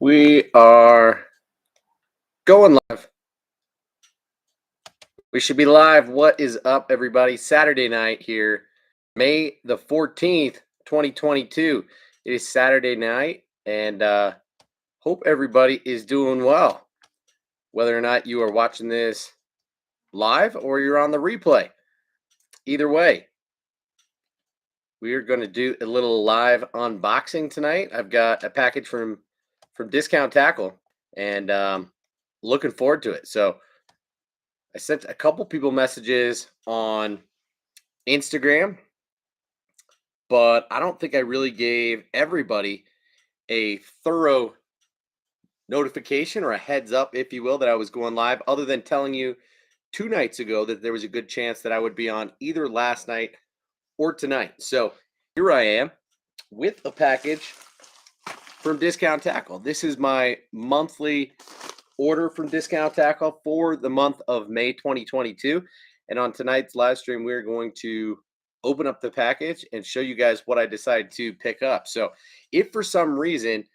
We are going live. We should be live. What is up, everybody? Saturday night here, May the 14th, 2022. It is Saturday night, and hope everybody is doing well. Whether or not you are watching this live or you're on the replay, either way, we are going to do a little live unboxing tonight. I've got a package from Discount Tackle, and looking forward to it. So I sent a couple people messages on Instagram, but I don't think I really gave everybody a thorough notification or a heads up, if you will, that I was going live, other than telling you 2 nights ago that there was a good chance that I would be on either last night or tonight. So here I am with a package from Discount Tackle. This is my monthly order from Discount Tackle for the month of May 2022. And on tonight's live stream, we're going to open up the package and show you guys what I decided to pick up. So if for some reason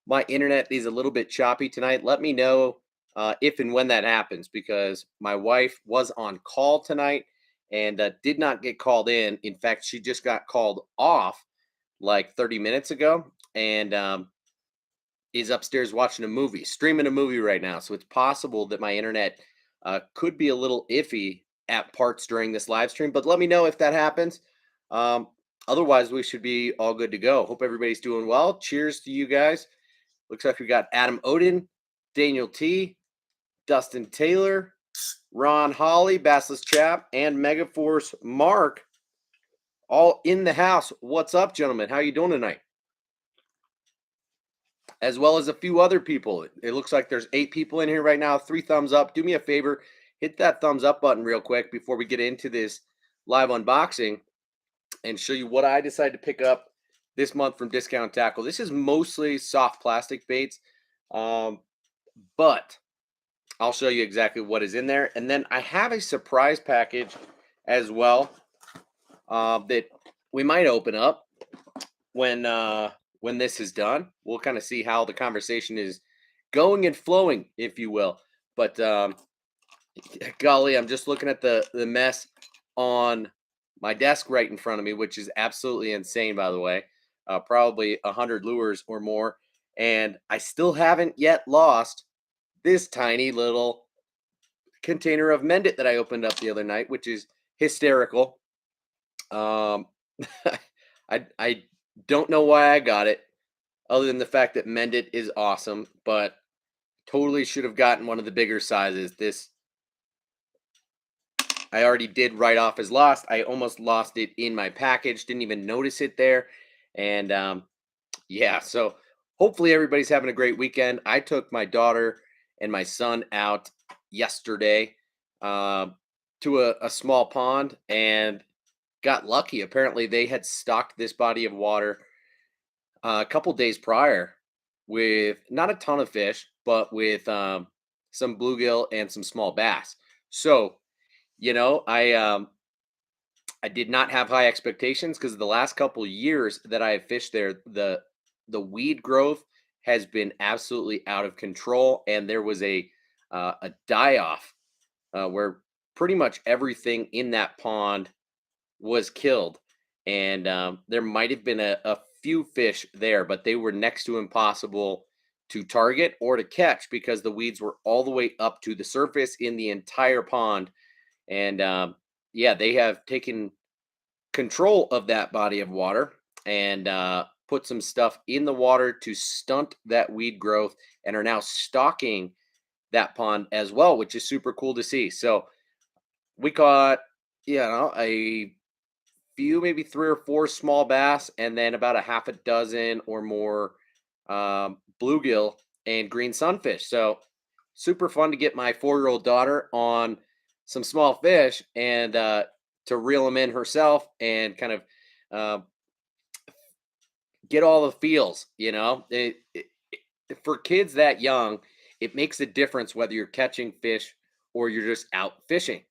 my internet is a little bit choppy tonight, let me know if and when that happens, because my wife was on call tonight and did not get called in. In fact, she just got called off like 30 minutes ago, and is upstairs watching a movie, streaming a movie right now. So it's possible that my internet could be a little iffy at parts during this live stream, but let me know if that happens. Otherwise, we should be all good to go. Hope everybody's doing well. Cheers to you guys. Looks like we got Adam Odin, Daniel T, Dustin Taylor, Ron Holly, Bassless Chap, and Megaforce Mark all in the house. What's up, gentlemen? How you doing tonight? As well as a few other people. It looks like there's 8 people in here right now. 3 thumbs up. Do me a favor, hit that thumbs up button real quick before we get into this live unboxing and show you what I decided to pick up this month from Discount Tackle. This is mostly soft plastic baits, but I'll show you exactly what is in there. And then I have a surprise package as well that we might open up when this is done. We'll kind of see how the conversation is going and flowing, if you will. But golly, I'm just looking at the mess on my desk right in front of me, which is absolutely insane, by the way. Probably 100 lures or more. And I still haven't yet lost this tiny little container of Mend It that I opened up the other night, which is hysterical. I don't know why I got it, other than the fact that Mend It is awesome, but totally should have gotten one of the bigger sizes. This I already did write off as lost. I almost lost it in my package, didn't even notice it there. And yeah, so hopefully everybody's having a great weekend. I took my daughter and my son out yesterday to a small pond and got lucky. Apparently they had stocked this body of water a couple days prior with not a ton of fish, but with some bluegill and some small bass. So, I did not have high expectations because the last couple years that I have fished there, the weed growth has been absolutely out of control, and there was a die off where pretty much everything in that pond was killed, and there might have been a few fish there, but they were next to impossible to target or to catch because the weeds were all the way up to the surface in the entire pond. And yeah, they have taken control of that body of water and put some stuff in the water to stunt that weed growth, and are now stocking that pond as well, which is super cool to see. So we caught, a few, maybe 3 or 4 small bass, and then about a half a dozen or more bluegill and green sunfish. So super fun to get my 4-year-old daughter on some small fish and to reel them in herself and kind of get all the feels. For kids that young, it makes a difference whether you're catching fish or you're just out fishing.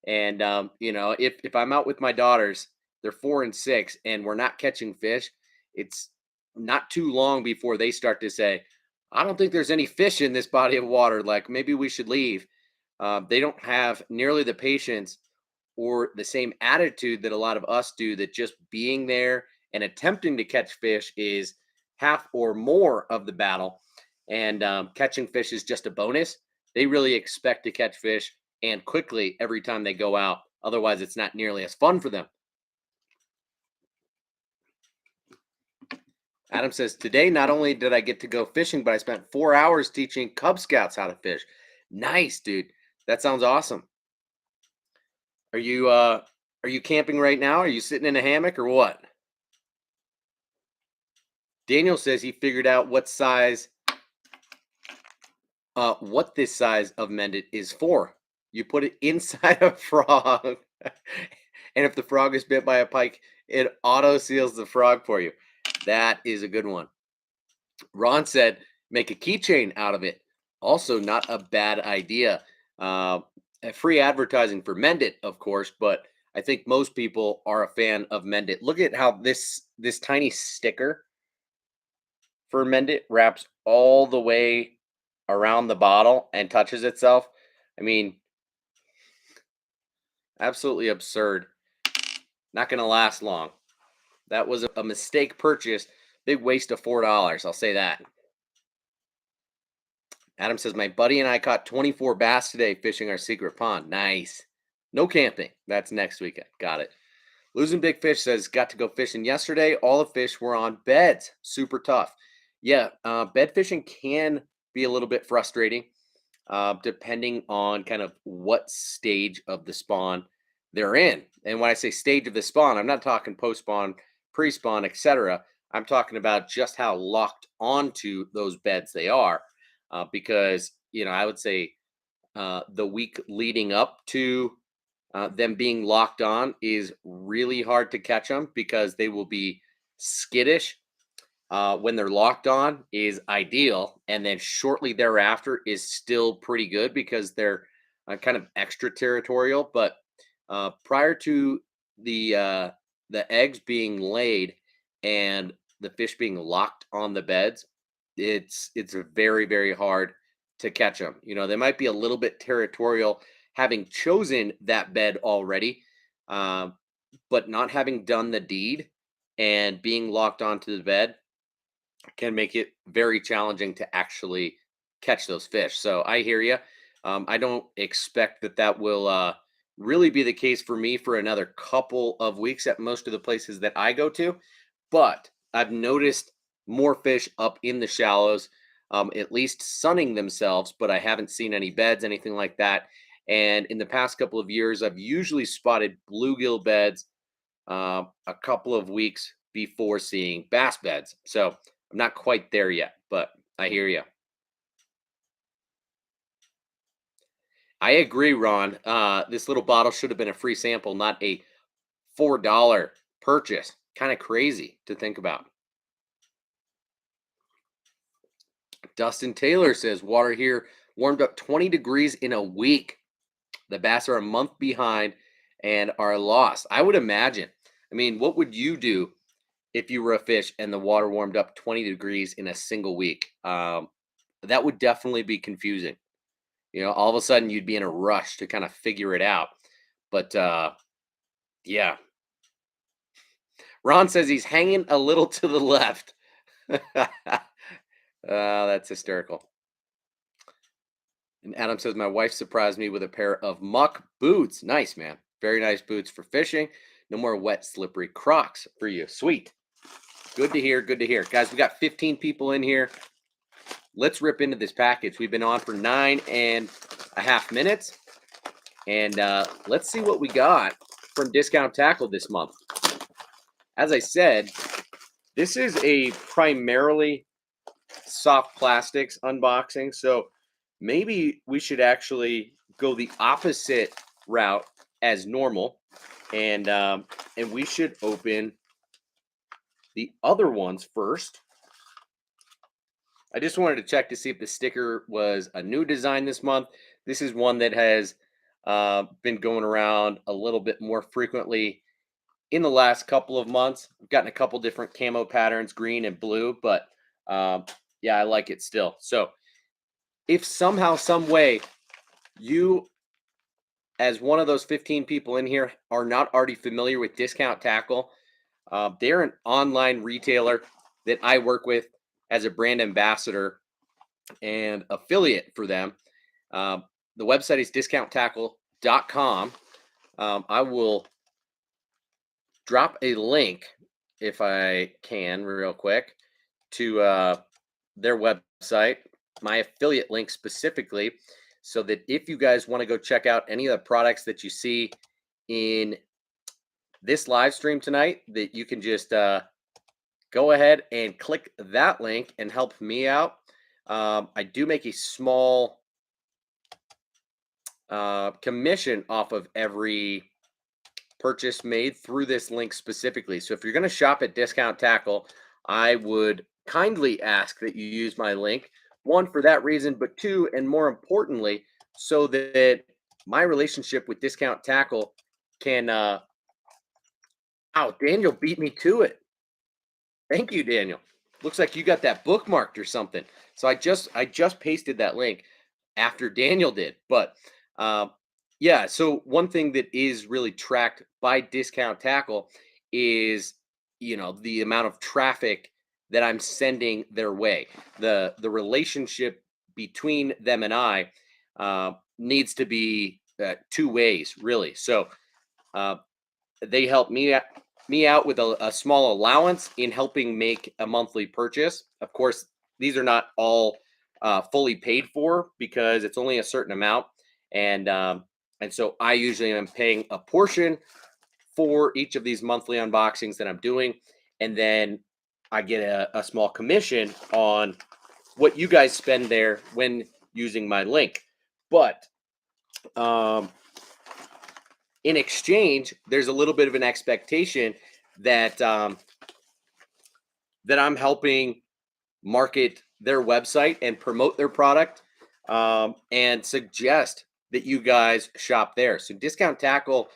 And if I'm out with my daughters, they're 4 and 6, and we're not catching fish, it's not too long before they start to say, I don't think there's any fish in this body of water. Like maybe we should leave. They don't have nearly the patience or the same attitude that a lot of us do, that just being there and attempting to catch fish is half or more of the battle. And catching fish is just a bonus. They really expect to catch fish and quickly every time they go out. Otherwise, it's not nearly as fun for them. Adam says, today not only did I get to go fishing, but I spent 4 hours teaching Cub Scouts how to fish. Nice, dude. That sounds awesome. Are you camping right now? Are you sitting in a hammock or what? Daniel says he figured out what this size of mended is for. You put it inside a frog, and if the frog is bit by a pike, it auto seals the frog for you. That is a good one. Ron said, make a keychain out of it. Also, not a bad idea. Free advertising for Mend It, of course, but I think most people are a fan of Mend It. Look at how this tiny sticker for Mend It wraps all the way around the bottle and touches itself. I mean, absolutely absurd. Not going to last long. That was a mistake purchase. Big waste of $4. I'll say that. Adam says, my buddy and I caught 24 bass today fishing our secret pond. Nice. No camping. That's next weekend. Got it. Losing Big Fish says, got to go fishing yesterday. All the fish were on beds. Super tough. Yeah, bed fishing can be a little bit frustrating, depending on kind of what stage of the spawn they're in. And when I say stage of the spawn, I'm not talking post-spawn, pre-spawn, etc. I'm talking about just how locked onto those beds they are. Because, I would say the week leading up to them being locked on is really hard to catch them because they will be skittish. When they're locked on is ideal, and then shortly thereafter is still pretty good because they're kind of extraterritorial. But prior to the eggs being laid and the fish being locked on the beds, it's very, very hard to catch them. They might be a little bit territorial having chosen that bed already, but not having done the deed and being locked onto the bed can make it very challenging to actually catch those fish. So I hear you. I don't expect that will really be the case for me for another couple of weeks at most of the places that I go to. But I've noticed more fish up in the shallows, at least sunning themselves, but I haven't seen any beds, anything like that. And in the past couple of years, I've usually spotted bluegill beds a couple of weeks before seeing bass beds. So I'm not quite there yet, but I hear you. I agree, Ron. This little bottle should have been a free sample, not a $4 purchase. Kind of crazy to think about. Dustin Taylor says water here warmed up 20 degrees in a week. The bass are a month behind and are lost. I would imagine. I mean, what would you do if you were a fish and the water warmed up 20 degrees in a single week? That would definitely be confusing. All of a sudden you'd be in a rush to kind of figure it out. But yeah. Ron says he's hanging a little to the left. That's hysterical. And Adam says, my wife surprised me with a pair of muck boots. Nice, man. Very nice boots for fishing. No more wet, slippery Crocs for you. Sweet. Good to hear. Good to hear. Guys, we got 15 people in here. Let's rip into this package. We've been on for 9.5 minutes. And let's see what we got from Discount Tackle this month. As I said, this is a primarily soft plastics unboxing. So maybe we should actually go the opposite route as normal. And we should open the other ones first. I just wanted to check to see if the sticker was a new design this month. This is one that has been going around a little bit more frequently in the last couple of months. I've gotten a couple different camo patterns, green and blue, but Yeah, I like it still. So if somehow, some way, you as one of those 15 people in here are not already familiar with Discount Tackle, they're an online retailer that I work with as a brand ambassador and affiliate for them. Um, the website is discounttackle.com. I will drop a link if I can, real quick, to their website, my affiliate link specifically, so that if you guys want to go check out any of the products that you see in this live stream tonight, that you can just go ahead and click that link and help me out. I do make a small commission off of every purchase made through this link specifically. So if you're going to shop at Discount Tackle, I would kindly ask that you use my link. One, for that reason, but two, and more importantly, so that my relationship with Discount Tackle can. Daniel beat me to it. Thank you, Daniel. Looks like you got that bookmarked or something. So I just pasted that link after Daniel did. But yeah, so one thing that is really tracked by Discount Tackle is, the amount of traffic that I'm sending their way. The relationship between them and I needs to be two ways, really. So uh, they help me out with a small allowance in helping make a monthly purchase. Of course, these are not all fully paid for because it's only a certain amount, and so I usually am paying a portion for each of these monthly unboxings that I'm doing, and then I get a small commission on what you guys spend there when using my link. But um, in exchange, there's a little bit of an expectation that that I'm helping market their website and promote their product, and suggest that you guys shop there. So Discount Tackle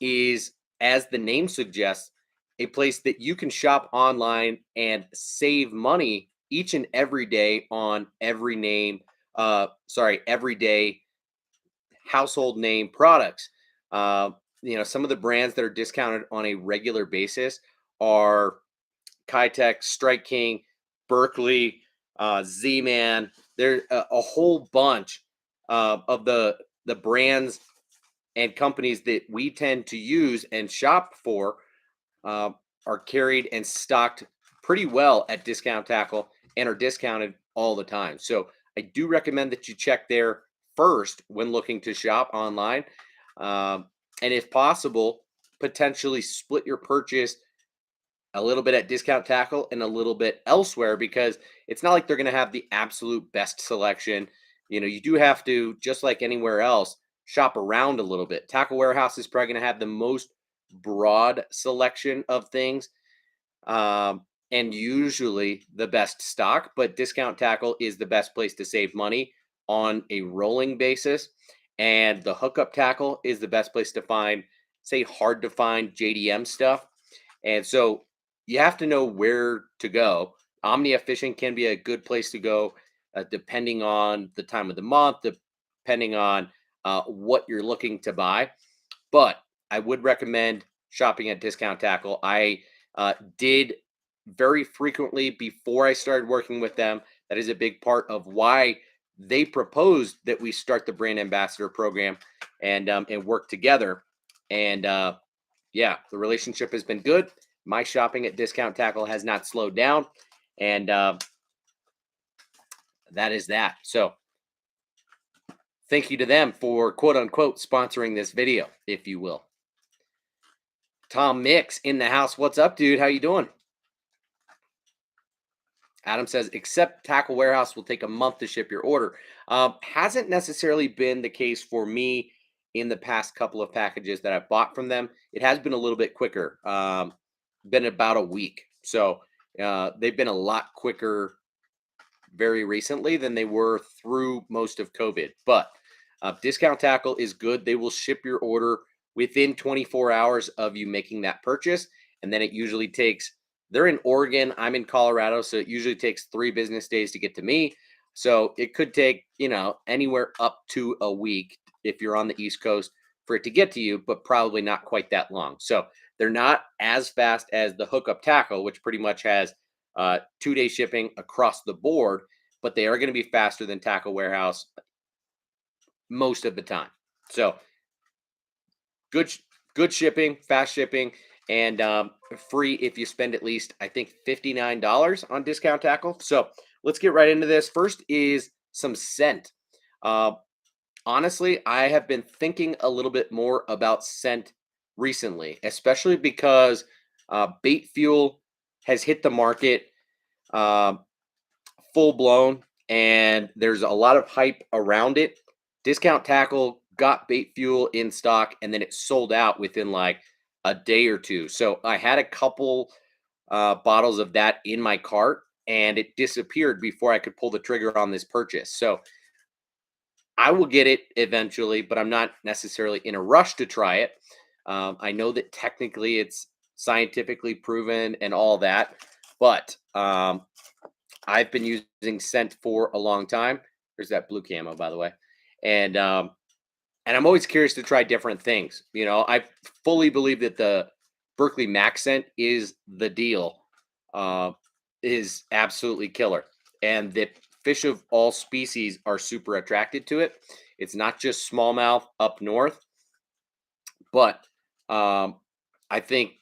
is, as the name suggests, a place that you can shop online and save money each and every day on everyday household name products. Uh, some of the brands that are discounted on a regular basis are Kitech, Strike King, Berkeley, Z-Man. There's a whole bunch of the brands and companies that we tend to use and shop for uh, are carried and stocked pretty well at Discount Tackle and are discounted all the time. So I do recommend that you check there first when looking to shop online. And if possible, potentially split your purchase a little bit at Discount Tackle and a little bit elsewhere, because it's not like they're going to have the absolute best selection. You do have to, just like anywhere else, shop around a little bit. Tackle Warehouse is probably going to have the most broad selection of things, and usually the best stock, but Discount Tackle is the best place to save money on a rolling basis. And the hookup tackle is the best place to find, say, hard to find JDM stuff. And so you have to know where to go. Omnia Fishing can be a good place to go, depending on the time of the month, depending on what you're looking to buy. But I would recommend shopping at Discount Tackle. I did very frequently before I started working with them. That is a big part of why they proposed that we start the brand ambassador program and work together. And yeah, the relationship has been good. My shopping at Discount Tackle has not slowed down, and that is that. So thank you to them for quote unquote sponsoring this video, if you will. Tom Mix in the house. What's up, dude? How you doing? Adam says, except Tackle Warehouse will take a month to ship your order. Hasn't necessarily been the case for me in the past couple of packages that I've bought from them. It has been a little bit quicker, been about a week. So they've been a lot quicker very recently than they were through most of COVID. But Discount Tackle is good. They will ship your order within 24 hours of you making that purchase. And then it usually takes they're in Oregon. I'm in Colorado, so it usually takes 3 business days to get to me. So it could take, anywhere up to a week if you're on the East Coast for it to get to you, but probably not quite that long. So they're not as fast as the hookup tackle, which pretty much has 2 day shipping across the board, but they are going to be faster than Tackle Warehouse most of the time. So good, good shipping, fast shipping, and free if you spend at least, I think, $59 on discount tackle. So let's get right into this. First is some scent. Uh, Honestly, I have been thinking a little bit more about scent recently, especially because bait fuel has hit the market uh, full blown, and there's a lot of hype around it. Discount Tackle got bait fuel in stock, and then it sold out within like a day or two. So I had a couple bottles of that in my cart, and it disappeared before I could pull the trigger on this purchase. So I will get it eventually, but I'm not necessarily in a rush to try it. I know that technically it's scientifically proven and all that, but I've been using scent for a long time. There's that blue camo, by the way, and and I'm always curious to try different things. I fully believe that the Berkeley Mac scent is the deal, uh, is absolutely killer, and that fish of all species are super attracted to it. It's not just smallmouth up north, but um, I think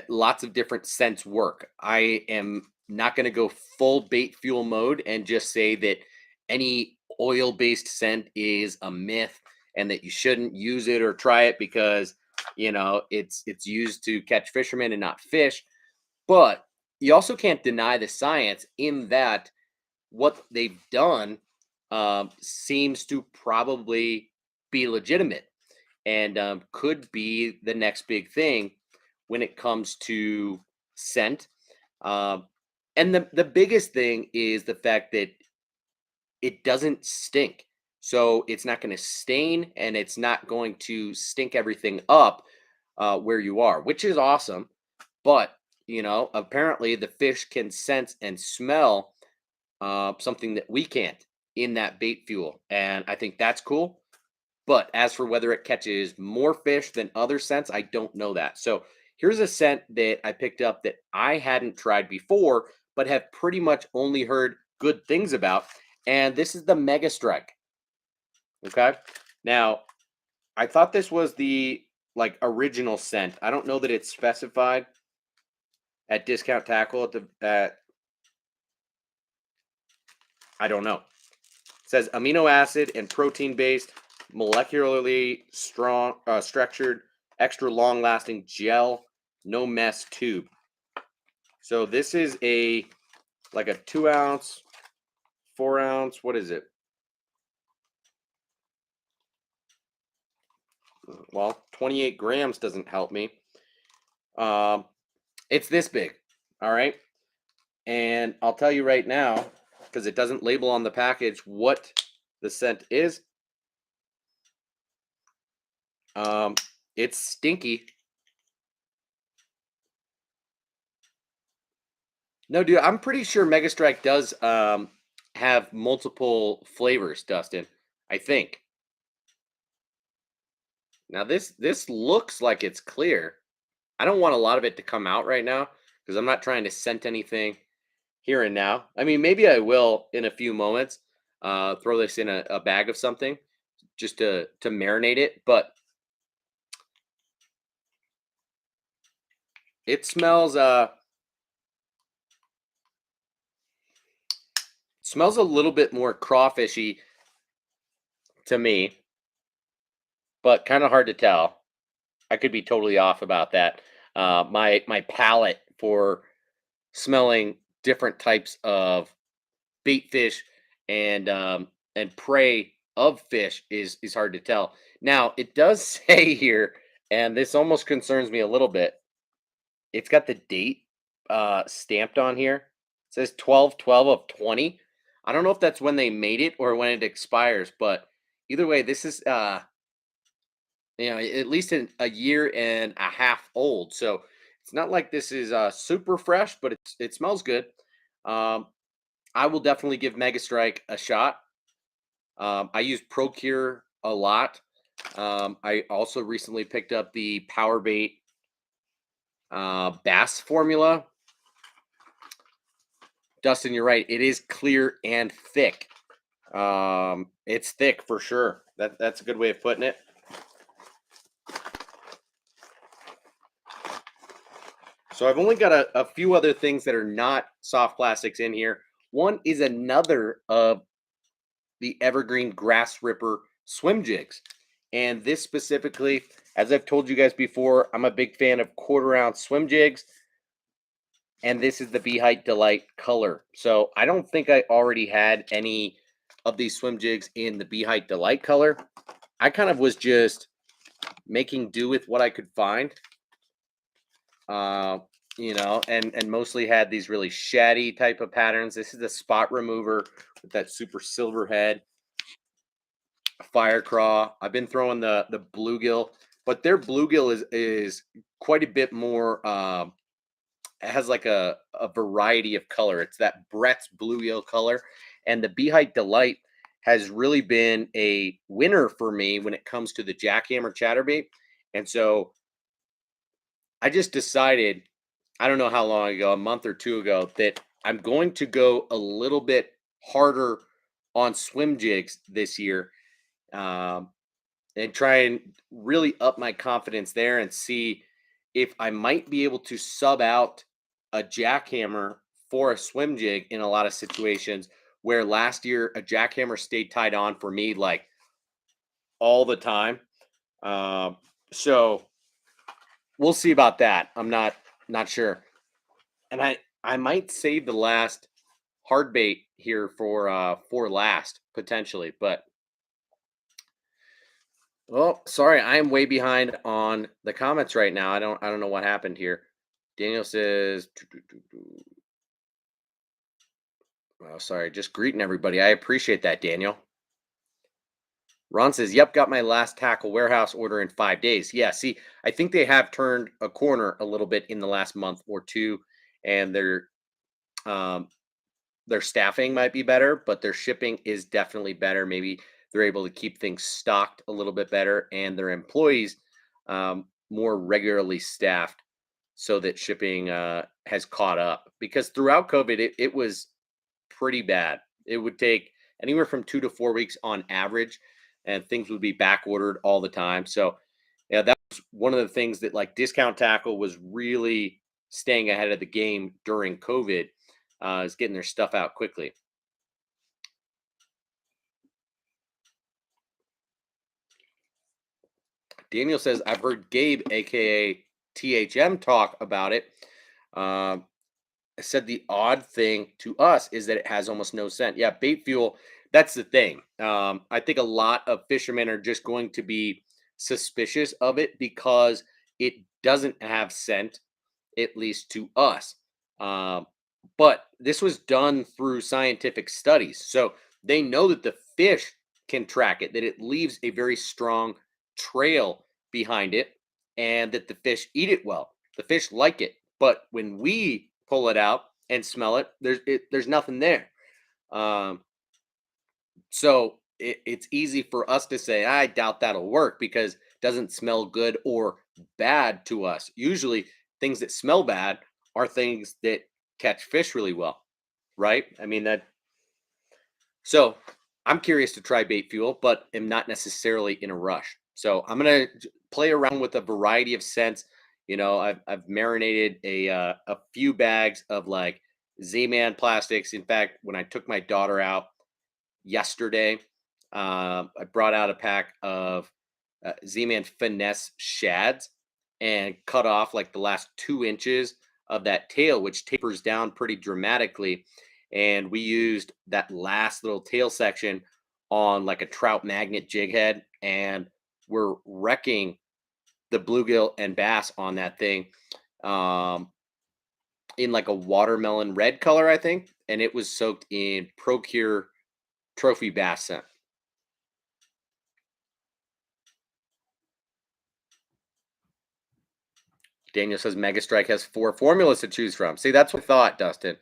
lots of different scents work. I am not going to go full bait fuel mode and just say that any oil based scent is a myth and that you shouldn't use it or try it because it's used to catch fishermen and not fish. But you also can't deny the science in that what they've done seems to probably be legitimate and could be the next big thing when it comes to scent. Um, and the biggest thing is the fact that it doesn't stink. So it's not going to stain and it's not going to stink everything up where you are, which is awesome. But, apparently the fish can sense and smell something that we can't in that bait fuel. And I think that's cool. But as for whether it catches more fish than other scents, I don't know that. So here's a scent that I picked up that I hadn't tried before, but have pretty much only heard good things about. And this is the Mega Strike. Okay. Now, I thought this was the like original scent. I don't know that it's specified at Discount Tackle at I don't know. It says amino acid and protein based, molecularly strong, structured, extra long lasting gel, no mess tube. So this is like a 2 ounce, 4 ounce. What is it? Well, 28 grams doesn't help me. It's this big. All right. And I'll tell you right now, because it doesn't label on the package what the scent is. It's stinky. No, dude, I'm pretty sure Mega Strike does have multiple flavors, Dustin. I think. Now this looks like it's clear. I don't want a lot of it to come out right now because I'm not trying to scent anything here and now. I mean, maybe I will in a few moments. Throw this in a bag of something just to marinate it, but it smells a little bit more crawfishy to me, but kind of hard to tell. I could be totally off about that. My palate for smelling different types of bait fish and prey of fish is hard to tell. Now it does say here, and this almost concerns me a little bit. It's got the date stamped on here. It says 12/12 of 20. I don't know if that's when they made it or when it expires, but either way, this is at least a year and a half old. So It's not like this is super fresh, but it smells good. Um, I will definitely give Mega Strike a shot. I use Procure a lot. I also recently picked up the Power Bait Bass formula. Dustin, you're right. It is clear and thick. It's thick for sure. That's a good way of putting it. So I've only got a few other things that are not soft plastics in here. One is another of the Evergreen Grassripper swim jigs. And this specifically, as I've told you guys before, I'm a big fan of 1/4 ounce swim jigs. And this is the Beehive Delight color. So I don't think I already had any of these swim jigs in the Beehive Delight color. I kind of was just making do with what I could find. Uh, and mostly had these really shady type of patterns. This is the spot remover with that super silver head. Fire craw. I've been throwing the bluegill, but their bluegill is quite a bit more. It has like a variety of color. It's that Brett's bluegill color, and the Beehive Delight has really been a winner for me when it comes to the jackhammer chatterbait. And so I just decided, I don't know how long ago, a month or two ago, that I'm going to go a little bit harder on swim jigs this year. Um, and try and really up my confidence there and see if I might be able to sub out a jackhammer for a swim jig in a lot of situations where last year a jackhammer stayed tied on for me like all the time. Um, so we'll see about that. I'm not sure, and I might save the last hard bait here for last potentially, but oh, sorry, I am way behind on the comments right now. I don't know what happened here. Daniel says, oh, sorry, just greeting everybody. I appreciate that, Daniel. Ron says, yep, got my last tackle warehouse order in 5 days. Yeah, see, I think they have turned a corner a little bit in the last month or two, and um their staffing might be better, but their shipping is definitely better. Maybe they're able to keep things stocked a little bit better, and their employees more regularly staffed so that shipping has caught up. Because throughout COVID, it was pretty bad. It would take anywhere from 2 to 4 weeks on average, and things would be back ordered all the time. So, yeah, that was one of the things that like Discount Tackle was really staying ahead of the game during COVID, is getting their stuff out quickly. Daniel says, I've heard Gabe, aka THM, talk about it. Um, said the odd thing to us is that it has almost no scent. Yeah, bait fuel, that's the thing. I think a lot of fishermen are just going to be suspicious of it because it doesn't have scent, at least to us. Um, but this was done through scientific studies. So they know that the fish can track it, that it leaves a very strong trail behind it, and that the fish eat it well. The fish like it. But when we pull it out and smell it, there's nothing there. Um, so it's easy for us to say, I doubt that'll work because it doesn't smell good or bad to us. Usually, things that smell bad are things that catch fish really well, right? I mean, that. So I'm curious to try bait fuel, but am not necessarily in a rush. So I'm going to play around with a variety of scents. I've marinated a few bags of like Z-Man plastics. In fact, when I took my daughter out yesterday, I brought out a pack of Z-Man Finesse Shads and cut off like the last 2 inches of that tail, which tapers down pretty dramatically. And we used that last little tail section on like a trout magnet jig head, and we're wrecking the bluegill and bass on that thing um, in like a watermelon red color, I think. And it was soaked in Procure trophy bass scent. Daniel says Mega Strike has 4 formulas to choose from. See, that's what I thought, Dustin.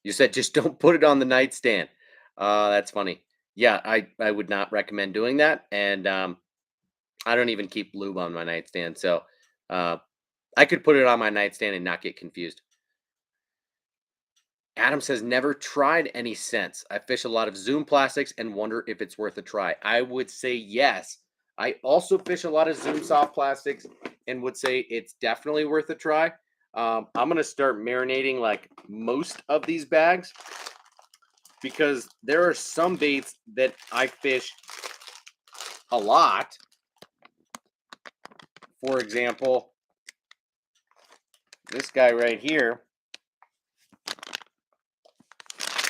You said just don't put it on the nightstand. That's funny. Yeah, I would not recommend doing that. And I don't even keep lube on my nightstand. So uh, I could put it on my nightstand and not get confused. Adam says, never tried any scents. I fish a lot of Zoom plastics and wonder if it's worth a try. I would say yes. I also fish a lot of Zoom soft plastics and would say it's definitely worth a try. I'm going to start marinating like most of these bags because there are some baits that I fish a lot. For example, this guy right here.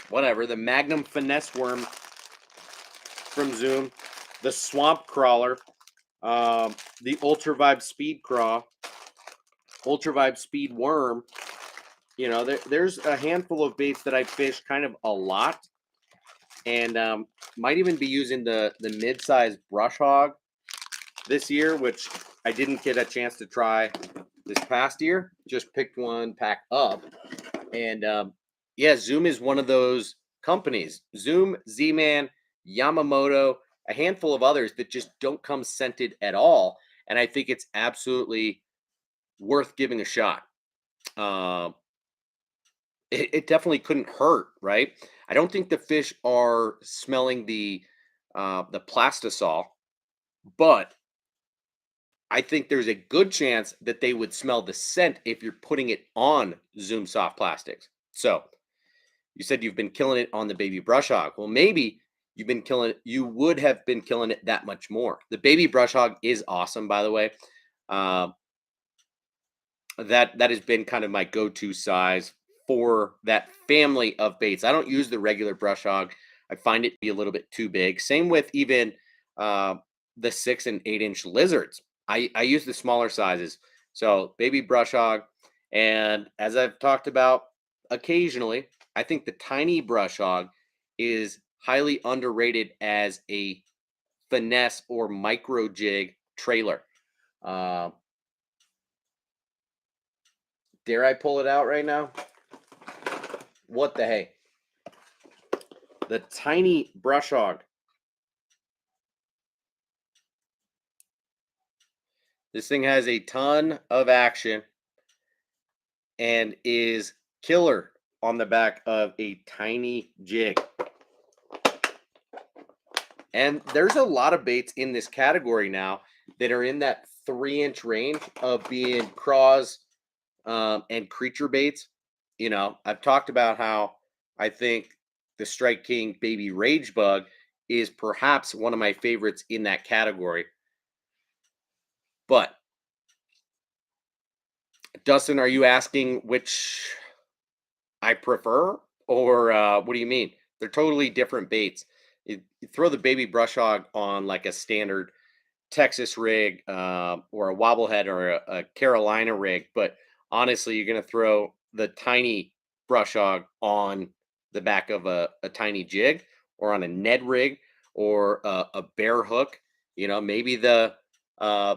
Whatever, the Magnum Finesse Worm from Zoom, the Swamp Crawler, the Ultra Vibe Speed Craw, Ultra Vibe Speed Worm. You know, there's a handful of baits that I fish kind of a lot, and might even be using the mid-size Brush Hog this year, which I didn't get a chance to try this past year. Just picked one pack up, and yeah, Zoom is one of those companies. Zoom, Z-Man, Yamamoto, a handful of others that just don't come scented at all. And I think it's absolutely worth giving a shot. It definitely couldn't hurt, right? I don't think the fish are smelling the plastisol, but I think there's a good chance that they would smell the scent if you're putting it on Zoom soft plastics. So you said you've been killing it on the baby brush hog. Well, maybe you've been killing it. You would have been killing it that much more. The baby brush hog is awesome, by the way. That has been kind of my go-to size for that family of baits. I don't use the regular brush hog. I find it to be a little bit too big. Same with even the 6 and 8 inch lizards. I use the smaller sizes. So baby brush hog. And as I've talked about occasionally, I think the tiny brush hog is highly underrated as a finesse or micro jig trailer. Dare I pull it out right now? What the hey? The tiny brush hog. This thing has a ton of action and is killer on the back of a tiny jig. And there's a lot of baits in this category now that are in that 3-inch range of being craws and creature baits. You know, I've talked about how I think the Strike King Baby Rage Bug is perhaps one of my favorites in that category. But Dustin, are you asking which I prefer, or what do you mean? They're totally different baits. You throw the baby brush hog on like a standard Texas rig or a wobblehead or a Carolina rig, but honestly, you're going to throw the tiny brush hog on the back of a tiny jig or on a Ned rig or a bear hook. You know, maybe the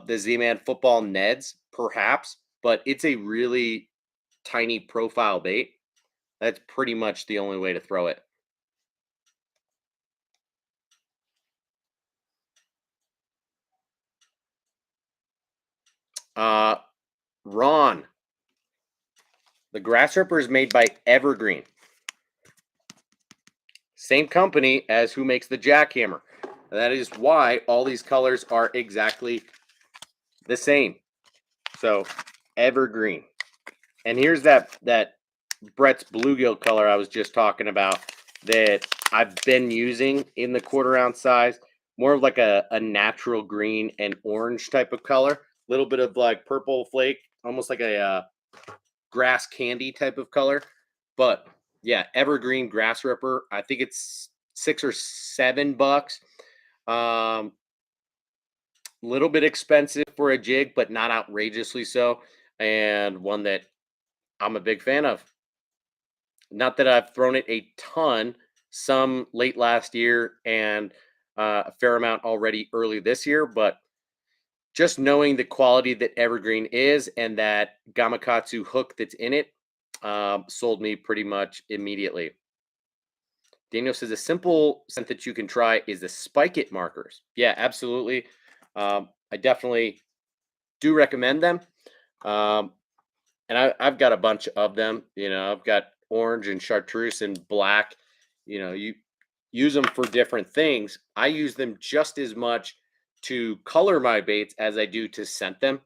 Z-Man football Neds, perhaps, but it's a really tiny profile bait. That's pretty much the only way to throw it. Ron, the Grassripper is made by Evergreen. Same company as who makes the jackhammer. That is why all these colors are exactly the same. So, Evergreen. And here's that Brett's bluegill color I was just talking about that I've been using in the 1/4 ounce size. More of like a natural green and orange type of color. A little bit of like purple flake, almost like a grass candy type of color. But yeah, Evergreen Grassripper. I think it's $6 or $7. Little bit expensive for a jig, but not outrageously so. And one that I'm a big fan of. Not that I've thrown it a ton, some late last year and a fair amount already early this year, but just knowing the quality that Evergreen is and that Gamakatsu hook that's in it sold me pretty much immediately. Daniel says a simple scent that you can try is the Spike It markers. Yeah, absolutely. I definitely do recommend them. Um, and I've got a bunch of them. You know, I've got orange and chartreuse and black. You know, you use them for different things. I use them just as much to color my baits as I do to scent them.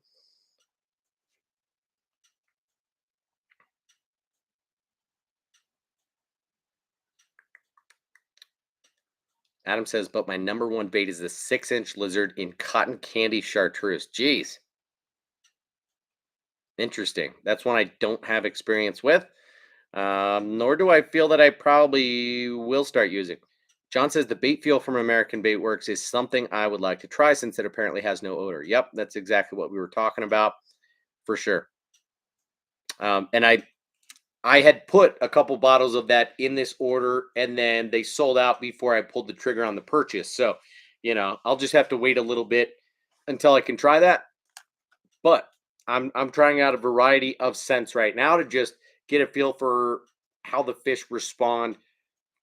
Adam says, but my number one bait is the 6-inch lizard in cotton candy chartreuse. Jeez. Interesting. That's one I don't have experience with. Nor do I feel that I probably will start using. John says the bait feel from American Bait Works is something I would like to try since it apparently has no odor. Yep, that's exactly what we were talking about for sure. And I had put a couple bottles of that in this order, and then they sold out before I pulled the trigger on the purchase. So, you know, I'll just have to wait a little bit until I can try that. But I'm trying out a variety of scents right now to just get a feel for how the fish respond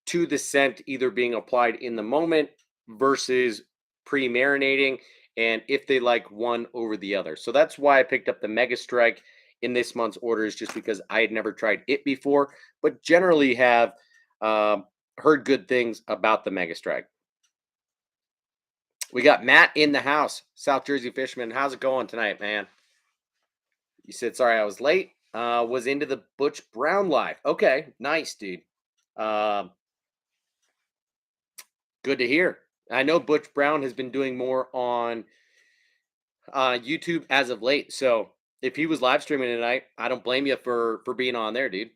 to the scent either being applied in the moment versus pre-marinating, and if they like one over the other. So that's why I picked up the Mega Strike in this month's orders, just because I had never tried it before, but generally have heard good things about the Mega Strike. We got Matt in the house, South Jersey Fisherman. How's it going tonight, man? You said sorry I was late. Was into the Butch Brown live. Okay, nice, dude. Um, Good to hear. I know Butch Brown has been doing more on YouTube as of late. So if he was live streaming tonight, I don't blame you for being on there, dude.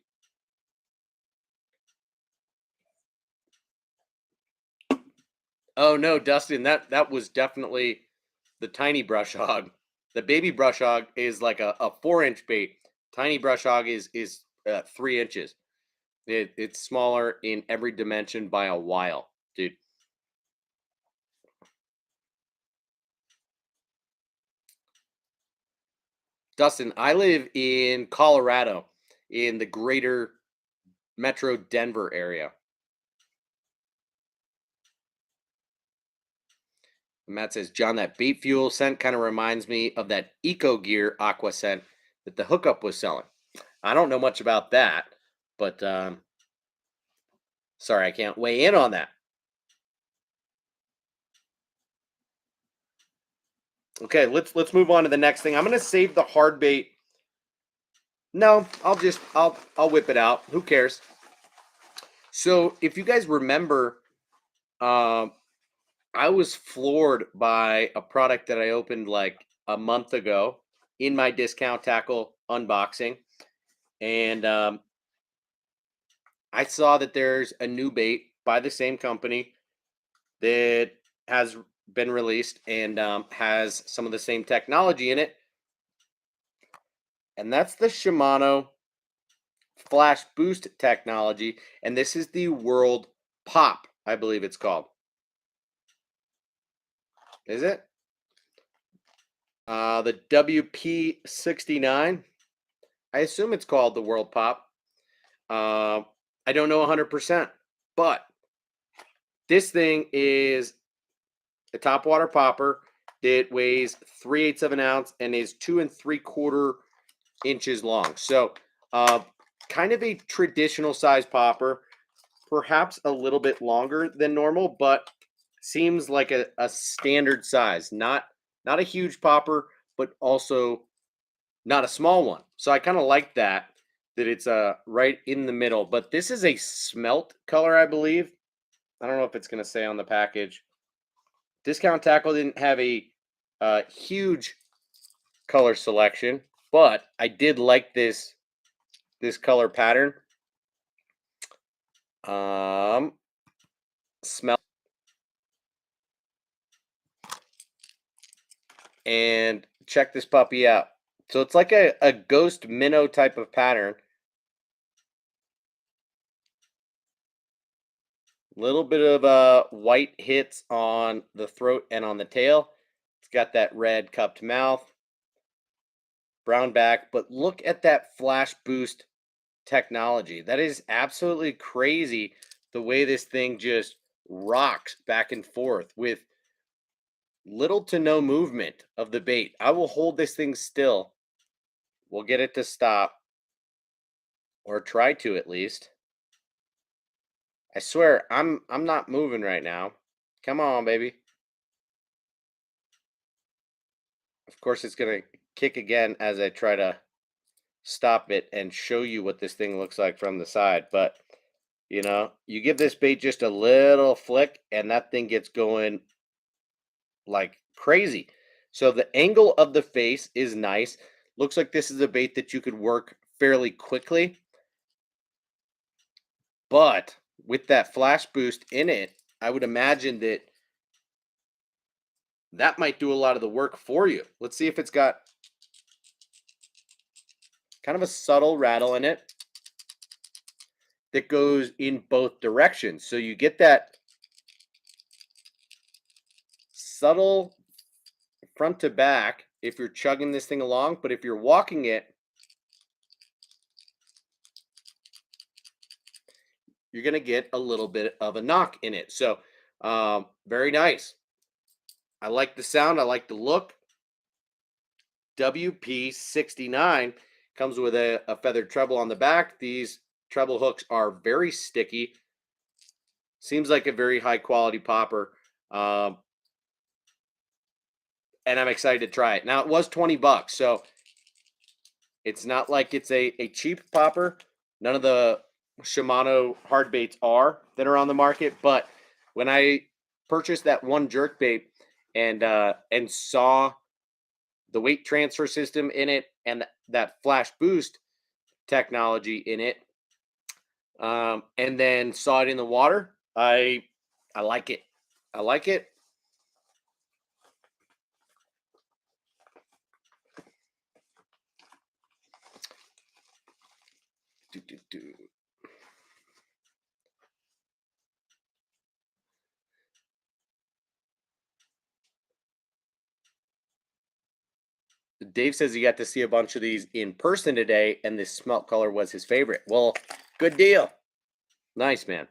Oh no, Dustin, that was definitely the tiny brush hog. The baby brush hog is like a 4-inch bait. Tiny brush hog is 3 inches. It's smaller in every dimension by a while, dude. Dustin, I live in Colorado, in the greater Metro Denver area. Matt says, John, that bait fuel scent kind of reminds me of that Eco Gear aqua scent that the hookup was selling. I don't know much about that, but sorry, I can't weigh in on that. Okay, let's move on to the next thing. I'm gonna save the hard bait. No, I'll whip it out. Who cares? So if you guys remember, um, I was floored by a product that I opened like a month ago in my discount tackle unboxing, and I saw that there's a new bait by the same company that has been released and has some of the same technology in it, and that's the Shimano Flash Boost technology. And this is the World Pop, I believe it's called. Is it? The WP69. I assume it's called the World Pop. I don't know 100%, but this thing is a topwater popper. It weighs 3/8 of an ounce and is 2 3/4 inches long. So, kind of a traditional size popper, perhaps a little bit longer than normal, but seems like a standard size. Not a huge popper, but also not a small one. So I kind of like that it's right in the middle. But this is a smelt color, I believe. I don't know if it's going to say on the package. Discount Tackle didn't have a huge color selection, but I did like this color pattern. Smell and check this puppy out. So it's like a ghost minnow type of pattern. Little bit of white hits on the throat and on the tail. It's got that red cupped mouth, brown back, but look at that flash boost technology. That is absolutely crazy the way this thing just rocks back and forth with little to no movement of the bait. I will hold this thing still. We'll get it to stop, or try to at least. I swear, I'm not moving right now. Come on, baby. Of course, it's gonna kick again as I try to stop it and show you what this thing looks like from the side. But you give this bait just a little flick, and that thing gets going like crazy. So the angle of the face is nice. Looks like this is a bait that you could work fairly quickly. But with that flash boost in it, I would imagine that that might do a lot of the work for you. Let's see if it's got kind of a subtle rattle in it that goes in both directions. So you get that subtle front to back if you're chugging this thing along, but if you're walking it, you're going to get a little bit of a knock in it. So very nice. I like the sound. I like the look. WP69 comes with a feathered treble on the back. These treble hooks are very sticky. Seems like a very high quality popper. And I'm excited to try it. Now, it was 20 bucks, so it's not like it's a cheap popper. None of the Shimano hard baits that are on the market. But when I purchased that one jerk bait and saw the weight transfer system in it and that flash boost technology in it, and then saw it in the water, I like it. I like it. Dave says he got to see a bunch of these in person today, and this smelt color was his favorite. Well, good deal. Nice, man.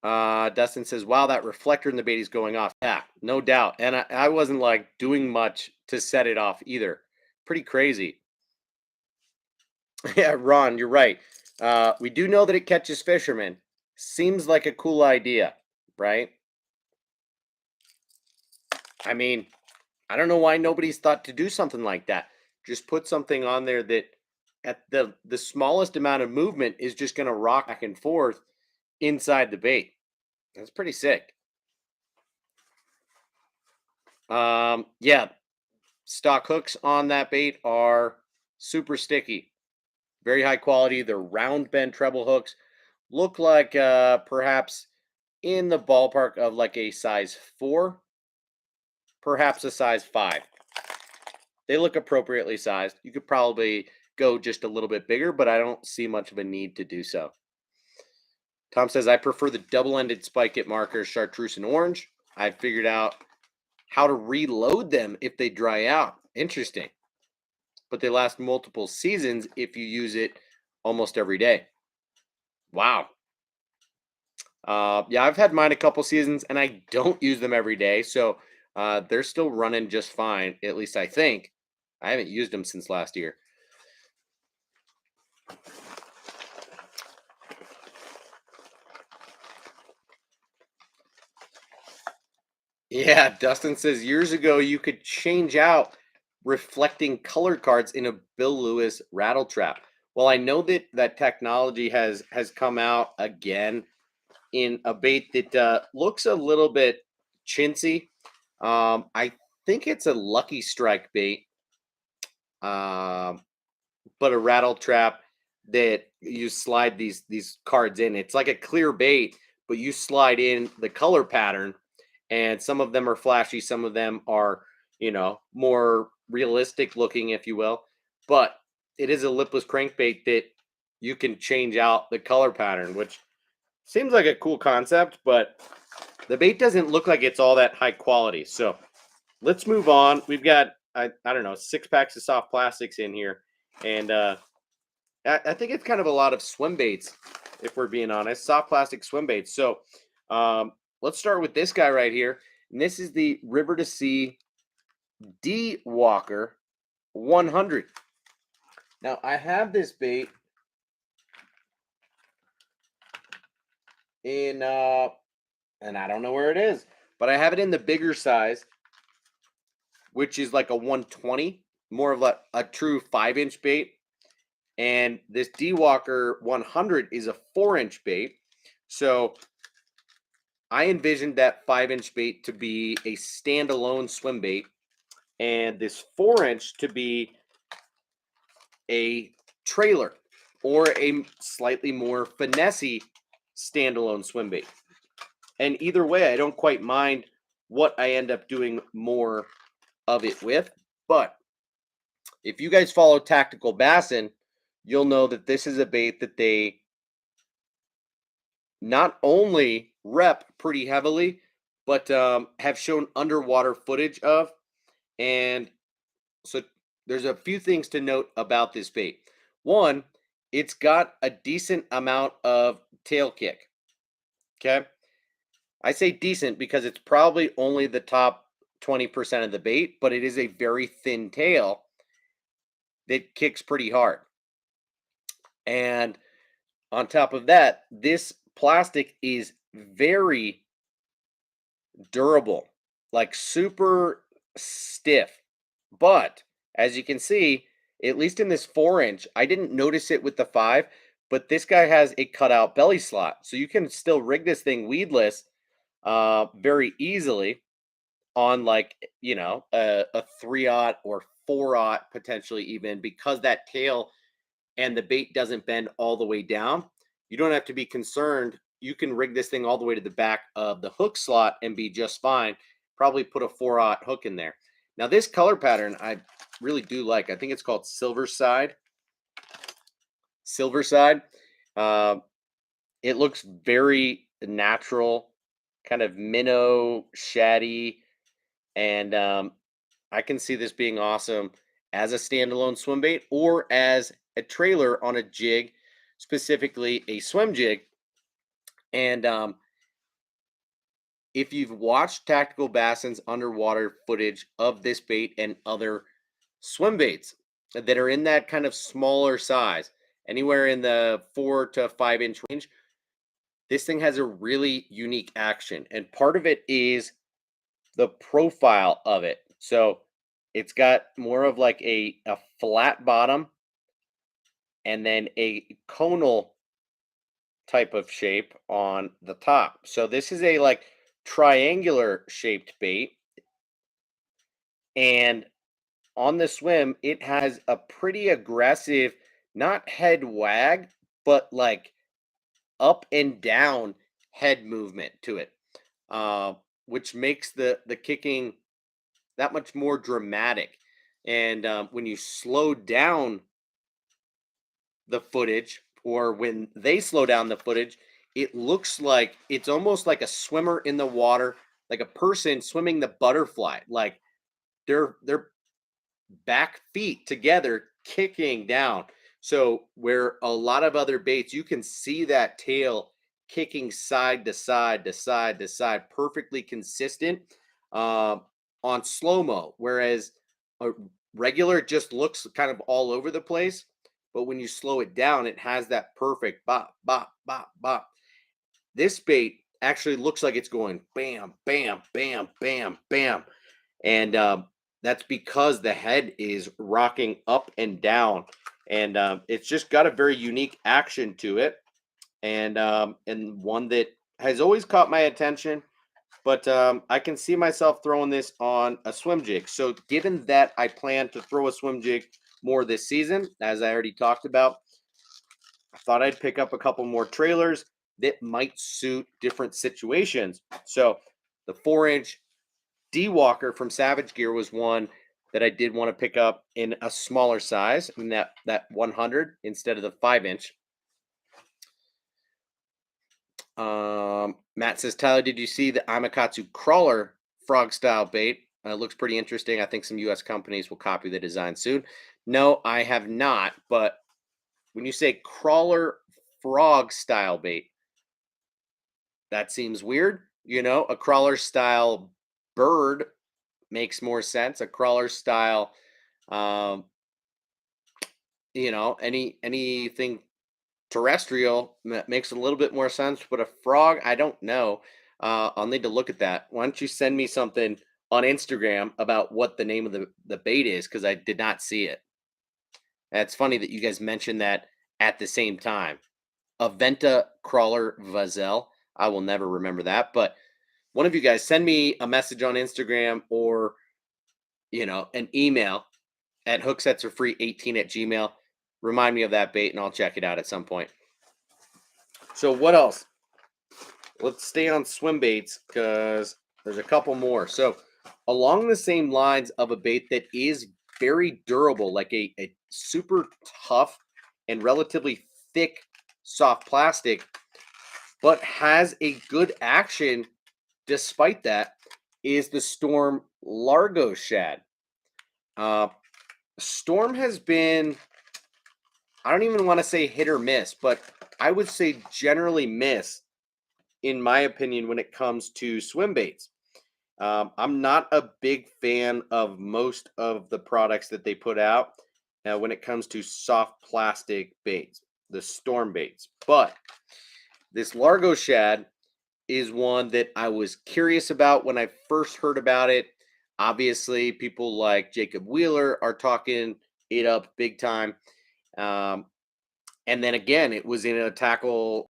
Dustin says, wow, that reflector in the bait is going off. Yeah, no doubt. And I wasn't like doing much to set it off either. Pretty crazy. Yeah, Ron, you're right. We do know that it catches fishermen. Seems like a cool idea, right? I mean, I don't know why nobody's thought to do something like that. Just put something on there that at the smallest amount of movement is just going to rock back and forth inside the bait. That's pretty sick. Yeah, stock hooks on that bait are super sticky, very high quality. They're round bend treble hooks. Look like perhaps in the ballpark of like a size 4, perhaps a size 5. They look appropriately sized. You could probably go just a little bit bigger, but I don't see much of a need to do so. Tom says, I prefer the double-ended spike at markers, chartreuse and orange. I figured out how to reload them if they dry out. Interesting. But they last multiple seasons if you use it almost every day. Wow. Yeah, I've had mine a couple seasons, and I don't use them every day. So they're still running just fine, at least I think. I haven't used them since last year. Yeah, Dustin says years ago you could change out reflecting color cards in a Bill Lewis rattle trap. Well, I know that that technology has come out again in a bait that looks a little bit chintzy. I think it's a Lucky Strike bait, um, but a rattle trap that you slide these cards in. It's like a clear bait, but you slide in the color pattern, and some of them are flashy, some of them are more realistic looking, if you will. But it is a lipless crankbait that you can change out the color pattern, which Seems like a cool concept, but the bait doesn't look like it's all that high quality. So let's move on. We've got, I don't know, 6 packs of soft plastics in here. And I think it's kind of a lot of swim baits, if we're being honest. Soft plastic swim baits. So let's start with this guy right here. And this is the River to Sea D Walker 100. Now, I have this bait in, and I don't know where it is, but I have it in the bigger size, which is like a 120, more of a true 5-inch bait. And this D Walker 100 is a 4-inch bait. So I envisioned that 5-inch bait to be a standalone swim bait, and this 4-inch to be a trailer or a slightly more finessey standalone swim bait. And either way, I don't quite mind what I end up doing more of it with. But if you guys follow Tactical Bassin, you'll know that this is a bait that they not only rep pretty heavily, but have shown underwater footage of. And so there's a few things to note about this bait. One, it's got a decent amount of tail kick. Okay. I say decent because it's probably only the top 20% of the bait, but it is a very thin tail that kicks pretty hard. And on top of that, this plastic is very durable, like super stiff. But as you can see, at least in this 4-inch, I didn't notice it with the 5, but this guy has a cutout belly slot. So you can still rig this thing weedless very easily on, like, you know, a 3-aught or 4-aught potentially, even, because that tail and the bait doesn't bend all the way down. You don't have to be concerned. You can rig this thing all the way to the back of the hook slot and be just fine. Probably put a 4-aught hook in there. Now, this color pattern I really do like. I think it's called Silver Side. Silver Side. It looks very natural, kind of minnow, shaddy, and I can see this being awesome as a standalone swim bait or as a trailer on a jig, specifically a swim jig. And if you've watched Tactical Bassin's underwater footage of this bait and other swim baits that are in that kind of smaller size, anywhere in the 4 to 5-inch range, this thing has a really unique action. And part of it is the profile of it. So it's got more of like a flat bottom and then a conal type of shape on the top. So this is a like triangular shaped bait. And on the swim, it has a pretty aggressive, not head wag, but like up and down head movement to it, which makes the kicking that much more dramatic. And when you slow down the footage, or when they slow down the footage, it looks like it's almost like a swimmer in the water, like a person swimming the butterfly, like their back feet together kicking down. So where a lot of other baits, you can see that tail kicking side to side to side to side, perfectly consistent on slow mo. Whereas a regular, it just looks kind of all over the place. But when you slow it down, it has that perfect bop, bop, bop, bop. This bait actually looks like it's going bam, bam, bam, bam, bam. And that's because the head is rocking up and down. And it's just got a very unique action to it. And one that has always caught my attention. But I can see myself throwing this on a swim jig. So given that I plan to throw a swim jig more this season, as I already talked about, I thought I'd pick up a couple more trailers that might suit different situations. So the 4-inch D Walker from Savage Gear was one that I did want to pick up in a smaller size, in that 100 instead of the 5-inch. Matt says, Tyler, did you see the Amakatsu crawler frog style bait? It looks pretty interesting. I think some US companies will copy the design soon. No, I have not. But when you say crawler frog style bait, that seems weird. A crawler style bird makes more sense. A crawler style, um, anything terrestrial makes a little bit more sense, but a frog, I don't know. I'll need to look at that. Why don't you send me something on Instagram about what the name of the bait is? Because I did not see it. And it's funny that you guys mentioned that at the same time. Aventa crawler Vazel. I will never remember that, but one of you guys send me a message on Instagram or an email at hooksetsarefree18 at gmail. Remind me of that bait and I'll check it out at some point. So what else? Let's stay on swim baits because there's a couple more. So along the same lines of a bait that is very durable, like a super tough and relatively thick soft plastic, but has a good action despite that, is the Storm Largo Shad. Storm has been, I don't even want to say hit or miss, but I would say generally miss, in my opinion, when it comes to swim baits. I'm not a big fan of most of the products that they put out when it comes to soft plastic baits, the storm baits. But this Largo Shad is one that I was curious about when I first heard about it. Obviously, people like Jacob Wheeler are talking it up big time. And then again, it was in a tactical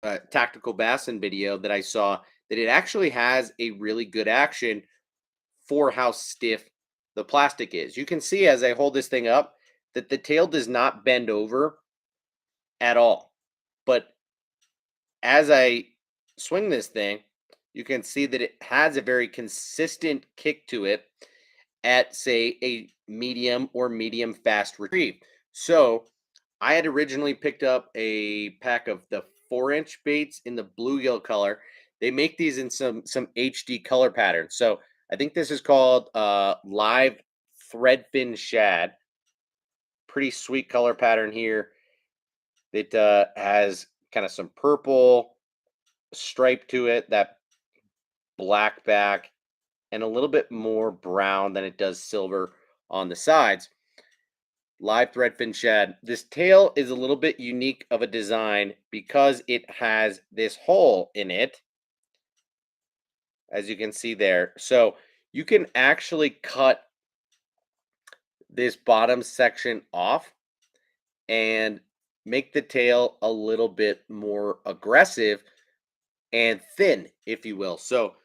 bassin video that I saw that it actually has a really good action for how stiff the plastic is. You can see as I hold this thing up that the tail does not bend over at all. But as I swing this thing, you can see that it has a very consistent kick to it at, say, a medium or medium fast retrieve. So I had originally picked up a pack of the 4-inch baits in the bluegill color. They make these in some HD color patterns. So I think this is called Live Threadfin Shad. Pretty sweet color pattern here. It has kind of some purple stripe to it, that black back, and a little bit more brown than it does silver on the sides. Live threadfin shad. This tail is a little bit unique of a design because it has this hole in it, as you can see there. So you can actually cut this bottom section off and make the tail a little bit more aggressive and thin, if you will. So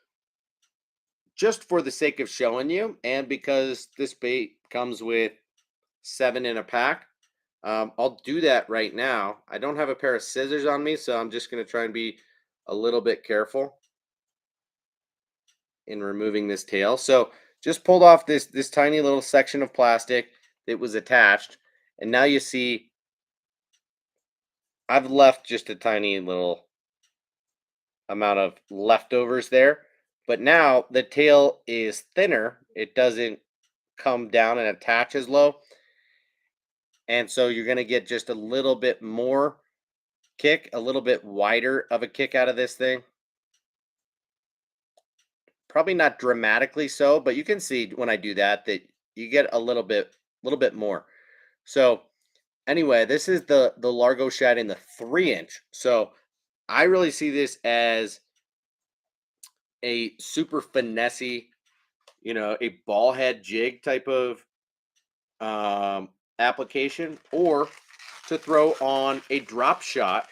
just for the sake of showing you, and because this bait comes with 7 in a pack, I'll do that right now. I don't have a pair of scissors on me, so I'm just going to try and be a little bit careful in removing this tail. So just pulled off this tiny little section of plastic that was attached, and now you see I've left just a tiny little amount of leftovers there. But now the tail is thinner. It doesn't come down and attach as low. And so you're going to get just a little bit more kick, a little bit wider of a kick out of this thing. Probably not dramatically so, but you can see when I do that you get a little bit more. So anyway, this is the Largo Shad in the 3-inch. So I really see this as a super finessey, a ball head jig type of application, or to throw on a drop shot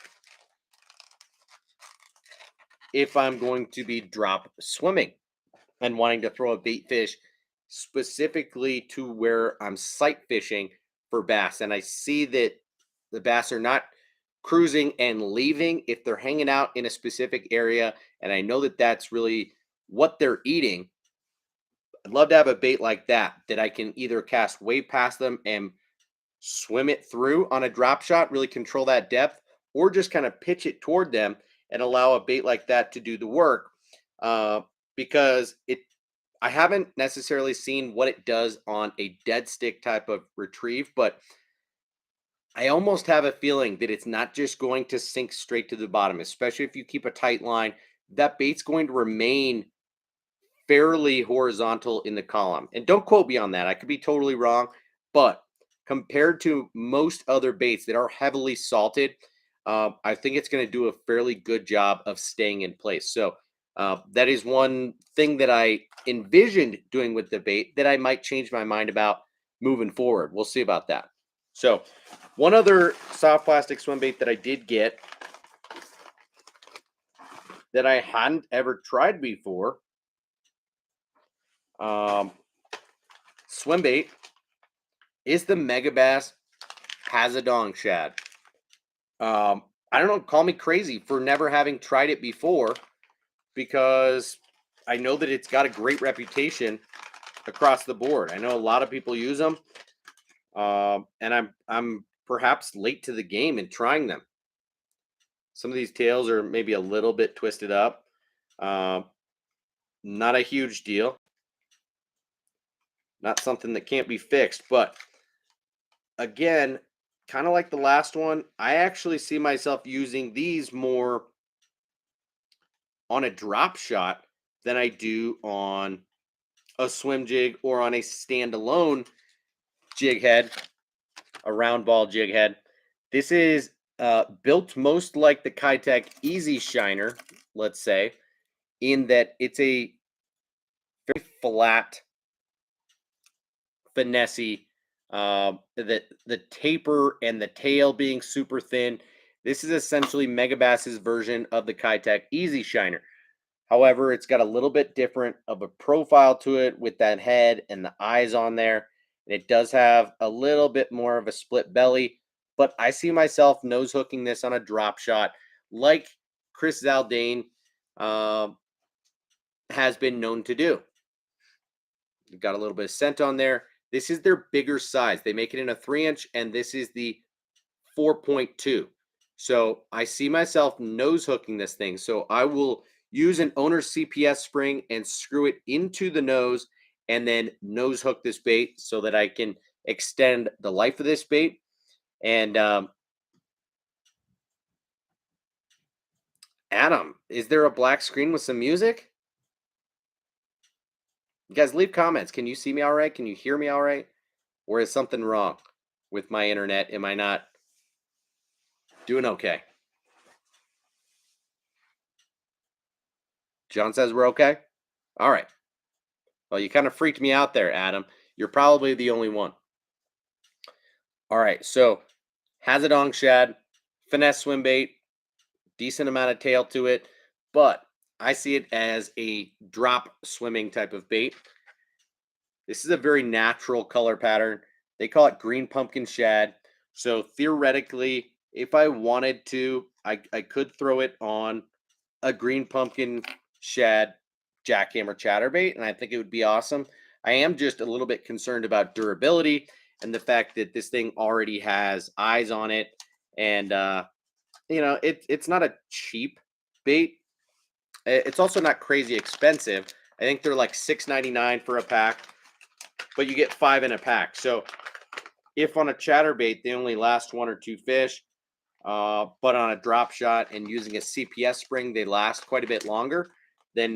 if I'm going to be drop swimming and wanting to throw a bait fish specifically to where I'm sight fishing for bass. And I see that the bass are not cruising and leaving if they're hanging out in a specific area, and I know that that's really what they're eating. I'd love to have a bait like that I can either cast way past them and swim it through on a drop shot, really control that depth, or just kind of pitch it toward them and allow a bait like that to do the work, uh, because I haven't necessarily seen what it does on a dead stick type of retrieve, but I almost have a feeling that it's not just going to sink straight to the bottom, especially if you keep a tight line. That bait's going to remain fairly horizontal in the column. And don't quote me on that. I could be totally wrong, but compared to most other baits that are heavily salted, I think it's going to do a fairly good job of staying in place. So that is one thing that I envisioned doing with the bait that I might change my mind about moving forward. We'll see about that. So one other soft plastic swim bait that I did get that I hadn't ever tried before, um, swim bait, is the Megabass Hazadong Shad. I don't know, call me crazy for never having tried it before, because I know that it's got a great reputation across the board. I know a lot of people use them, and I'm perhaps late to the game in trying them. Some of these tails are maybe a little bit twisted up. Um, Not a huge deal. Not something that can't be fixed, but again, kind of like the last one, I actually see myself using these more on a drop shot than I do on a swim jig or on a standalone jig head, a round ball jig head. This is built most like the Kitech Easy Shiner, let's say, in that it's a very flat, finessey, the taper and the tail being super thin. This is essentially Megabass's version of the Kitech Easy Shiner. However, it's got a little bit different of a profile to it with that head and the eyes on there. It does have a little bit more of a split belly, but I see myself nose hooking this on a drop shot like Chris Zaldane uh, has been known to do. You've got a little bit of scent on there. This is their bigger size. They make it in a 3-inch, and this is the 4.2. So I see myself nose hooking this thing. So I will use an owner CPS spring and screw it into the nose and then nose hook this bait so that I can extend the life of this bait. And Adam, is there a black screen with some music? You guys leave comments. Can you see me all right? Can you hear me all right? Or is something wrong with my internet? Am I not doing okay? John says we're okay. All right. Well, you kind of freaked me out there, Adam. You're probably the only one. All right. So, Hazadong Shad, finesse swim bait, decent amount of tail to it, but I see it as a drop swimming type of bait. This is a very natural color pattern. They call it green pumpkin shad. So, theoretically, if I wanted to, I could throw it on a green pumpkin shad jackhammer chatterbait, and I think it would be awesome. I am just a little bit concerned about durability and the fact that this thing already has eyes on it, and it's not a cheap bait. It's also not crazy expensive. I think they're like $6.99 for a pack, but you get 5 in a pack. So if on a chatterbait they only last 1 or 2 fish, but on a drop shot and using a CPS spring, they last quite a bit longer, then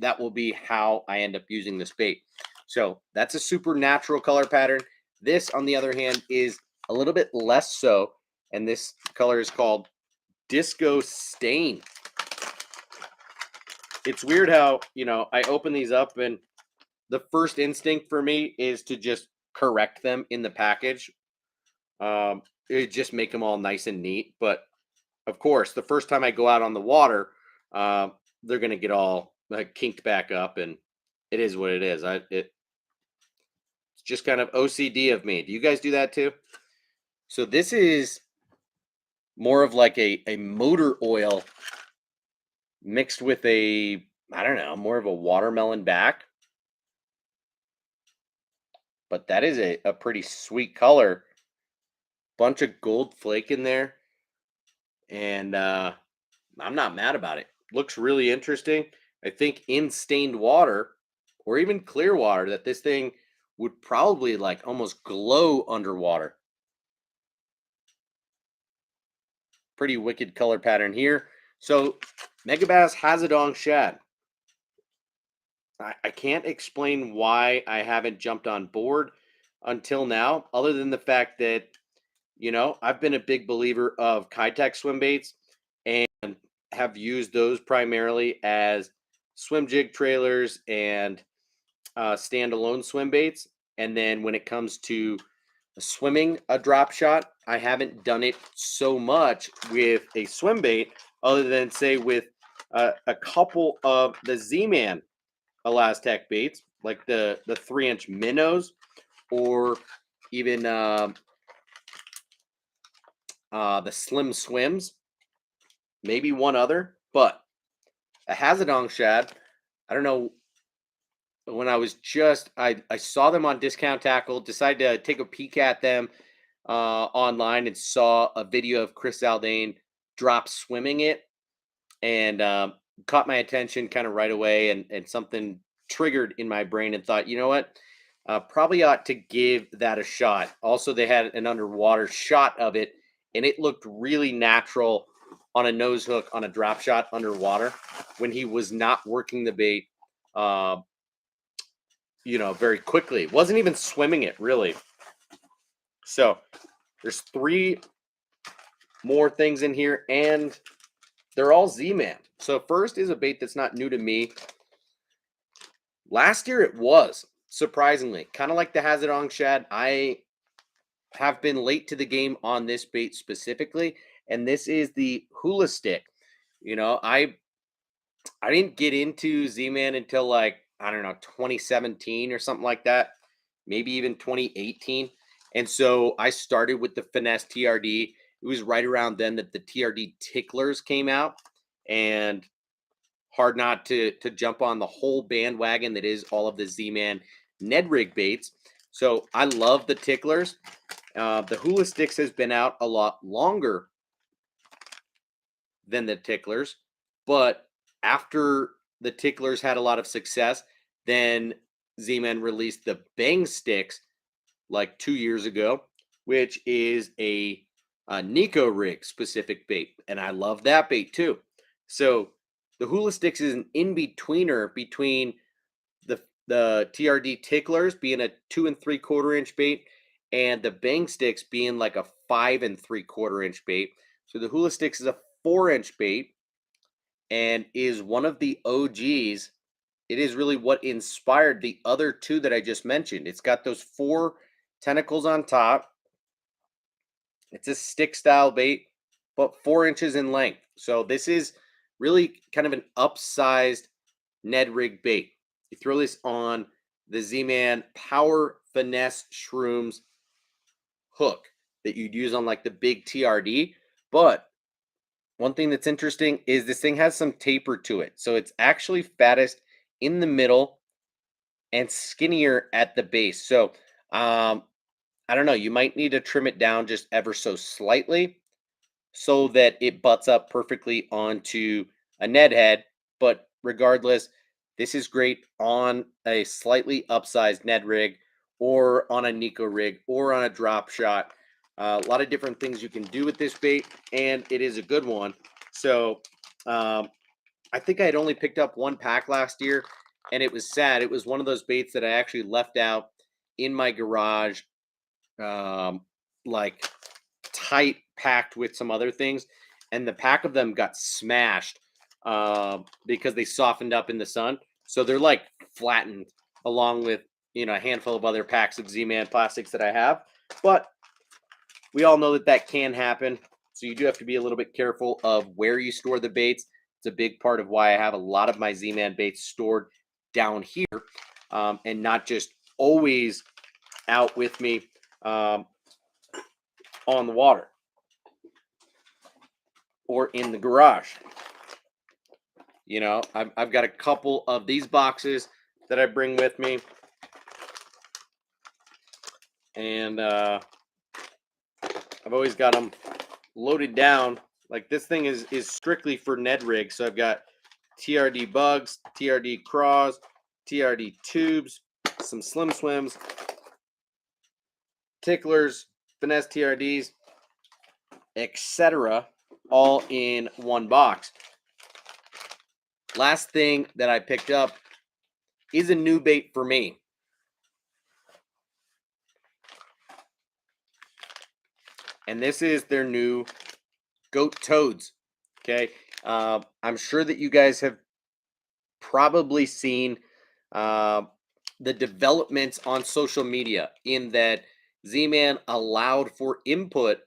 that will be how I end up using this bait. So that's a super natural color pattern. This, on the other hand, is a little bit less so, and this color is called Disco Stain. It's weird how, I open these up and the first instinct for me is to just correct them in the package. It just make them all nice and neat, but of course, the first time I go out on the water, they're gonna get all kinked back up, and it is what it is. It's just kind of OCD of me. Do you guys do that too? So this is more of like a motor oil mixed with I don't know, more of a watermelon back. But that is a pretty sweet color. Bunch of gold flake in there. And I'm not mad about it. Looks really interesting. I think in stained water or even clear water that this thing would probably like almost glow underwater. Pretty wicked color pattern here. So Megabass Hazadong Shad. I can't explain why I haven't jumped on board until now, other than the fact that, I've been a big believer of Kitech swim baits and have used those primarily as swim jig trailers and standalone swim baits. And then when it comes to swimming a drop shot, I haven't done it so much with a swim bait, other than say with a couple of the Z-Man Elastec baits, like the 3-inch minnows, or even the Slim Swims, maybe one other. But a Hazadong Shad, I don't know. When I saw them on Discount Tackle, decided to take a peek at them online, and saw a video of Chris Zaldain drop swimming it, and caught my attention kind of right away, and something triggered in my brain and thought, you know what, probably ought to give that a shot. Also, they had an underwater shot of it, and it looked really natural on a nose hook on a drop shot underwater when he was not working the bait uh, very quickly. Wasn't even swimming it really. So there's 3 more things in here, and they're all Z-Man. So first is a bait that's not new to me. Last year it was, surprisingly, kind of like the Hazardong Shad. I have been late to the game on this bait specifically, and this is the Hula Stick. I didn't get into Z-Man until like, I don't know, 2017 or something like that, maybe even 2018. And so I started with the Finesse TRD. It was right around then that the TRD Ticklers came out, and hard not to jump on the whole bandwagon that is all of the Z-Man Ned Rig baits. So I love the Ticklers. The Hula Stix has been out a lot longer than the Ticklers, but after the Ticklers had a lot of success, then Z-Man released the Bang Sticks like 2 years ago, which is a Nico rig specific bait, and I love that bait too. So the Hula Stix is an in-betweener between the TRD Ticklers being a 2 3/4 inch bait, and the Bang Sticks being like a 5 3/4 inch bait. So the Hula Stix is a 4-inch bait and is one of the OGs. It is really what inspired the other 2 that I just mentioned. It's got those 4 tentacles on top. It's a stick style bait, but 4 inches in length. So this is really kind of an upsized Ned rig bait. You throw this on the Z-Man Power Finesse Shrooms hook that you'd use on like the big TRD. But one thing that's interesting is this thing has some taper to it. So it's actually fattest in the middle and skinnier at the base. So I don't know, you might need to trim it down just ever so slightly so that it butts up perfectly onto a Ned head. But regardless, this is great on a slightly upsized Ned rig, or on a Nico rig, or on a drop shot. A lot of different things you can do with this bait, and it is a good one. So I think I had only picked up 1 pack last year, and it was sad. It was one of those baits that I actually left out in my garage, like tight packed with some other things, and the pack of them got smashed because they softened up in the sun. So they're like flattened along with a handful of other packs of Z-Man plastics that I have. But we all know that that can happen. So you do have to be a little bit careful of where you store the baits. It's a big part of why I have a lot of my Z-Man baits stored down here, and not just always out with me on the water or in the garage. I've got a couple of these boxes that I bring with me, and I've always got them loaded down Like this thing is strictly for Ned rig. So I've got TRD bugs, TRD craws, TRD tubes, some slim swims, ticklers, finesse TRDs, etc., all in one box. Last thing that I picked up is a new bait for me. And this is their new goat toads. Okay. I'm sure that you guys have probably seen the developments on social media in that Z-Man allowed for input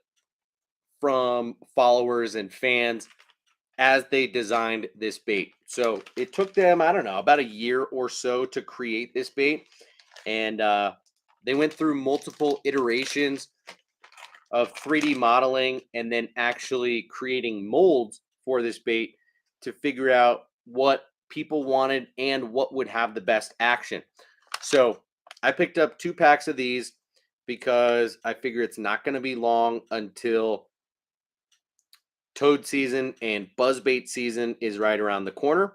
from followers and fans as they designed this bait. So it took them, I don't know, about a year or so to create this bait. And they went through multiple iterations of 3D modeling and then actually creating molds for this bait to figure out what people wanted and what would have the best action. So I picked up 2 packs of these because I figure it's not going to be long until toad season and buzzbait season is right around the corner.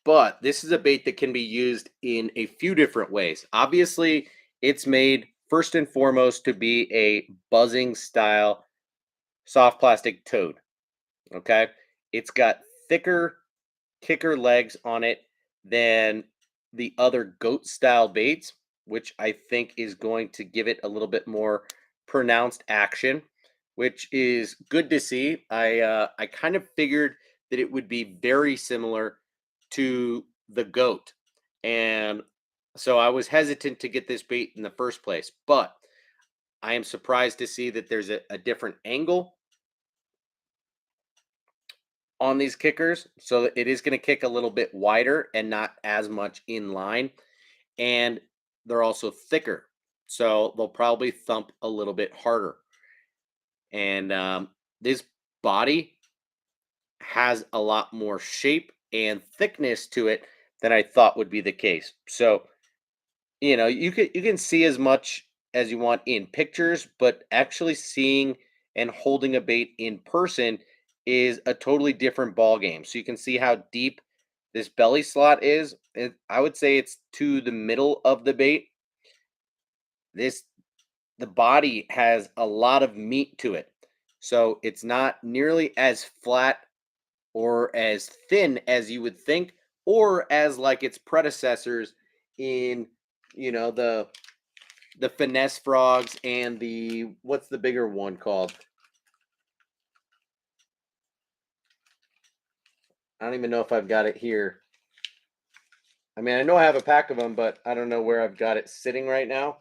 But this is a bait that can be used in a few different ways. Obviously, it's made first and foremost to be a buzzing style soft plastic toad. Okay. It's got thicker kicker legs on it than the other goat style baits, which I think is going to give it a little bit more pronounced action, which is good to see. I kind of figured that it would be very similar to the goat. And so I was hesitant to get this bait in the first place, but I am surprised to see that there's a different angle on these kickers. So it is going to kick a little bit wider and not as much in line. And they're also thicker. So they'll probably thump a little bit harder. And this body has a lot more shape and thickness to it than I thought would be the case. So, you can see as much as you want in pictures, but actually seeing and holding a bait in person is a totally different ball game. So you can see how deep this belly slot is. I would say it's to the middle of the bait. This the body has a lot of meat to it. So it's not nearly as flat or as thin as you would think, or as like its predecessors in the finesse frogs and the what's the bigger one called? I don't even know if I've got it here. I mean, I know I have a pack of them, but I don't know where I've got it sitting right now.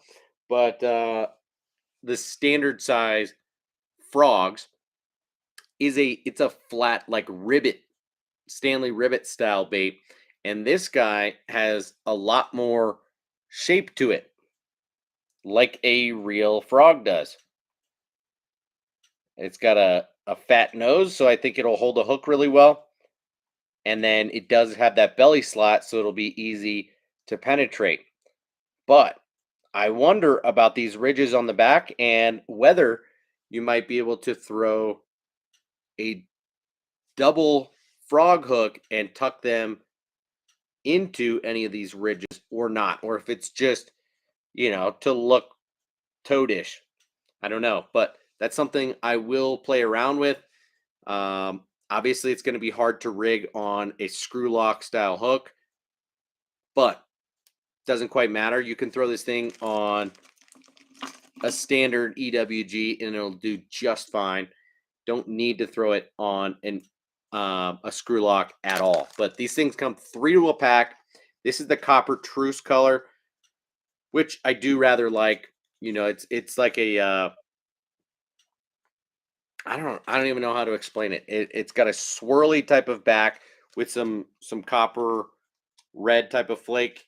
But the standard size frogs it's a flat like ribbit, Stanley ribbit style bait, and this guy has a lot more shape to it, like a real frog does. It's got a fat nose, so I think it'll hold a hook really well. And then it does have that belly slot, so it'll be easy to penetrate. But I wonder about these ridges on the back and whether you might be able to throw a double frog hook and tuck them into any of these ridges or not, or if it's just, to look toadish. I don't know, but that's something I will play around with. Obviously, it's going to be hard to rig on a screw lock style hook, but doesn't quite matter. You can throw this thing on a standard EWG and it'll do just fine. Don't need to throw it on a screw lock at all. But these things come 3 to a pack. This is the copper truce color, which I do rather like. It's like a I don't even know how to explain it. It's got a swirly type of back with some copper red type of flake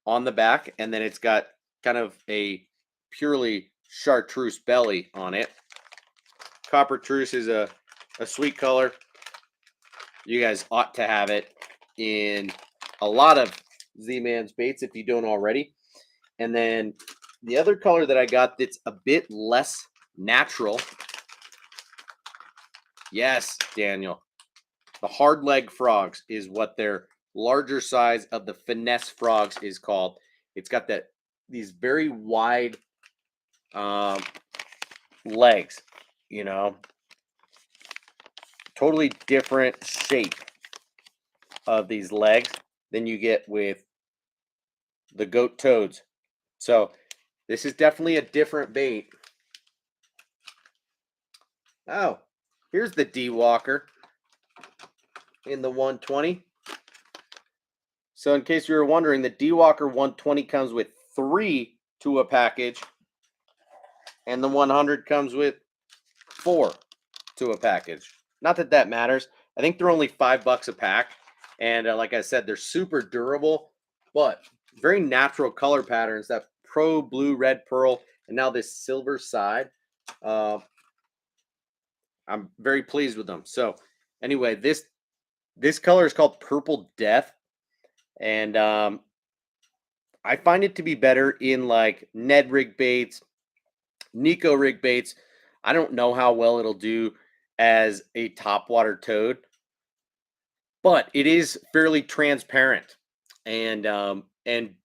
on the back, and then it's got kind of a purely chartreuse belly on it. Copper truce is a sweet color. You guys ought to have it in a lot of Z-Man's baits if you don't already. And then the other color that I got that's a bit less natural Yes, Daniel. The hard leg frogs is what their larger size of the finesse frogs is called. It's got these very wide um, legs, you know, totally different shape of these legs than you get with the goat toads. So this is definitely a different bait. Oh, here's the D Walker in the 120. So in case you were wondering, the D Walker 120 comes with 3 to a package, and the 100 comes with 4 to a package. Not that that matters. I think they're only $5 a pack, and like I said, they're super durable, but very natural color patterns. That pro blue, red, pearl, and now this silver side. Uh, I'm very pleased with them. So anyway, this color is called Purple Death, and I find it to be better in like Ned rig baits, Nico rig baits. I don't know how well it'll do as a topwater toad, but it is fairly transparent and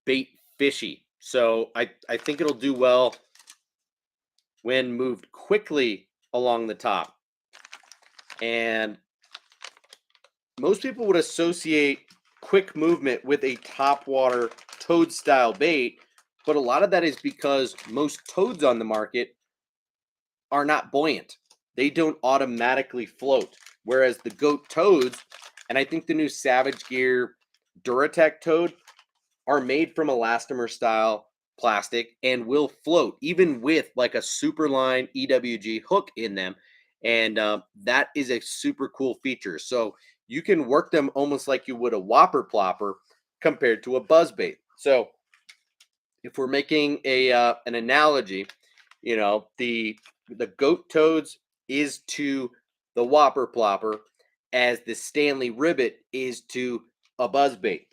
bait fishy. So I think it'll do well when moved quickly along the top. And most people would associate quick movement with a topwater toad style bait, but a lot of that is because most toads on the market are not buoyant. They don't automatically float. Whereas the goat toads, and I think the new Savage Gear Duratec toad, are made from elastomer style plastic and will float even with like a Superline EWG hook in them. And that is a super cool feature. So you can work them almost like you would a whopper plopper compared to a buzz bait. So if we're making a an analogy, you know, the goat toads is to the whopper plopper as the Stanley ribbit is to a buzz bait.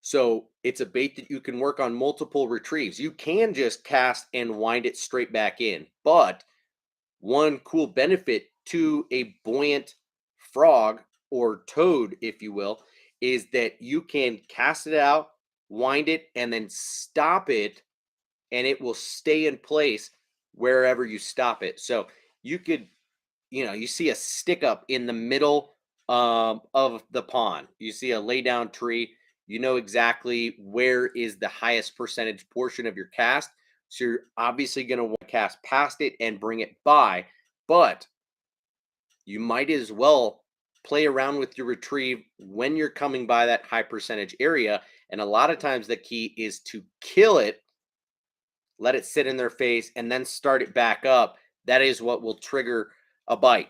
So it's a bait that you can work on multiple retrieves. You can just cast and wind it straight back in. But one cool benefit to a buoyant frog or toad, if you will, is that you can cast it out, wind it, and then stop it, and it will stay in place wherever you stop it. So you could, you know, you see a stick up in the middle of the pond. You see a lay down tree. You know exactly where is the highest percentage portion of your cast. So you're obviously going to want to cast past it and bring it by, but you might as well play around with your retrieve when you're coming by that high percentage area. And a lot of times the key is to kill it, let it sit in their face, and then start it back up. That is what will trigger a bite.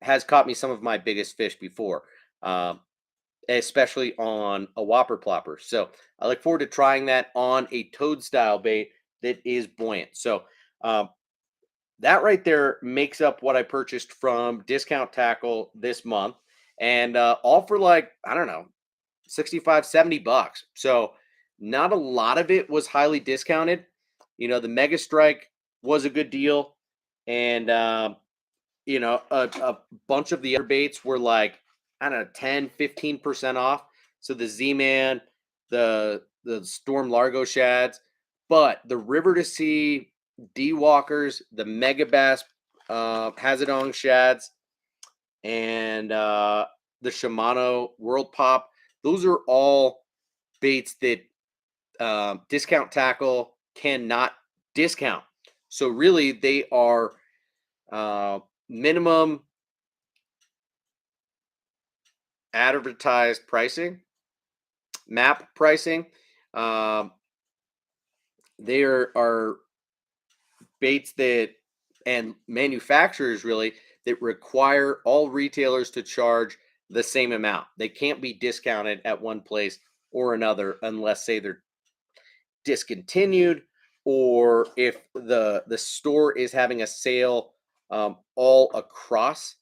Has caught me some of my biggest fish before, especially on a whopper plopper. So I look forward to trying that on a toad style bait that is buoyant. So that right there makes up what I purchased from Discount Tackle this month, and all for like, I don't know, 65, $70. So not a lot of it was highly discounted. You know, the Mega Strike was a good deal. And, you know, a bunch of the other baits were like, I don't know, 10, 15% off. So the Z-Man, the Storm Largo Shads, but the River to Sea, D Walkers, the Mega Bass Hazardong Shads, and the Shimano World Pop, those are all baits that Discount Tackle cannot discount. So really, they are minimum advertised pricing, map pricing. Um, they are baits that and manufacturers really that require all retailers to charge the same amount. They can't be discounted at one place or another unless say they're discontinued or if the store is having a sale all across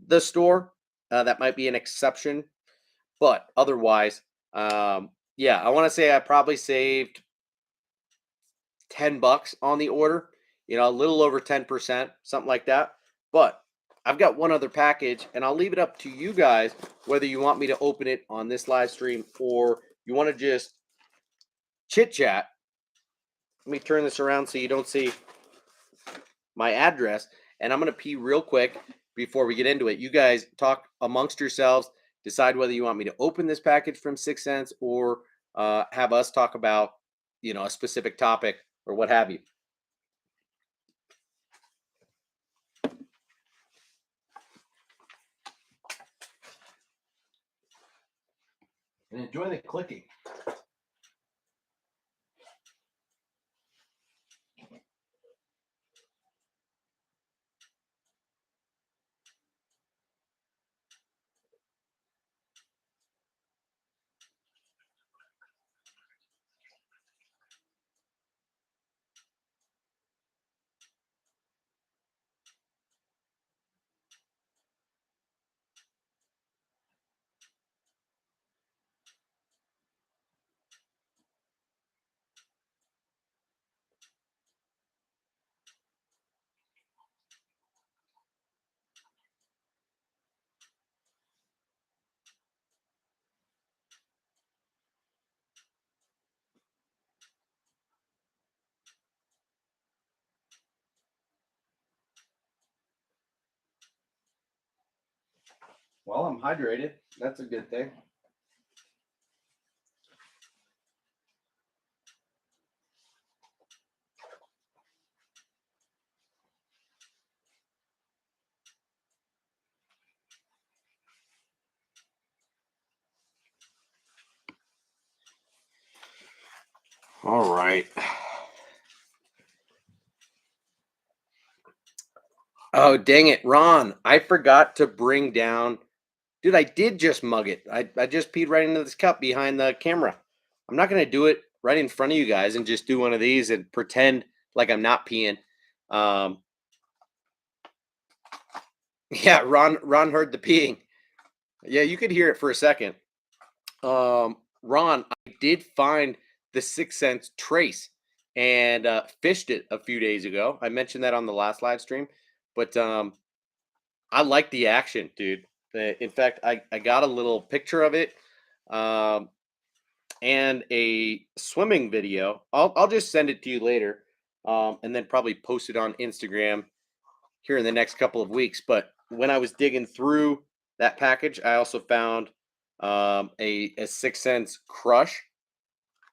the store. That might be an exception, but otherwise, yeah, I want to say I probably saved $10 on the order. You know, a little over 10%, something like that. But I've got one other package, and I'll leave it up to you guys whether you want me to open it on this live stream or you want to just chit chat. Let me turn this around so you don't see my address, and I'm going to pee real quick before we get into it. You guys talk amongst yourselves, decide whether you want me to open this package from 6 cents or have us talk about, a specific topic or what have you. And enjoy the clicking. Well, I'm hydrated. That's a good thing. All right. Oh, dang it, Ron. I forgot to bring down. Dude, I did just mug it. I just peed right into this cup behind the camera. I'm not going to do it right in front of you guys and just do one of these and pretend like I'm not peeing. Yeah, Ron heard the peeing. Yeah, you could hear it for a second. Ron, I did find the 6 cents trace and fished it a few days ago. I mentioned that on the last live stream, but I like the action, dude. In fact, I got a little picture of it um, and a swimming video. I'll just send it to you later, and then probably post it on Instagram here in the next couple of weeks. But when I was digging through that package, I also found a 6 cents crush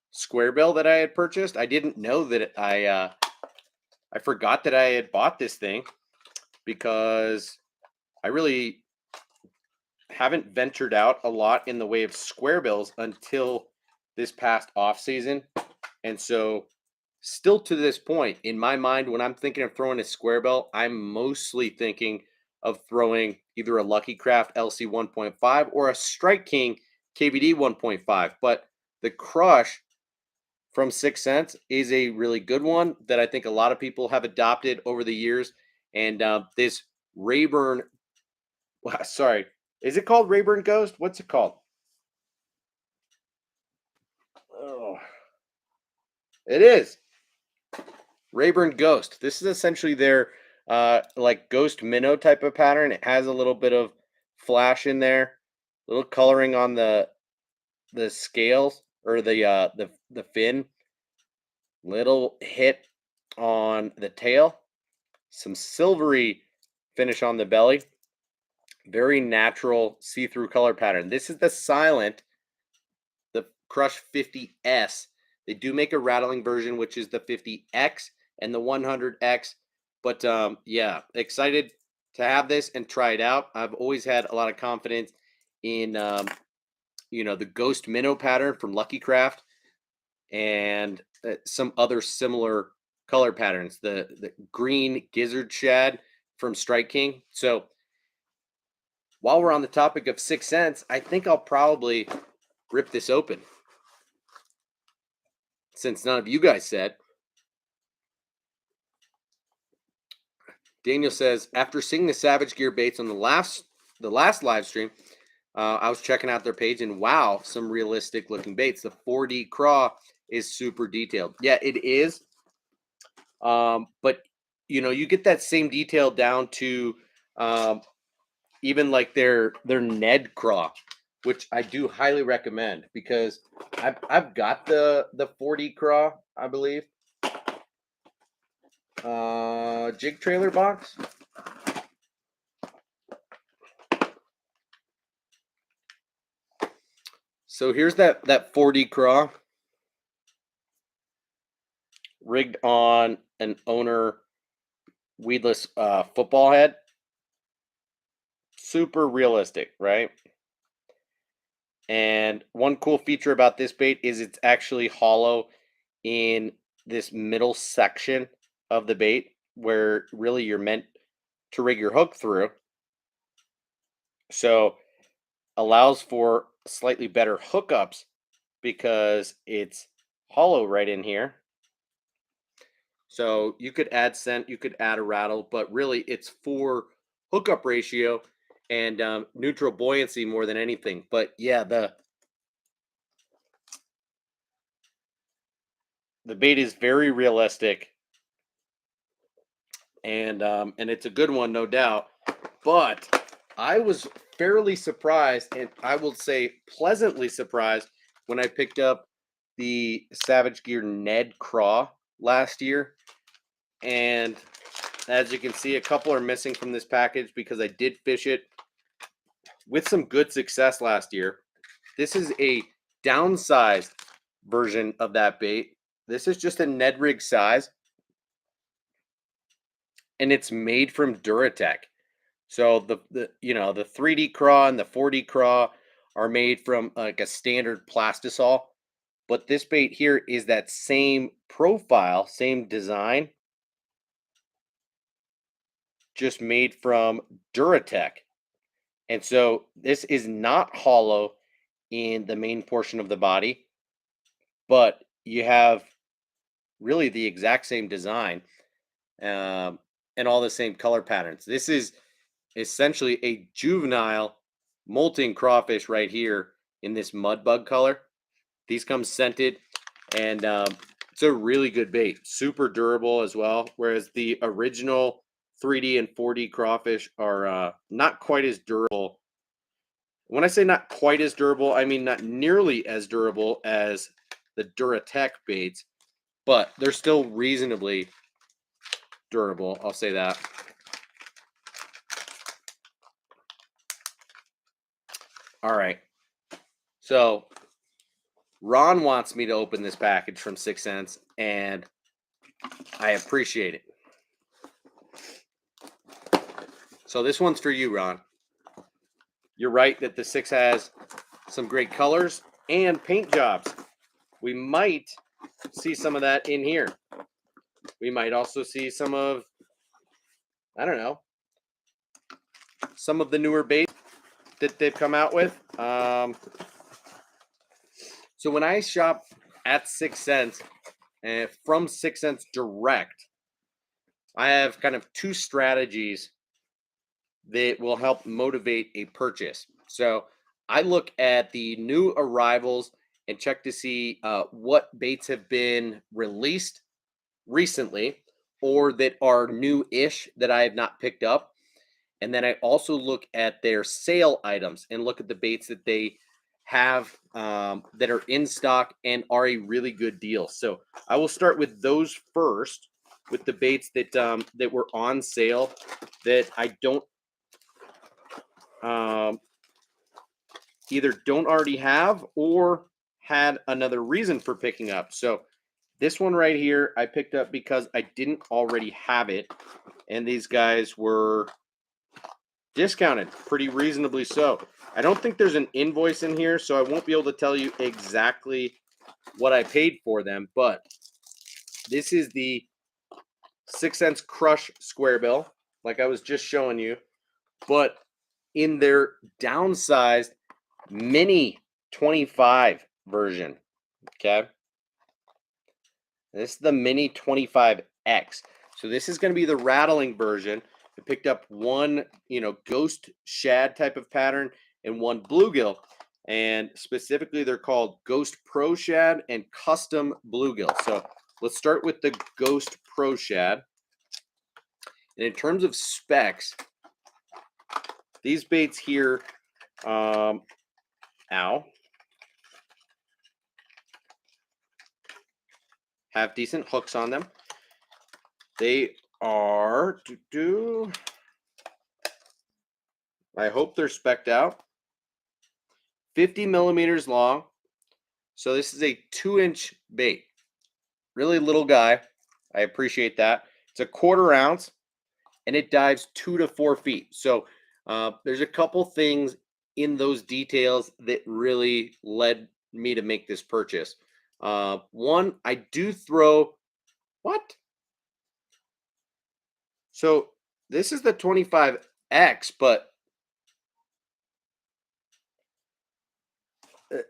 square bill that I had purchased. I didn't know that I forgot that I had bought this thing because I really haven't ventured out a lot in the way of square bills until this past off season. And so still to this point in my mind, when I'm thinking of throwing a square bill, I'm mostly thinking of throwing either a Lucky Craft LC 1.5 or a Strike King KVD 1.5. But the crush from 6 cents is a really good one that I think a lot of people have adopted over the years. And this Rayburn, sorry, is it called Rayburn Ghost? What's it called? Oh, it is Rayburn Ghost. This is essentially their like Ghost Minnow type of pattern. It has a little bit of flash in there, little coloring on the scales or the fin, little hit on the tail, some silvery finish on the belly. Very natural see-through color pattern. This is the silent, the Crush 50S. They do make a rattling version, which is the 50X and the 100X. But yeah, excited to have this and try it out. I've always had a lot of confidence in the Ghost Minnow pattern from Lucky Craft and some other similar color patterns. The green gizzard shad from Strike King. So while we're on the topic of 6 cents, I think I'll probably rip this open. Since none of you guys said. Daniel says, after seeing the Savage Gear baits on the last live stream, I was checking out their page and wow, some realistic looking baits. The 4D craw is super detailed. Yeah, it is. But you get that same detail down to Even like their Ned craw, which I do highly recommend because I've got the 40 craw, I believe. Jig trailer box. So here's that 40 craw rigged on an owner weedless football head. Super realistic, right? And one cool feature about this bait is it's actually hollow in this middle section of the bait where really you're meant to rig your hook through. So allows for slightly better hookups because it's hollow right in here. So you could add scent, you could add a rattle, but really it's for hookup ratio and neutral buoyancy more than anything. But yeah, the bait is very realistic, and it's a good one, no doubt. But I was fairly surprised, and I will say pleasantly surprised, when I picked up the Savage Gear Ned Craw last year. And as you can see, a couple are missing from this package because I did fish it with some good success last year. This is a downsized version of that bait. This is just a Ned rig size, and it's made from Duratech. So the 3D craw and the 4D craw are made from like a standard plastisol, but this bait here is that same profile, same design, just made from Duratech. And so this is not hollow in the main portion of the body, but you have really the exact same design, um, and all the same color patterns. This is essentially a juvenile molting crawfish right here in this mud bug color. These come scented, and it's a really good bait. Super durable as well, whereas the original 3D and 4D crawfish are not quite as durable. When I say not quite as durable, I mean not nearly as durable as the Duratech baits, but they're still reasonably durable. I'll say that. All right. So Ron wants me to open this package from 6 Cents, and I appreciate it. So this one's for you, Ron. You're right that the 6 has some great colors and paint jobs. We might see some of that in here. We might also see some of, I don't know, some of the newer baits that they've come out with. So when I shop at 6 Cents and from 6 Cents direct, I have kind of two strategies that will help motivate a purchase. So I look at the new arrivals and check to see what baits have been released recently or that are new-ish that I have not picked up. And then I also look at their sale items and look at the baits that they have that are in stock and are a really good deal. So I will start with those first, with the baits that that were on sale that I don't either don't already have or had another reason for picking up. So this one right here, I picked up because I didn't already have it, and these guys were discounted pretty reasonably so. I don't think there's an invoice in here, so I won't be able to tell you exactly what I paid for them, but this is the 6 Cents Crush square bill, like I was just showing you, but in their downsized mini 25 version. Okay. This is the mini 25X. So this is going to be the rattling version. I picked up one, ghost shad type of pattern and one bluegill. And specifically, they're called Ghost Pro Shad and Custom Bluegill. So let's start with the Ghost Pro Shad. And in terms of specs, These baits here, ow, have decent hooks on them. They are, I hope they're spec'd out, 50 millimeters long. So this is a 2-inch bait. Really little guy. I appreciate that. It's a 1/4 ounce and it dives 2 to 4 feet. So there's a couple things in those details that really led me to make this purchase. One, I do throw, what? So this is the 25X, but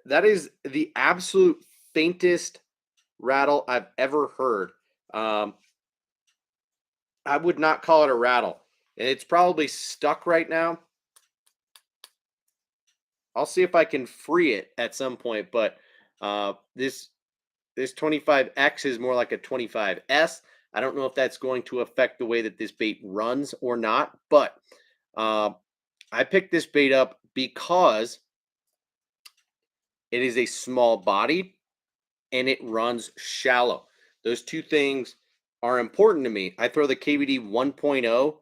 that is the absolute faintest rattle I've ever heard. I would not call it a rattle. And it's probably stuck right now. I'll see if I can free it at some point, but this 25X is more like a 25S. I don't know if that's going to affect the way that this bait runs or not, but I picked this bait up because it is a small body and it runs shallow. Those two things are important to me. I throw the KVD 1.0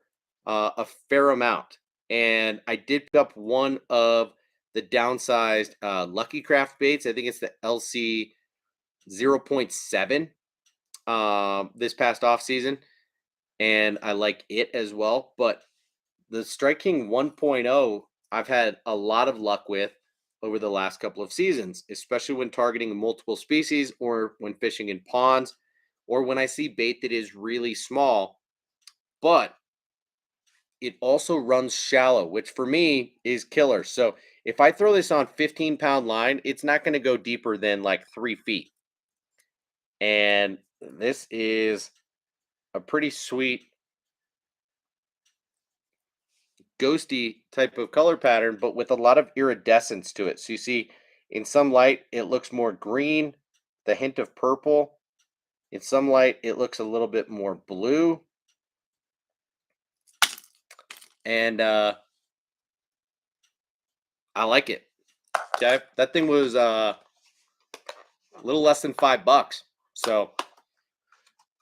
a fair amount, and I did pick up one of the downsized Lucky Craft baits. I think it's the LC 0.7 this past off season, and I like it as well. But the Strike King 1.0, I've had a lot of luck with over the last couple of seasons, especially when targeting multiple species or when fishing in ponds or when I see bait that is really small, but it also runs shallow, which for me is killer. So if I throw this on 15-pound line, it's not going to go deeper than like 3 feet. And this is a pretty sweet ghosty type of color pattern, but with a lot of iridescence to it. So you see in some light, it looks more green, the hint of purple. In some light, it looks a little bit more blue. And I like it. Okay. That thing was a little less than $5. So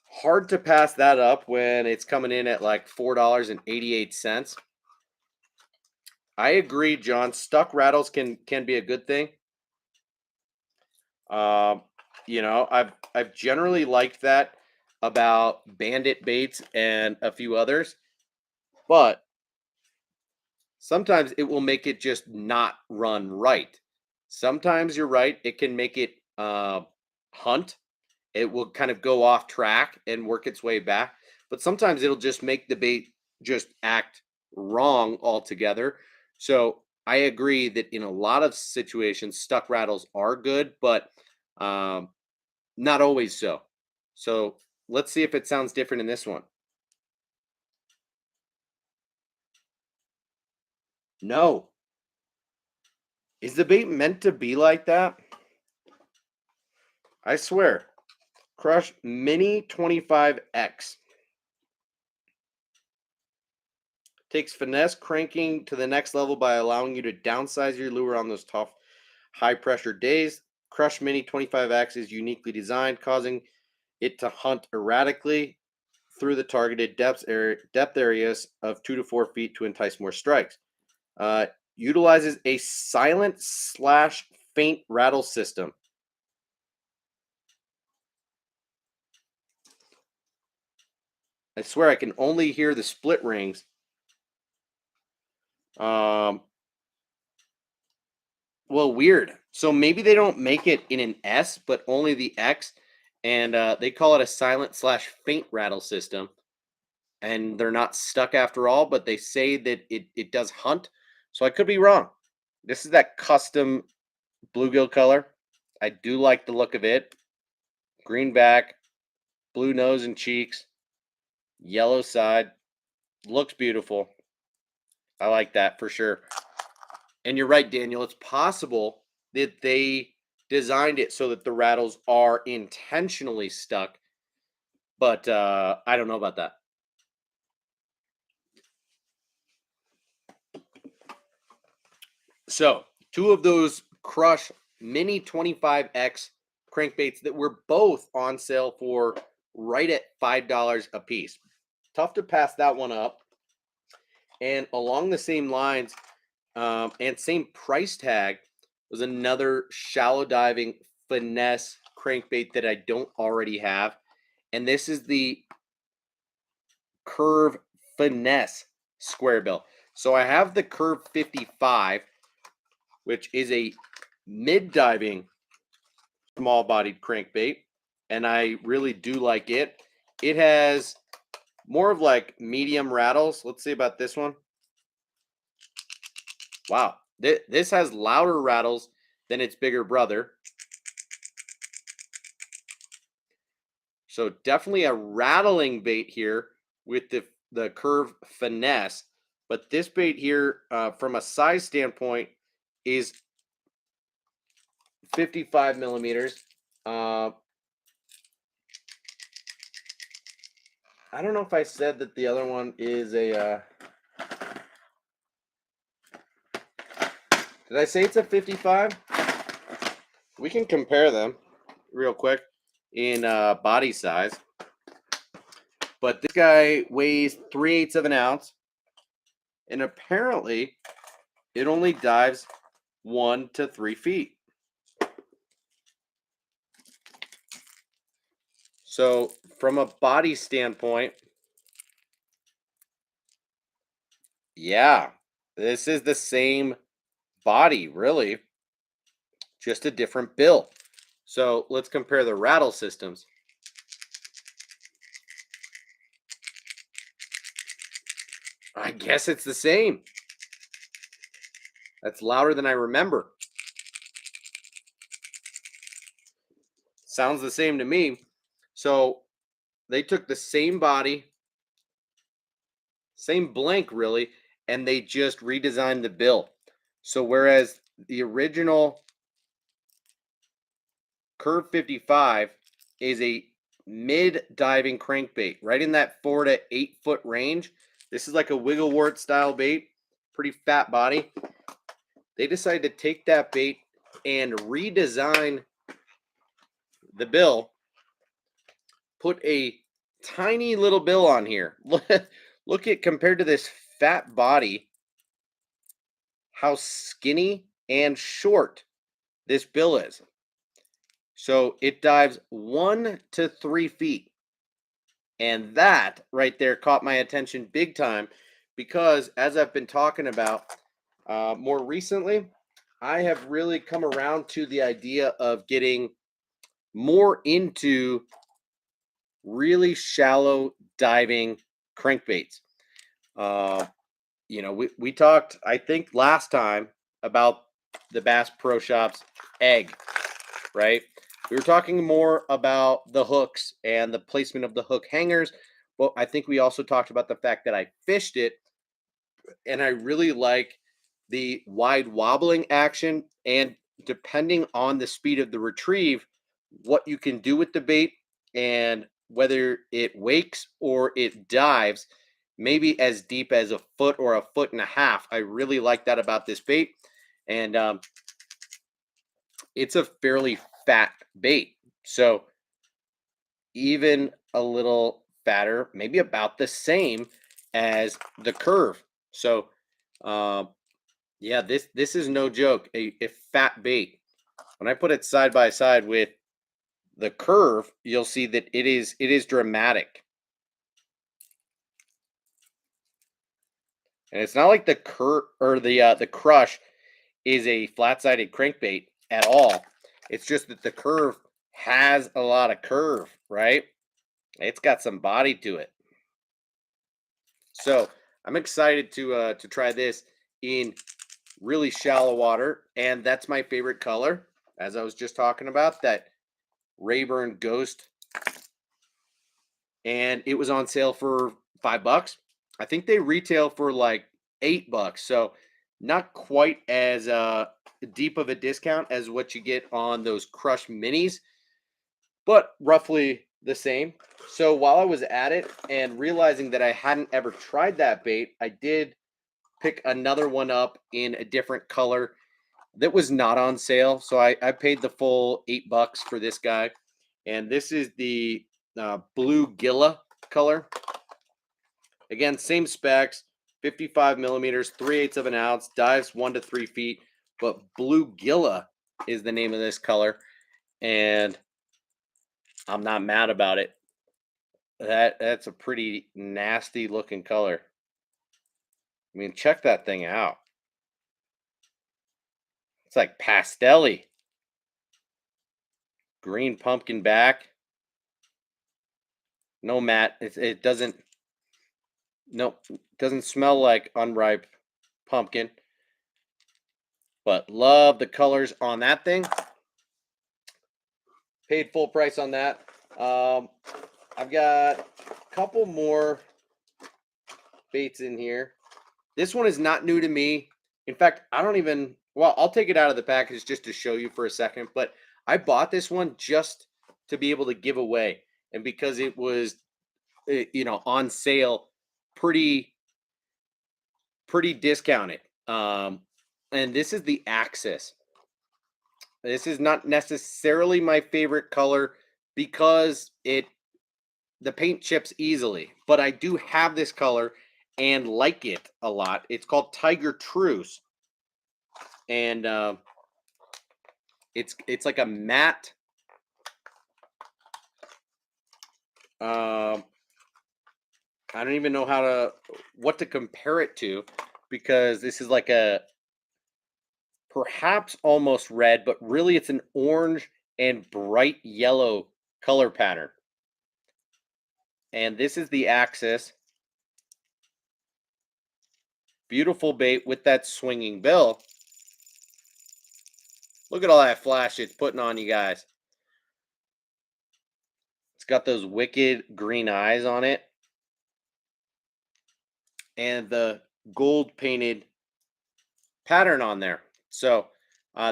hard to pass that up when it's coming in at like $4.88. I agree, John. Stuck rattles can be a good thing. I've generally liked that about Bandit baits and a few others, but sometimes it will make it just not run right. Sometimes you're right; it can make it hunt. It will kind of go off track and work its way back, but sometimes it'll just make the bait just act wrong altogether. So I agree that in a lot of situations, stuck rattles are good, but um, not always so. So let's see if it sounds different in this one. No. Is the bait meant to be like that? I swear. Crush Mini 25X. Takes finesse cranking to the next level by allowing you to downsize your lure on those tough, high pressure days. Crush Mini 25X is uniquely designed, causing it to hunt erratically through the targeted depth areas of 2 to 4 feet to entice more strikes. Utilizes a silent slash faint rattle system. I swear I can only hear the split rings. Well, weird. So maybe they don't make it in an S, but only the X, and they call it a silent slash faint rattle system. And they're not stuck after all, but they say that it does hunt. So I could be wrong. This is that custom bluegill color. I do like the look of it. Green back, blue nose and cheeks, yellow side. Looks beautiful. I like that for sure. And you're right, Daniel. It's possible that they designed it so that the rattles are intentionally stuck, but I don't know about that. So 2 of those Crush Mini 25X crankbaits that were both on sale for right at $5 a piece. Tough to pass that one up. And along the same lines, and same price tag, was another shallow diving finesse crankbait that I don't already have. And this is the Curve Finesse square bill. So I have the Curve 55, which is a mid diving small bodied crankbait, and I really do like it. It has more of like medium rattles. Let's see about this one. Wow, this has louder rattles than its bigger brother. So definitely a rattling bait here with the Curve Finesse. But this bait here, from a size standpoint, is 55 millimeters. I don't know if I said that the other one is a. Did I say it's a 55? We can compare them real quick in body size. But this guy weighs 3/8 of an ounce, and apparently it only dives 1 to 3 feet. So from a body standpoint, yeah, this is the same body, really, just a different bill. So let's compare the rattle systems. I guess it's the same. That's louder than I remember. Sounds the same to me. So they took the same body, same blank really, and they just redesigned the bill. So whereas the original Curve 55 is a mid diving crankbait, right in that 4 to 8 foot range. This is like a wiggle wart style bait, pretty fat body. They decided to take that bait and redesign the bill, put a tiny little bill on here. Look at, compared to this fat body, how skinny and short this bill is. So it dives 1 to 3 feet. And that right there caught my attention big time because, as I've been talking about more recently, I have really come around to the idea of getting more into really shallow diving crankbaits. We talked, I think, last time about the Bass Pro Shops egg, right? We were talking more about the hooks and the placement of the hook hangers. Well, I think we also talked about the fact that I fished it and I really like the wide wobbling action. And depending on the speed of the retrieve, what you can do with the bait and whether it wakes or it dives, maybe as deep as a foot or a foot and a half. I really like that about this bait. And it's a fairly fat bait. So even a little fatter, maybe about the same as the Curve. So yeah, this is no joke. A fat bait. When I put it side by side with the Curve, you'll see that it is dramatic. And it's not like the Curve or the Crush is a flat-sided crankbait at all. It's just that the Curve has a lot of curve, right? It's got some body to it. So I'm excited to try this in really shallow water, and that's my favorite color, as I was just talking about, that Rayburn Ghost, and it was on sale for $5. I think they retail for like $8, so not quite as deep of a discount as what you get on those Crush Minis, but roughly the same. So while I was at it and realizing that I hadn't ever tried that bait, I did pick another one up in a different color that was not on sale. So I paid the full $8 for this guy. And this is the blue Gila color. Again, same specs, 55 millimeters, 3/8 of an ounce, dives 1 to 3 feet. But blue Gila is the name of this color. And I'm not mad about it. That's a pretty nasty looking color. I mean, check that thing out. It's like pastel-y. Green pumpkin back. No matte. It doesn't. Nope. Doesn't smell like unripe pumpkin. But love the colors on that thing. Paid full price on that. I've got a couple more baits in here. This one is not new to me. In fact, I don't even, well, I'll take it out of the package just to show you for a second, but I bought this one just to be able to give away. And because it was, on sale, pretty discounted. And this is the Axis. This is not necessarily my favorite color because the paint chips easily, but I do have this color and like it a lot. It's called Tiger Truce, and it's like a matte. I don't even know what to compare it to, because this is like a perhaps almost red, but really it's an orange and bright yellow color pattern. And this is the Axis. Beautiful bait with that swinging bill. Look at all that flash it's putting on you guys. It's got those wicked green eyes on it. And the gold painted pattern on there. So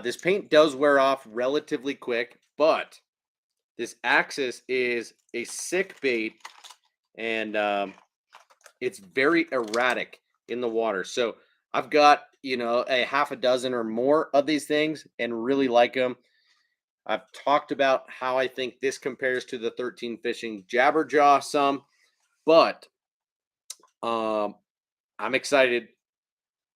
this paint does wear off relatively quick, but this Axis is a sick bait, and it's very erratic in the water. So I've got, a half a dozen or more of these things and really like them. I've talked about how I think this compares to the 13 Fishing Jabberjaw some, but I'm excited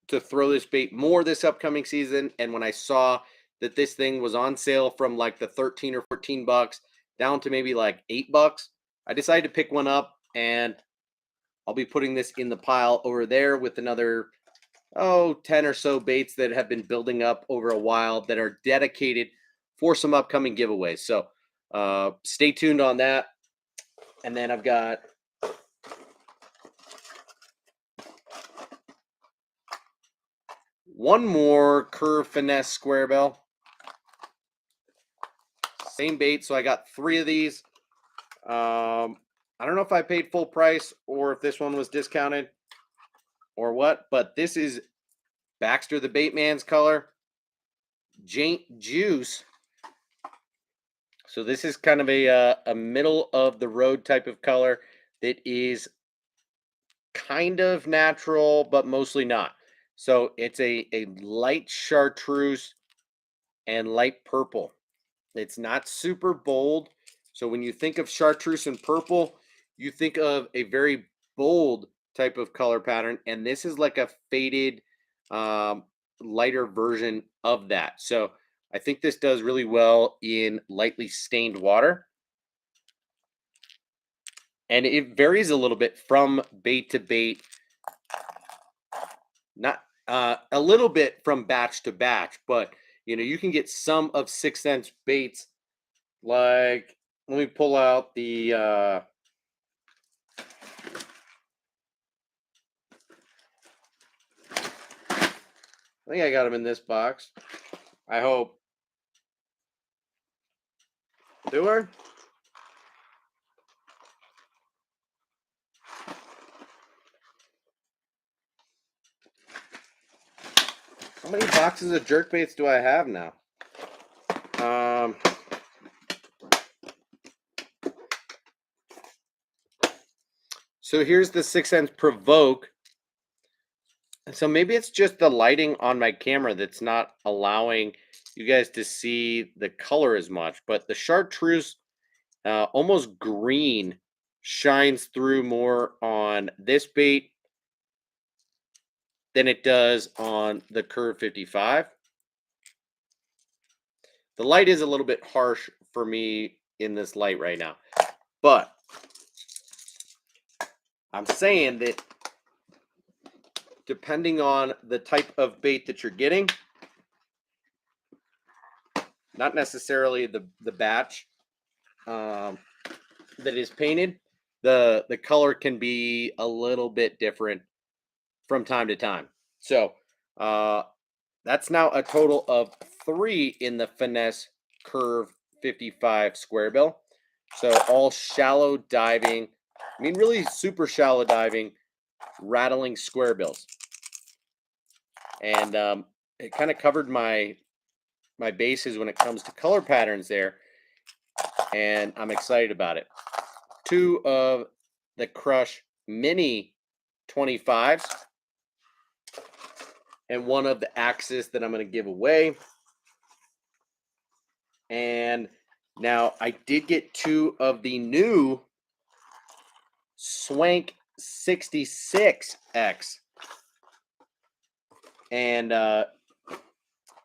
to throw this bait more this upcoming season. And when I saw that this thing was on sale from like the 13 or 14 bucks down to maybe like $8, I decided to pick one up, and I'll be putting this in the pile over there with another 10 or so baits that have been building up over a while that are dedicated for some upcoming giveaways. So stay tuned on that. And then I've got one more Curve Finesse Square Bill. Same bait, so I got 3 of these. I don't know if I paid full price or if this one was discounted or what, but this is Baxter the Baitman's color, Jaint Juice. So this is kind of a middle of the road type of color that is kind of natural, but mostly not. So it's a light chartreuse and light purple. It's not super bold. So when you think of chartreuse and purple, you think of a very bold type of color pattern. And this is like a faded, lighter version of that. So I think this does really well in lightly stained water. And it varies a little bit from bait to bait. Not a little bit from batch to batch, but you can get some of 6th Sense baits. Like, let me pull out the I think I got them in this box. I hope. Do I? How many boxes of jerk baits do I have now? So here's the 6th Sense Provoke. So maybe it's just the lighting on my camera that's not allowing you guys to see the color as much, but the chartreuse, almost green, shines through more on this bait than it does on the Curve 55. The light is a little bit harsh for me in this light right now, but I'm saying that depending on the type of bait that you're getting, not necessarily the batch that is painted, the color can be a little bit different from time to time. So that's now a total of 3 in the Finesse Curve 55 square bill. So all shallow diving, I mean really super shallow diving, rattling square bills. And it kind of covered my bases when it comes to color patterns there, and I'm excited about it. 2 of the Crush Mini 25s, and 1 of the Axis that I'm going to give away. And now I did get 2 of the new Swank 66X. And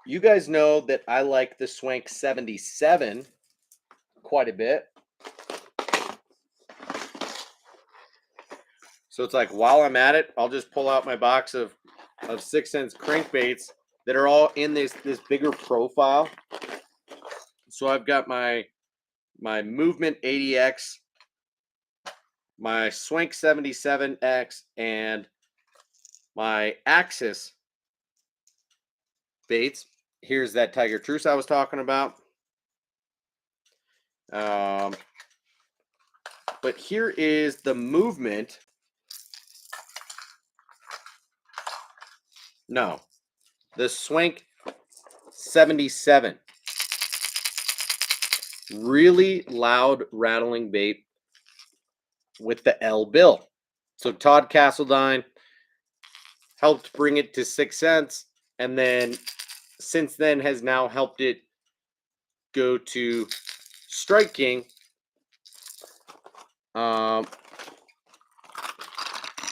you guys know that I like the Swank 77 quite a bit. So it's like, while I'm at it, I'll just pull out my box of 6 cents crankbaits that are all in this bigger profile. So I've got my Movement 80X, my Swank 77X, and my Axis baits. Here's that Tiger Truce I was talking about. But here is the Movement. No, the Swank 77. Really loud rattling bait with the L bill. So Todd Castledine helped bring it to 6 cents, and then since then has now helped it go to Strike King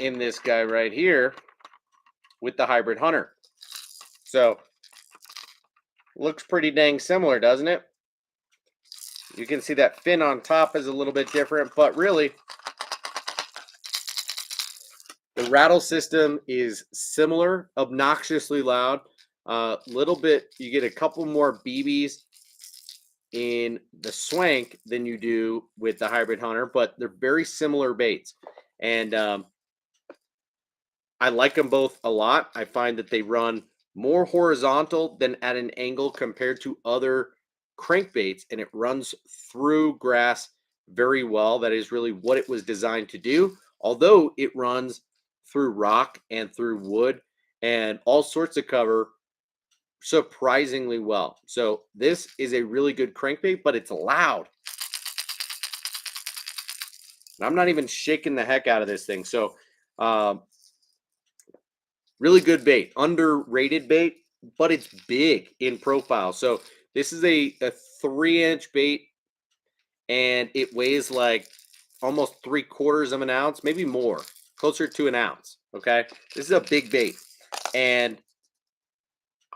in this guy right here with the Hybrid Hunter. So looks pretty dang similar, doesn't it? You can see that fin on top is a little bit different, but really the rattle system is similar, obnoxiously loud. Little bit, you get a couple more BBs in the Swank than you do with the Hybrid Hunter, but they're very similar baits. And I like them both a lot. I find that they run more horizontal than at an angle compared to other crankbaits, and it runs through grass very well. That is really what it was designed to do, although it runs through rock and through wood and all sorts of cover surprisingly well. So this is a really good crankbait, but it's loud. And I'm not even shaking the heck out of this thing. So really good bait, underrated bait, but it's big in profile. So this is a 3-inch bait, and it weighs like almost 3/4 of an ounce, maybe more, closer to an ounce. Okay, this is a big bait, and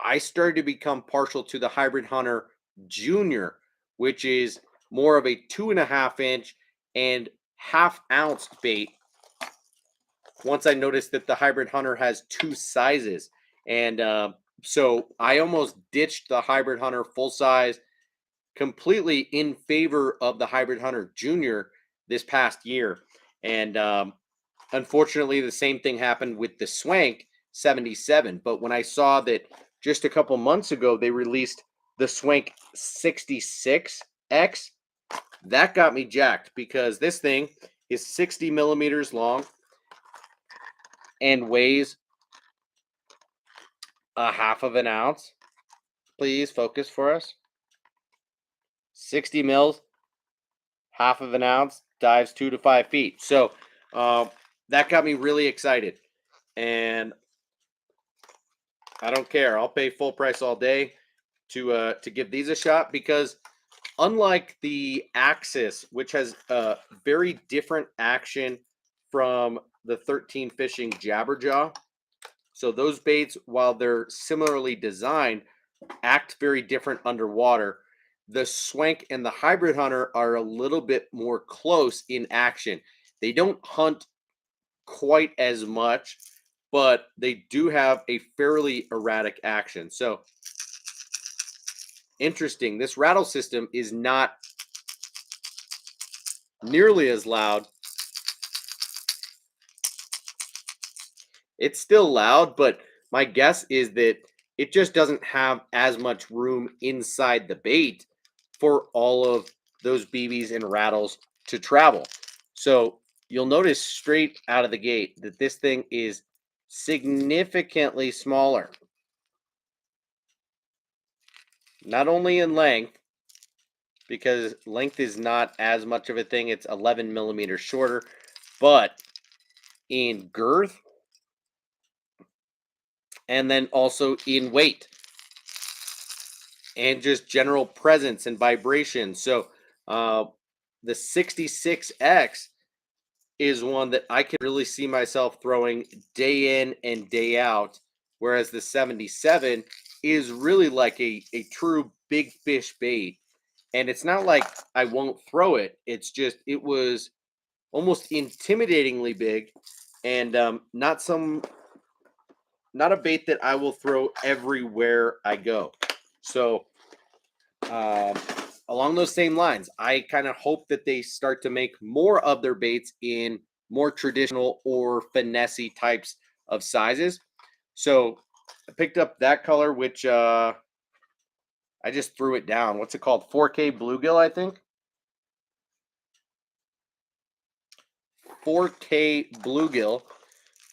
I started to become partial to the Hybrid Hunter Junior, which is more of a 2.5-inch and half-ounce bait. Once I noticed that the Hybrid Hunter has 2 sizes, and so I almost ditched the Hybrid Hunter full size completely in favor of the Hybrid Hunter Junior this past year. And unfortunately, the same thing happened with the Swank 77. But when I saw that just a couple months ago they released the Swank 66X, that got me jacked, because this thing is 60 millimeters long and weighs a half of an ounce. Please focus for us. 60 mils, half of an ounce, dives 2 to 5 feet. So that got me really excited. And I don't care. I'll pay full price all day to give these a shot, because unlike the Axis, which has a very different action from the 13 fishing Jabberjaw. So those baits, while they're similarly designed, act very different underwater. The Swank and the Hybrid Hunter are a little bit more close in action. They don't hunt quite as much, but they do have a fairly erratic action. So interesting. This rattle system is not nearly as loud. It's still loud, but my guess is that it just doesn't have as much room inside the bait for all of those BBs and rattles to travel. So you'll notice straight out of the gate that this thing is significantly smaller. Not only in length, because length is not as much of a thing, it's 11 millimeters shorter, but in girth, and then also in weight and just general presence and vibration. So the 66X is one that I can really see myself throwing day in and day out, whereas the 77 is really like a true big fish bait. And it's not like I won't throw it. It's just, it was almost intimidatingly big, and not a bait that I will throw everywhere I go. So um, along those same lines, I kind of hope that they start to make more of their baits in more traditional or finessey types of sizes. So I picked up that color, which I just threw it down. What's it called? 4K bluegill, I think. 4K bluegill.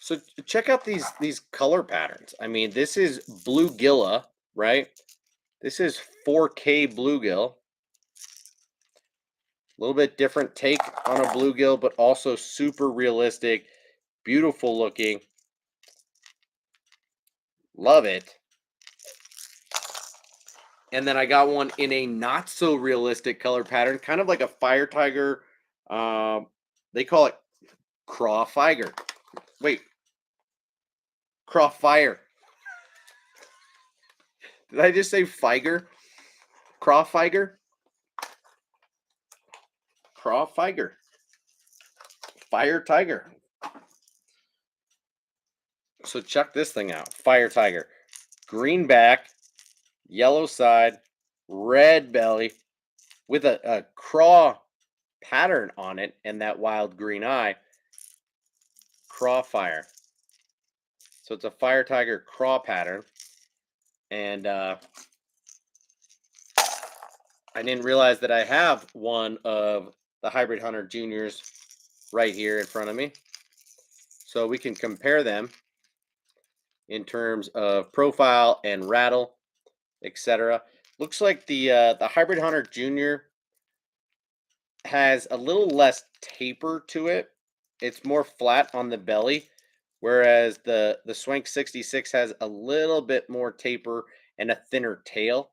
So check out these color patterns. I mean, this is bluegilla, right? This is 4K bluegill. A little bit different take on a bluegill, but also super realistic, beautiful looking. Love it. And then I got one in a not so realistic color pattern, kind of like a fire tiger. They call it craw figer. Wait, craw fire. Did I just say figer? Craw figer? Craw figer. Fire tiger. So check this thing out. Fire tiger. Green back, yellow side, red belly, with a craw pattern on it and that wild green eye. Craw fire. So it's a fire tiger craw pattern. And I didn't realize that I have one of the Hybrid Hunter Juniors right here in front of me. So we can compare them in terms of profile and rattle, etc. Looks like the Hybrid Hunter Junior has a little less taper to it. It's more flat on the belly, whereas the Swank 66 has a little bit more taper and a thinner tail.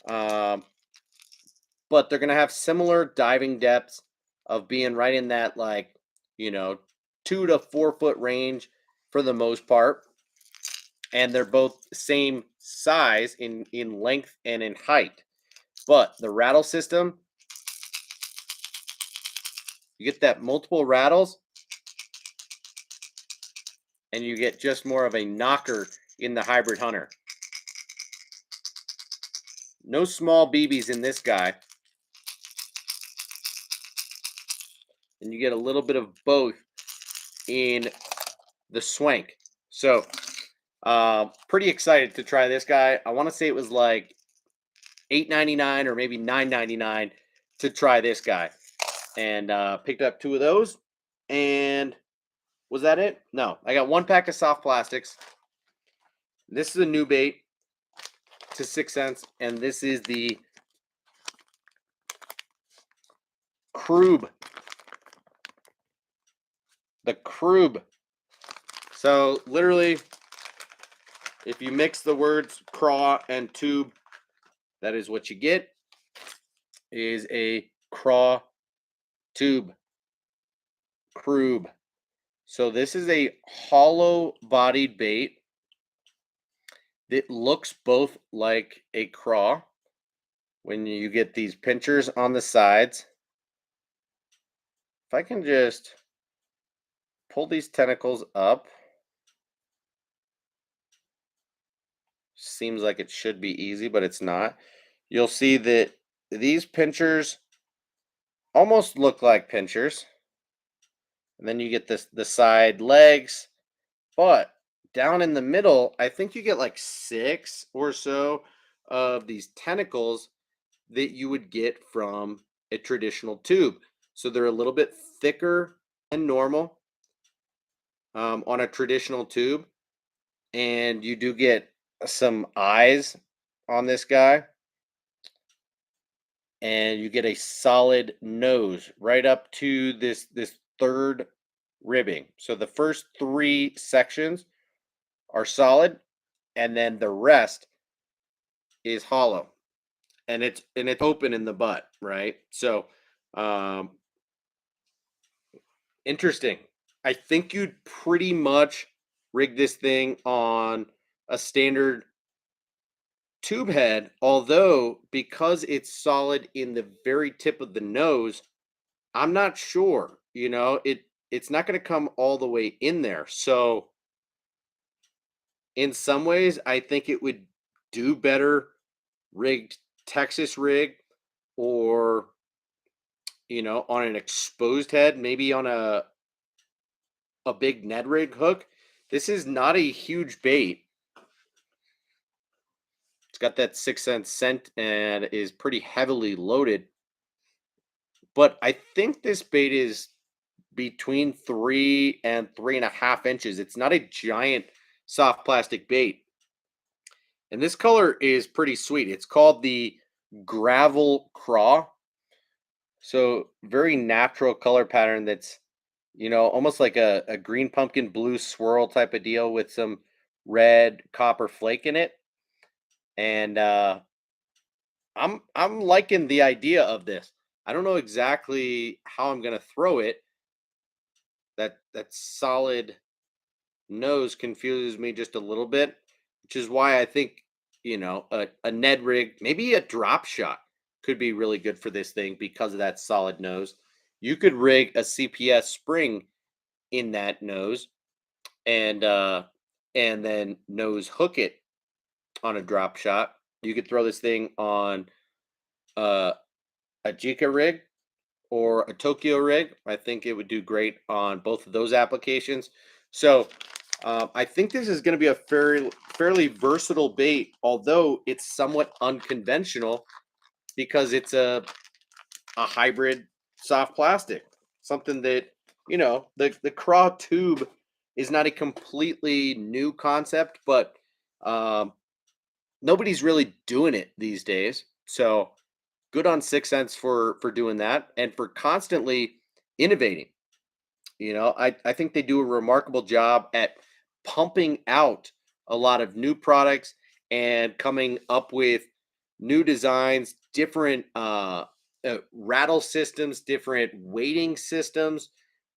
But they're going to have similar diving depths of being right in that, like, 2 to 4 foot range for the most part. And they're both same size in length and in height. But the rattle system, you get that multiple rattles, and you get just more of a knocker in the Hybrid Hunter. No small BBs in this guy. And you get a little bit of both in the Swank. So pretty excited to try this guy. I want to say it was like $8.99 or maybe $9.99 to try this guy. And picked up 2 of those. And was that it? No, I got 1 pack of soft plastics. This is a new bait to 6 cents, and this is the Croob. The Croob. So literally If you mix the words craw and tube, that is what you get, is a craw tube crube. So this is a hollow bodied bait that looks both like a craw when you get these pinchers on the sides. If I can just pull these tentacles up, seems like it should be easy, but it's not. You'll see that these pinchers almost look like pinchers. And then you get the side legs, but down in the middle, I think you get like 6 or so of these tentacles that you would get from a traditional tube. So they're a little bit thicker than normal on a traditional tube. And you do get some eyes on this guy. And you get a solid nose right up to this third ribbing. So the first 3 sections are solid, and then the rest is hollow, and it's open in the butt, right? So um interesting. I think you'd pretty much rig this thing on a standard tube head, although because it's solid in the very tip of the nose, I'm not sure. It's not going to come all the way in there. So in some ways, I think it would do better rigged Texas rig, or on an exposed head, maybe on a big Ned rig hook. This is not a huge bait. It's got that 6 cent scent and is pretty heavily loaded. But I think this bait is between 3 and 3.5 inches. It's not a giant soft plastic bait. And this color is pretty sweet. It's called the Gravel Craw. So very natural color pattern that's, almost like a green pumpkin blue swirl type of deal with some red copper flake in it. And I'm liking the idea of this. I don't know exactly how I'm gonna throw it. That solid nose confuses me just a little bit, which is why I think, a Ned rig, maybe a drop shot could be really good for this thing because of that solid nose. You could rig a CPS spring in that nose and then nose hook it on a drop shot. You could throw this thing on uh, a Jika rig or a Tokyo rig. I think it would do great on both of those applications. So I think this is going to be a fairly versatile bait, although it's somewhat unconventional because it's a hybrid soft plastic, something that the craw tube is not a completely new concept, but um, nobody's really doing it these days. So good on 6 cents for doing that and for constantly innovating. I think they do a remarkable job at pumping out a lot of new products and coming up with new designs, different rattle systems, different weighting systems,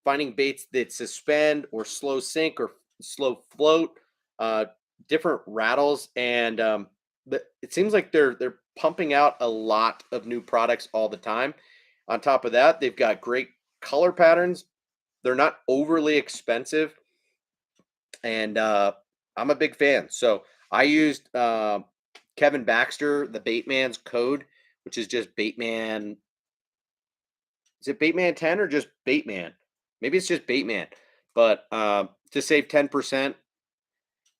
finding baits that suspend or slow sink or slow float, uh, different rattles, and it seems like they're pumping out a lot of new products all the time. On top of that, they've got great color patterns. They're not overly expensive, and I'm a big fan. So I used Kevin Baxter, the Baitman's code, which is just Baitman. Is it Baitman 10 or just Baitman? Maybe it's just Baitman. But to save 10%.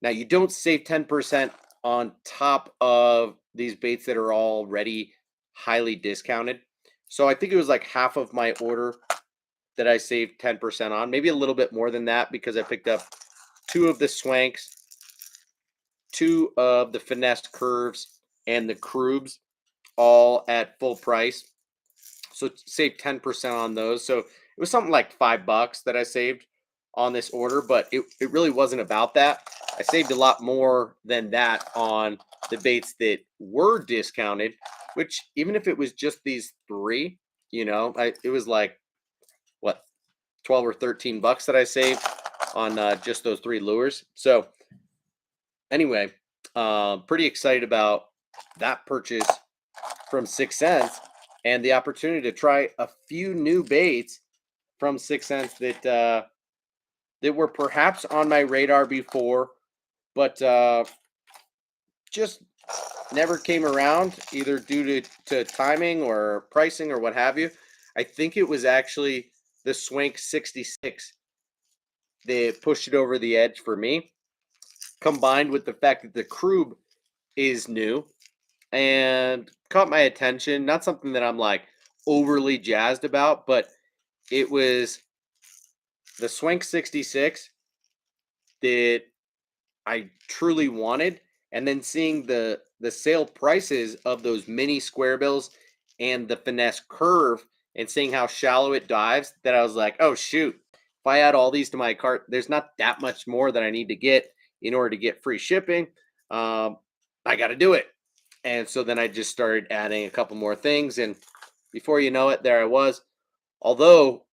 Now you don't save 10% on top of these baits that are already highly discounted. So I think it was like half of my order that I saved 10% on, maybe a little bit more than that because I picked up 2 of the swanks, 2 of the finessed curves, and the crubes all at full price. So save 10% on those. So it was something like $5 that I saved on this order, but it really wasn't about that. I saved a lot more than that on the baits that were discounted, which even if it was just these three, it was like what, 12 or 13 bucks that I saved on just those three lures. So anyway, pretty excited about that purchase from 6 cents and the opportunity to try a few new baits from 6 cents that were perhaps on my radar before, but just never came around, either due to timing or pricing or what have you. I think it was actually the Swank 66 that pushed it over the edge for me, combined with the fact that the Krub is new and caught my attention. Not something that I'm like overly jazzed about, but it was the Swank 66 that I truly wanted, and then seeing the sale prices of those mini square bills and the finesse curve, and seeing how shallow it dives, that I was like, oh shoot, if I add all these to my cart, there's not that much more that I need to get in order to get free shipping. I got to do it. And so then I just started adding a couple more things, and before you know it, there I was. Although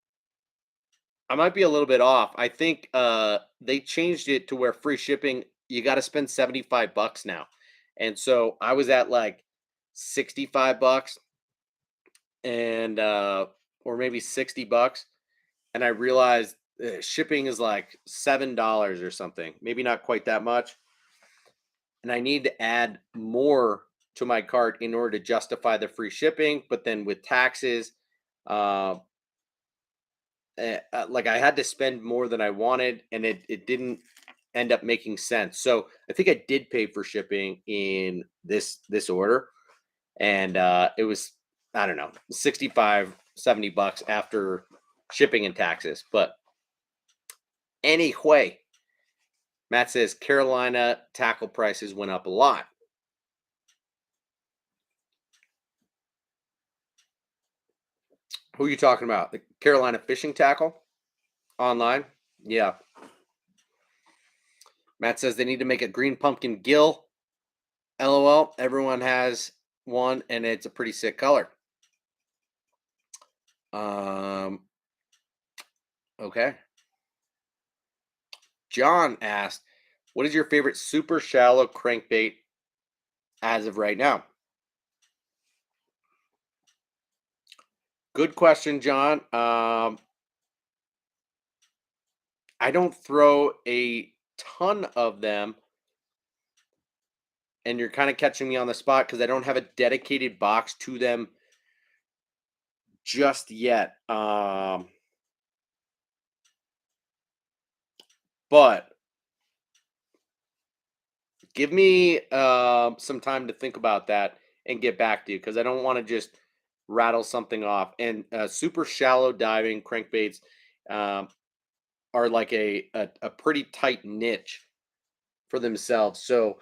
I might be a little bit off. I think they changed it to where free shipping, you got to spend 75 bucks now. And so I was at like 65 bucks and or maybe 60 bucks, and I realized shipping is like $7 or something. Maybe not quite that much. And I need to add more to my cart in order to justify the free shipping, but then with taxes, uh like I had to spend more than I wanted, and it didn't end up making sense. So I think I did pay for shipping in this order, and it was, I don't know, 65, 70 bucks after shipping and taxes. But anyway, Matt says Carolina tackle prices went up a lot. Who are you talking about? The Carolina fishing tackle online? Yeah. Matt says they need to make a green pumpkin gill. LOL. Everyone has one, and it's a pretty sick color. Okay. John asked, "What is your favorite super shallow crankbait as of right now?" Good question, John. I don't throw a ton of them, and you're kind of catching me on the spot because I don't have a dedicated box to them just yet. But give me some time to think about that and get back to you, because I don't want to just rattle something off. And super shallow diving crankbaits um, are like a pretty tight niche for themselves. So,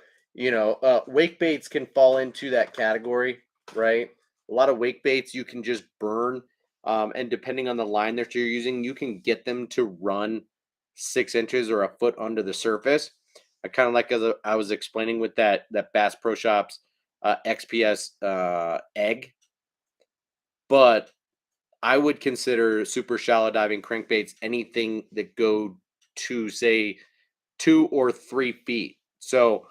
wake baits can fall into that category, right? A lot of wake baits you can just burn. And depending on the line that you're using, you can get them to run 6 inches or a foot under the surface. I kind of like, as I was explaining with that Bass Pro Shops XPS egg, but I would consider super shallow diving crankbaits anything that go to, say, 2 or 3 feet. So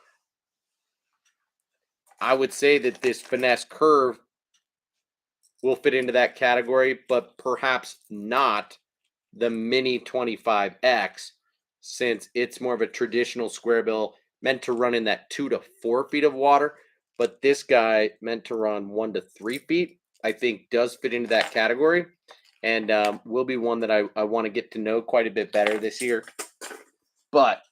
I would say that this finesse curve will fit into that category, but perhaps not the mini 25X, since it's more of a traditional square bill meant to run in that 2 to 4 feet of water. But this guy meant to run 1 to 3 feet, I think does fit into that category, and will be one that I want to get to know quite a bit better this year. But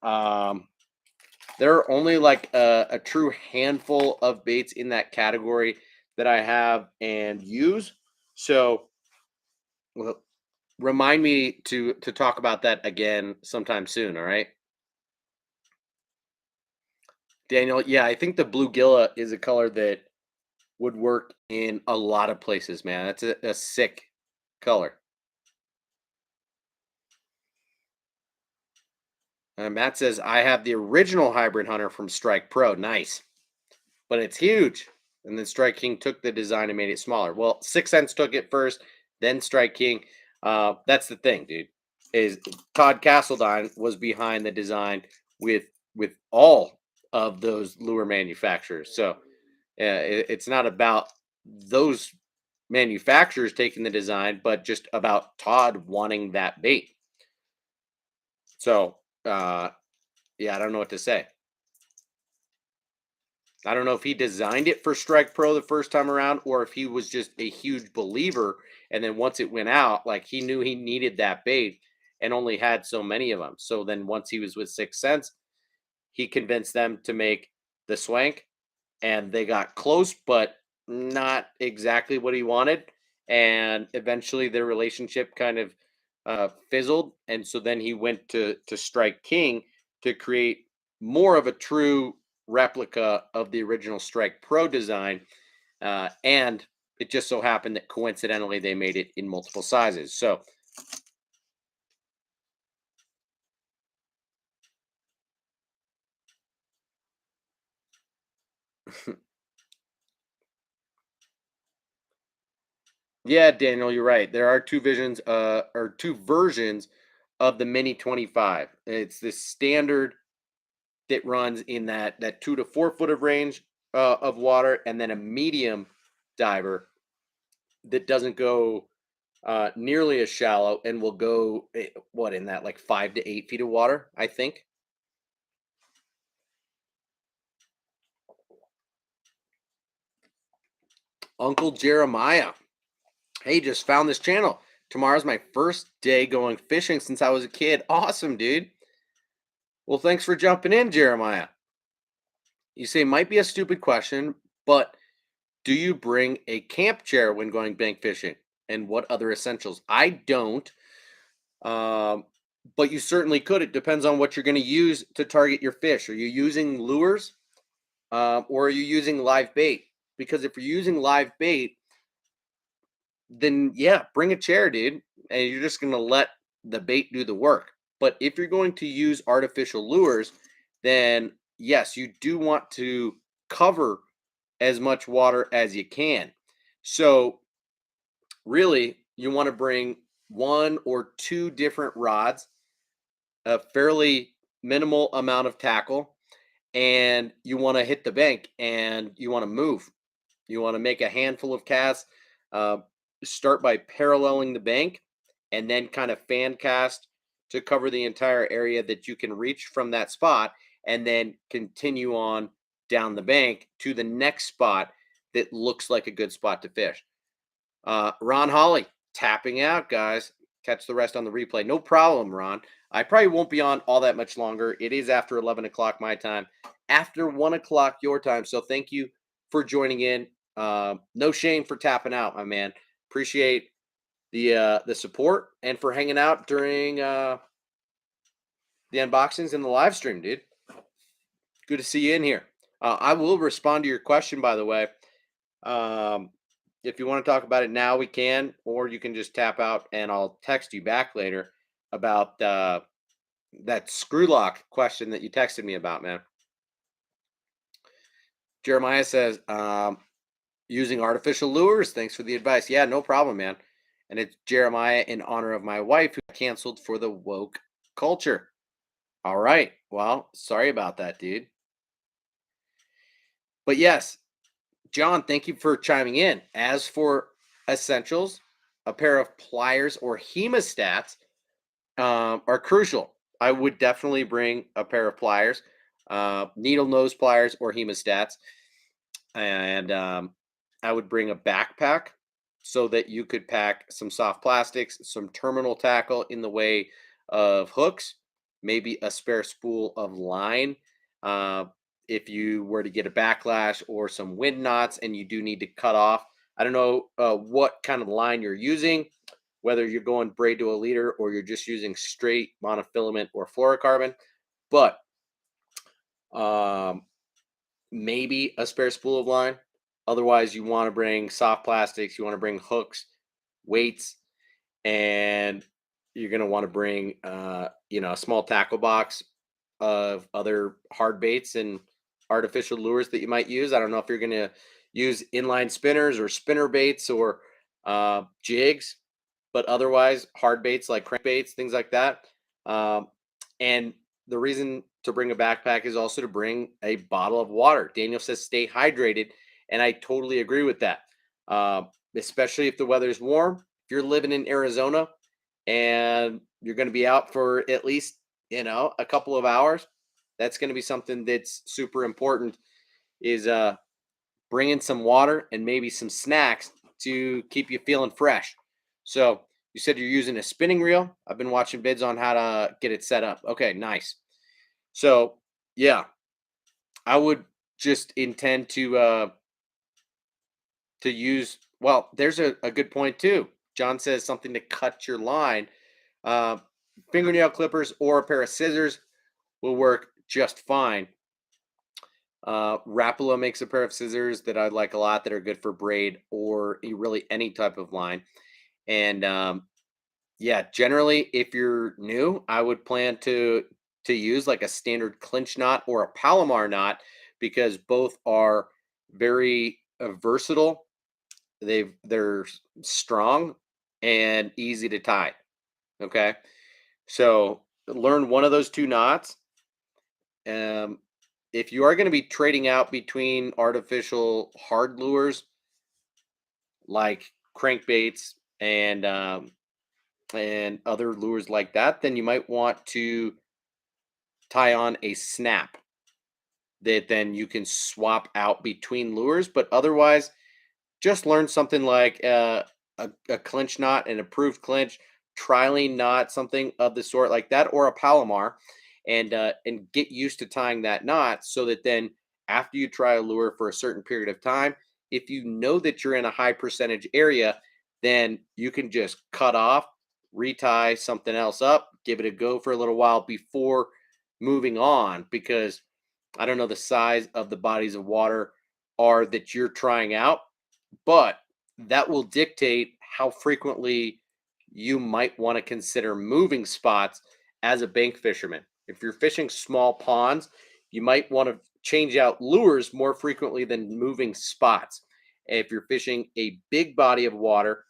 there are only like a true handful of baits in that category that I have and use. So, well, remind me to talk about that again sometime soon. All right, Daniel. Yeah, I think the bluegilla is a color that would work in a lot of places, man. That's a sick color. Matt says, I have the original Hybrid Hunter from Strike Pro. Nice. But it's huge. And then Strike King took the design and made it smaller. Well, 6 Cents took it first, then Strike King. That's the thing, dude. Is Todd Castledine was behind the design with all of those lure manufacturers. So it's not about those manufacturers taking the design, but just about Todd wanting that bait. So yeah, I don't know what to say. I don't know if he designed it for Strike Pro the first time around or if he was just a huge believer. And then once it went out, like he knew he needed that bait and only had so many of them. So then once he was with 6 Cents, he convinced them to make the Swank and they got close, but not exactly what he wanted. And eventually their relationship kind of fizzled. And so then he went to Strike King to create more of a true replica of the original Strike Pro design. And it just so happened that coincidentally they made it in multiple sizes. So yeah, Daniel, you're right. There are two versions of the Mini 25. It's the standard that runs in that 2 to 4 foot of range of water, and then a medium diver that doesn't go nearly as shallow and will go what in that like 5 to 8 feet of water, I think. Uncle Jeremiah, hey, just found this channel. Tomorrow's my first day going fishing since I was a kid. Awesome, dude. Well, thanks for jumping in, Jeremiah. You say might be a stupid question, but do you bring a camp chair when going bank fishing? And what other essentials? I don't. Um, but you certainly could. It depends on what you're going to use to target your fish. Are you using lures or are you using live bait? Because if you're using live bait, then yeah, bring a chair, dude. And you're just going to let the bait do the work. But if you're going to use artificial lures, then yes, you do want to cover as much water as you can. So, really, you want to bring 1 or 2 different rods, a fairly minimal amount of tackle, and you want to hit the bank and you want to move. You want to make a handful of casts. Uh, Start by paralleling the bank and then kind of fan cast to cover the entire area that you can reach from that spot, and then continue on down the bank to the next spot that looks like a good spot to fish. Ron Holly tapping out, guys. Catch the rest on the replay. No problem, Ron. I probably won't be on all that much longer. It is after 11 o'clock my time, after 1 o'clock your time. So thank you for joining in. No shame for tapping out, my man. Appreciate the support and for hanging out during the unboxings and the live stream, dude. Good to see you in here. I will respond to your question, by the way. Um, if you want to talk about it now, we can, or you can just tap out and I'll text you back later about that screw lock question that you texted me about, man. Jeremiah says, using artificial lures. Thanks for the advice. Yeah, no problem, man. And it's Jeremiah in honor of my wife who canceled for the woke culture. All right. Well, sorry about that, dude. But yes, John, thank you for chiming in. As for essentials, a pair of pliers or hemostats are crucial. I would definitely bring a pair of pliers, needle nose pliers or hemostats, and I would bring a backpack so that you could pack some soft plastics, some terminal tackle in the way of hooks, maybe a spare spool of line. Uh, if you were to get a backlash or some wind knots and you do need to cut off, I don't know what kind of line you're using, whether you're going braid to a leader or you're just using straight monofilament or fluorocarbon, but um, maybe a spare spool of line. Otherwise, you want to bring soft plastics, you want to bring hooks, weights, and you're going to want to bring, a small tackle box of other hard baits and artificial lures that you might use. I don't know if you're going to use inline spinners or spinner baits or jigs, but otherwise hard baits like crankbaits, things like that. Um, and the reason to bring a backpack is also to bring a bottle of water. Daniel says stay hydrated, and I totally agree with that. Uh, Especially if the weather's warm. If you're living in Arizona and you're going to be out for at least a couple of hours, that's going to be something that's super important. Is bring in some water and maybe some snacks to keep you feeling fresh. So you said you're using a spinning reel. I've been watching vids on how to get it set up. Okay, nice. So yeah, I would just intend to use. Well, there's a good point too. John says something to cut your line. Uh, Fingernail clippers or a pair of scissors will work just fine. Rapala makes a pair of scissors that I like a lot that are good for braid or really any type of line. And yeah, generally, if you're new, I would plan to use like a standard clinch knot or a Palomar knot because both are very versatile. They're strong and easy to tie. Okay, so learn one of those two knots. Um, if you are going to be trading out between artificial hard lures like crankbaits and other lures like that, then you might want to tie on a snap that then you can swap out between lures. But otherwise, just learn something like a clinch knot, an approved clinch, trilene knot, something of the sort like that, or a Palomar, and get used to tying that knot so that then after you try a lure for a certain period of time, if you know that you're in a high percentage area, then you can just cut off, retie something else up, give it a go for a little while before moving on because I don't know the size of the bodies of water are that you're trying out, but that will dictate how frequently you might want to consider moving spots as a bank fisherman. If you're fishing small ponds, you might want to change out lures more frequently than moving spots. If you're fishing a big body of water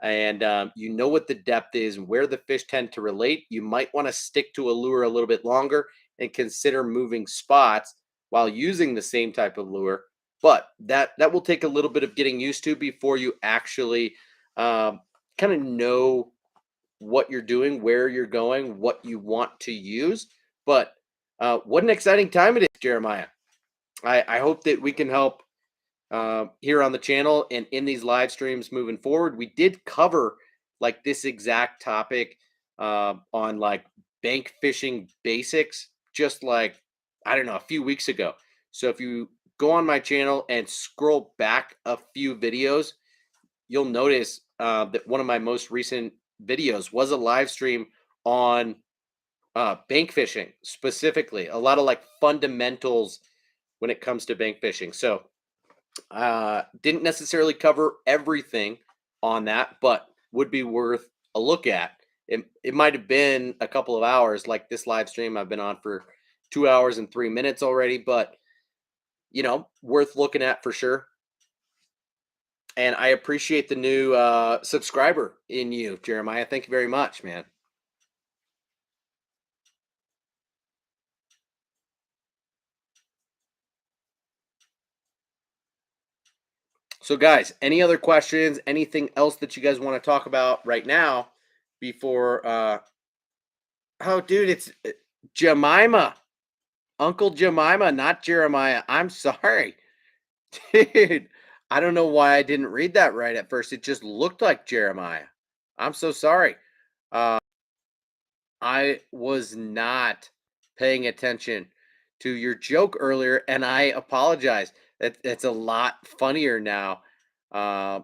and you know what the depth is and where the fish tend to relate, you might want to stick to a lure a little bit longer and consider moving spots while using the same type of lure, but that will take a little bit of getting used to before you actually kind of know what you're doing, where you're going, what you want to use. But what an exciting time it is, Jeremiah. I hope that we can help here on the channel and in these live streams moving forward. We did cover like this exact topic on like bank fishing basics, just like, I don't know, a few weeks ago. So if you go on my channel and scroll back a few videos, you'll notice that one of my most recent videos was a live stream on bank fishing specifically, a lot of like fundamentals when it comes to bank fishing. So didn't necessarily cover everything on that, but would be worth a look at. It might have been a couple of hours, like this live stream I've been on for 2 hours and 3 minutes already, but worth looking at for sure. And I appreciate the new subscriber in you, Jeremiah. Thank you very much, man. So, guys, any other questions? Anything else that you guys want to talk about right now before? Oh, dude, it's Jemima, Uncle Jemima, not Jeremiah. I'm sorry, dude. I don't know why I didn't read that right at first. It just looked like Jeremiah. I'm so sorry. Uh, I was not paying attention to your joke earlier, and I apologize. That's a lot funnier now. Uh,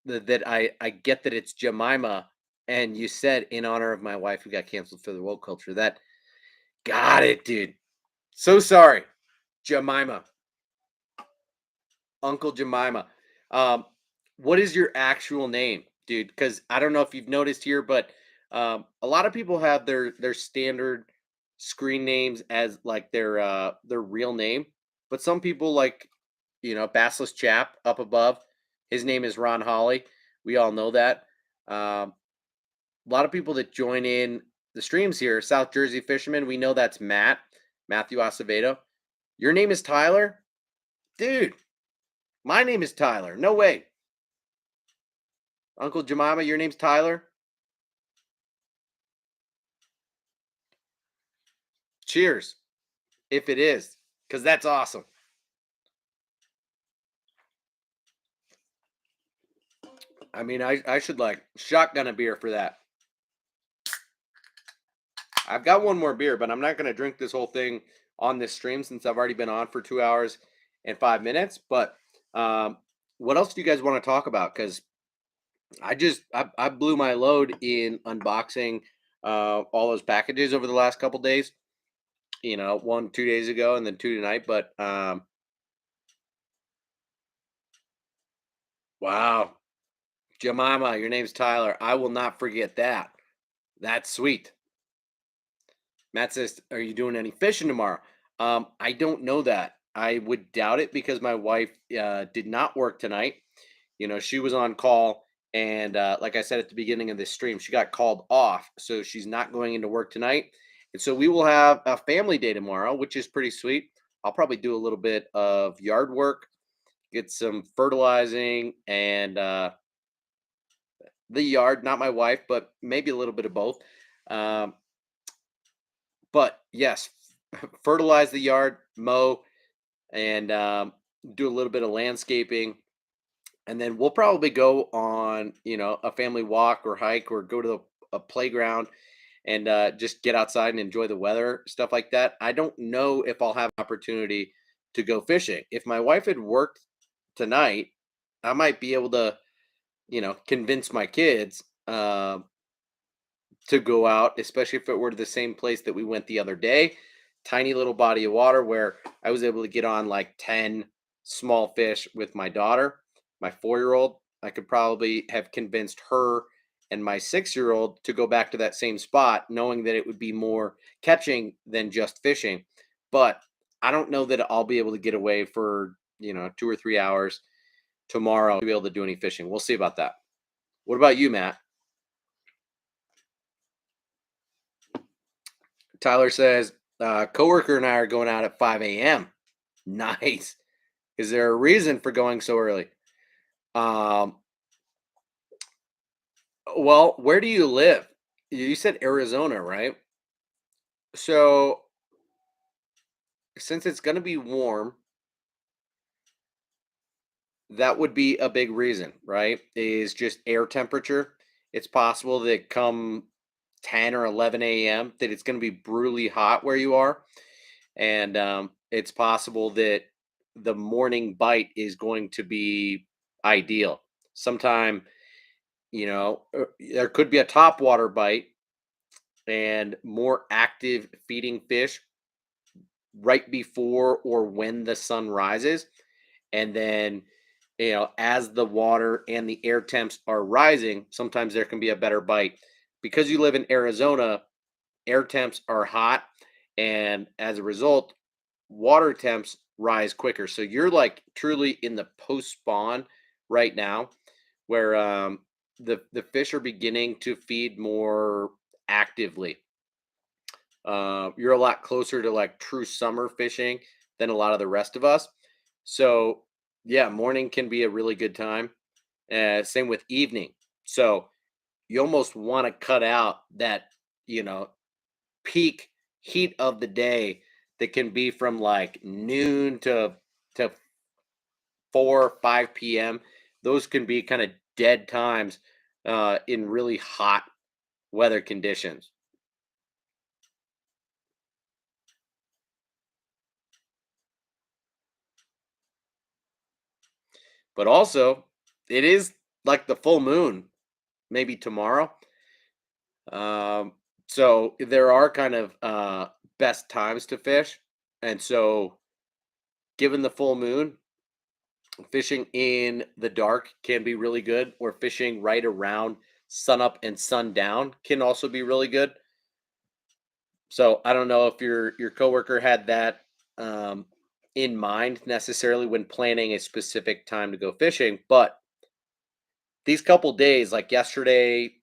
that I get that it's Jemima, and you said in honor of my wife who got canceled for the woke culture. That got it, dude. So sorry, Jemima, Uncle Jemima. Um, what is your actual name, dude? Because I don't know if you've noticed here, but a lot of people have their standard. screen names as like their real name. But some people like, Bassless Chap up above. His name is Ron Holly. We all know that. Um, a lot of people that join in the streams here, South Jersey Fisherman, we know that's Matthew Acevedo. Your name is Tyler? Dude, my name is Tyler. No way. Uncle Jemima, your name's Tyler? Cheers, if it is, because that's awesome. I mean, I should like shotgun a beer for that. I've got one more beer, but I'm not going to drink this whole thing on this stream since I've already been on for 2 hours and 5 minutes. But what else do you guys want to talk about? Because I blew my load in unboxing all those packages over the last couple days. 1 2 days ago and then two tonight. But wow, Jemima, your name's Tyler. I will not forget that. That's sweet. Matt says, "Are you doing any fishing tomorrow?" I don't know that. I would doubt it because my wife did not work tonight. She was on call, and like I said at the beginning of this stream, she got called off, so she's not going into work tonight. And so we will have a family day tomorrow, which is pretty sweet. I'll probably do a little bit of yard work, get some fertilizing, and the yard. Not my wife, but maybe a little bit of both. Um, but yes, fertilize the yard, mow, and do a little bit of landscaping. And then we'll probably go on, a family walk or hike or go to a playground and just get outside and enjoy the weather, stuff like that. I don't know if I'll have an opportunity to go fishing. If my wife had worked tonight, I might be able to, convince my kids to go out, especially if it were to the same place that we went the other day. Tiny little body of water where I was able to get on like 10 small fish with my daughter, my 4 year old. I could probably have convinced her and my 6 year old to go back to that same spot, knowing that it would be more catching than just fishing. But I don't know that I'll be able to get away for, 2 or 3 hours tomorrow to be able to do any fishing. We'll see about that. What about you, Matt? Tyler says, coworker and I are going out at 5 a.m. Nice. Is there a reason for going so early? Um, well, where do you live? You said Arizona, right? So, since it's going to be warm, that would be a big reason, right? Is just air temperature. It's possible that come 10 or 11 a.m. that it's going to be brutally hot where you are. And it's possible that the morning bite is going to be ideal. Sometime, there could be a top water bite and more active feeding fish right before or when the sun rises. And then, as the water and the air temps are rising, sometimes there can be a better bite. Because you live in Arizona, air temps are hot. And as a result, water temps rise quicker. So you're like truly in the post spawn right now where the fish are beginning to feed more actively. You're a lot closer to like true summer fishing than a lot of the rest of us. So yeah, morning can be a really good time. Same with evening. So you almost want to cut out that, you know, peak heat of the day that can be from like noon to 4 or 5 p.m. Those can be kind of dead times in really hot weather conditions. But also, it is like the full moon, maybe tomorrow. Um, so there are kind of best times to fish, and so given the full moon, fishing in the dark can be really good, or fishing right around sun up and sun down can also be really good. So I don't know if your coworker had that um, in mind necessarily when planning a specific time to go fishing, but these couple days, like yesterday,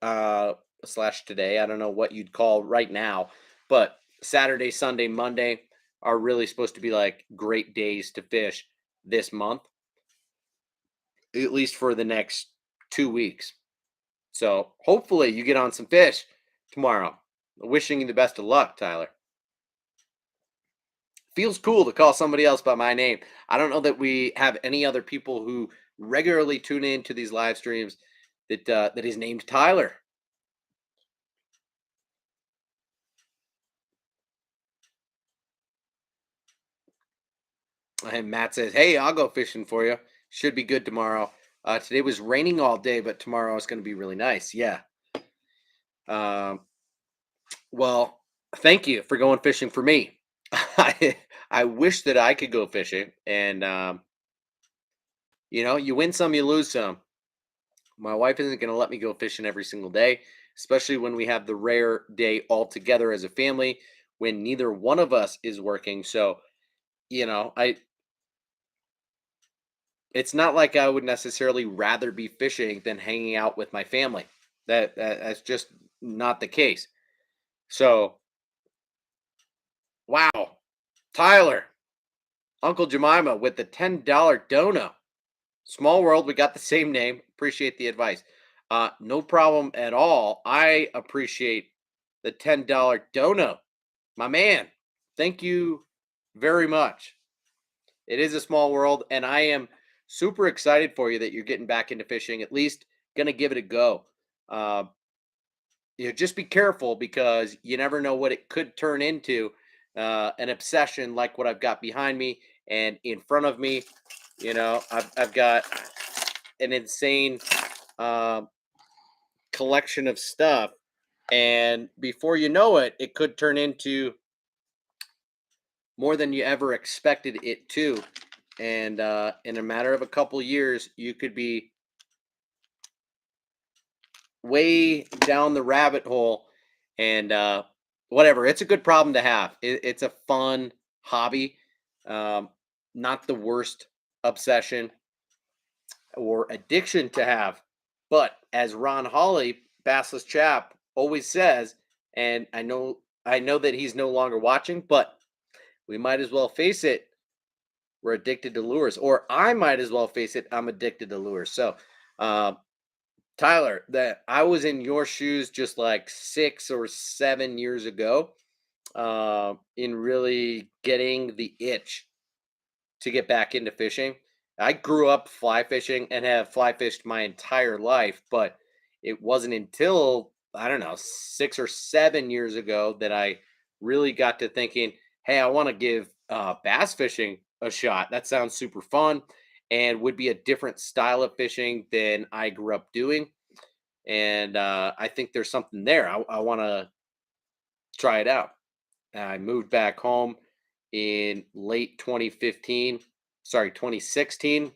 uh, slash today, I don't know what you'd call right now, but Saturday, Sunday, Monday are really supposed to be like great days to fish this month, at least for the next 2 weeks. So hopefully you get on some fish tomorrow. Wishing you the best of luck, Tyler. Feels cool to call somebody else by my name. I don't know that we have any other people who regularly tune in to these live streams that is named Tyler. And Matt says, "Hey, I'll go fishing for you. Should be good tomorrow. Today was raining all day, but tomorrow is going to be really nice." Yeah. Um, well, thank you for going fishing for me. I wish that I could go fishing, and you win some, you lose some. My wife isn't going to let me go fishing every single day, especially when we have the rare day all together as a family when neither one of us is working. So, I it's not like I would necessarily rather be fishing than hanging out with my family. That's just not the case. So, wow, Tyler, Uncle Jemima with the $10 dono. Small world, we got the same name. Appreciate the advice. No problem at all. I appreciate the $10 dono. My man, thank you very much. It is a small world, and I am super excited for you that you're getting back into fishing. At least gonna give it a go. Uh, just be careful because you never know what it could turn into. An obsession like what I've got behind me and in front of me. I've got an insane uh, collection of stuff, and before you know it, it could turn into more than you ever expected it to. And in a matter of a couple years, you could be way down the rabbit hole and whatever. It's a good problem to have. It's a fun hobby, um, not the worst obsession or addiction to have. But as Ron Hawley, Bassless Chap, always says, and I know that he's no longer watching, but we might as well face it. We're addicted to lures, or I might as well face it. I'm addicted to lures. So, um, Tyler, that I was in your shoes just like 6 or 7 years ago, in really getting the itch to get back into fishing. I grew up fly fishing and have fly fished my entire life, but it wasn't until I don't know 6 or 7 years ago that I really got to thinking, "Hey, I want to give bass fishing a shot. That sounds super fun, and would be a different style of fishing than I grew up doing." And I think there's something there. I want to try it out. I moved back home in late 2015, sorry, 2016,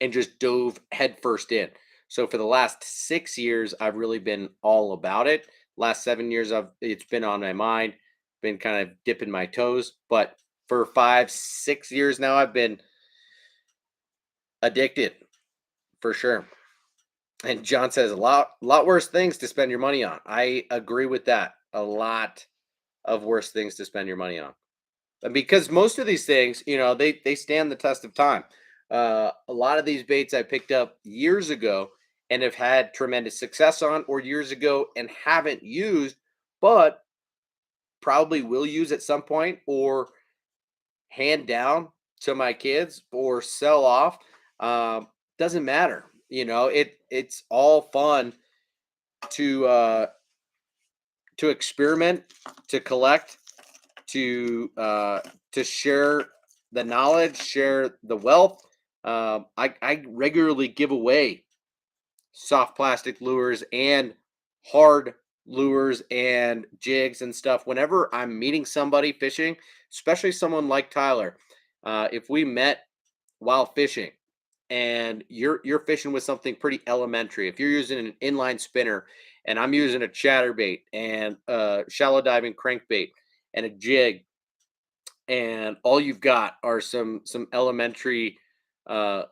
and just dove headfirst in. So for the last 6 years, I've really been all about it. Last 7 years, it's been on my mind, been kind of dipping my toes. But for 5, 6 years now, I've been addicted for sure. And John says lot worse things to spend your money on. I agree with that. A lot of worse things to spend your money on. And because most of these things, they stand the test of time. A lot of these baits I picked up years ago and have had tremendous success on, or years ago and haven't used, but probably will use at some point, or hand down to my kids, or sell off. Um, doesn't matter. It's all fun to experiment, to collect, to share the knowledge, share the wealth. I regularly give away soft plastic lures and hard lures and jigs and stuff whenever I'm meeting somebody fishing, especially someone like Tyler. If we met while fishing and you're fishing with something pretty elementary, if you're using an inline spinner and I'm using a chatterbait and a shallow diving crankbait and a jig, and all you've got are some elementary uh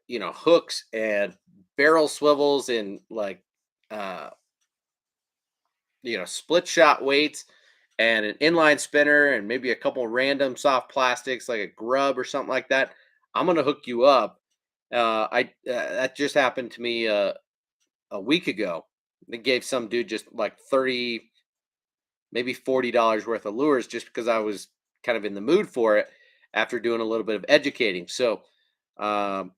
hooks and barrel swivels and like uh split shot weights and an inline spinner and maybe a couple random soft plastics like a grub or something like that, I'm gonna hook you up. I That just happened to me a week ago. They gave some dude just like 30, maybe $40 worth of lures just because I was kind of in the mood for it after doing a little bit of educating. So, um,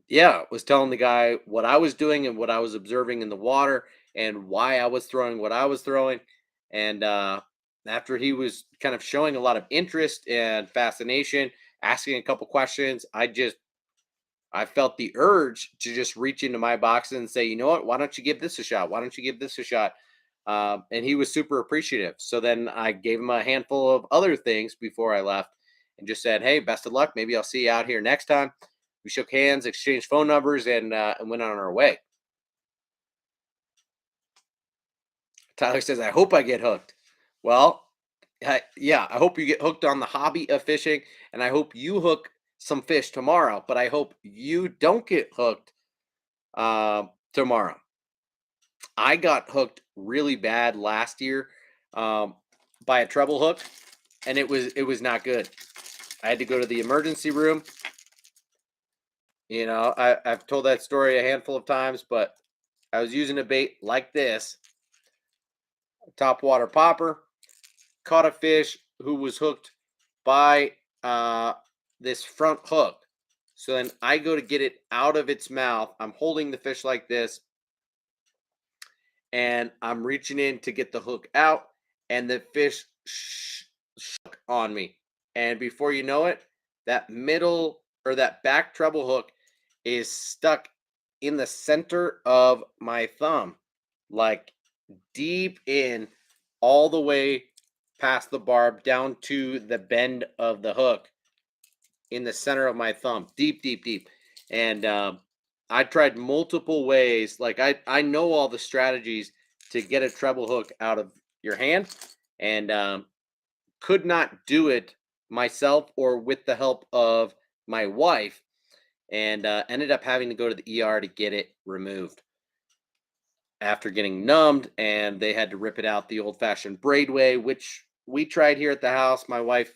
yeah, was telling the guy what I was doing and what I was observing in the water and why I was throwing what I was throwing. And after he was kind of showing a lot of interest and fascination, asking a couple questions, I felt the urge to just reach into my box and say, you know what, why don't you give this a shot? Why don't you give this a shot? And he was super appreciative. So then I gave him a handful of other things before I left and just said, hey, best of luck. Maybe I'll see you out here next time. We shook hands, exchanged phone numbers, and went on our way. Tyler says, I hope I get hooked. Well, yeah, I hope you get hooked on the hobby of fishing, and I hope you hook some fish tomorrow, but I hope you don't get hooked tomorrow. I got hooked really bad last year um, by a treble hook, and it was not good. I had to go to the emergency room. I've told that story a handful of times, but I was using a bait like this, top water popper, caught a fish who was hooked by uh, this front hook. So then I go to get it out of its mouth. I'm holding the fish like this, and I'm reaching in to get the hook out, and the fish shook on me. And before you know it, that middle or that back treble hook is stuck in the center of my thumb, like deep in, all the way past the barb down to the bend of the hook in the center of my thumb, deep, deep, deep. And I tried multiple ways. Like I know all the strategies to get a treble hook out of your hand, and could not do it myself or with the help of my wife, and ended up having to go to the ER to get it removed after getting numbed, and they had to rip it out the old-fashioned braid way, which we tried here at the house. My wife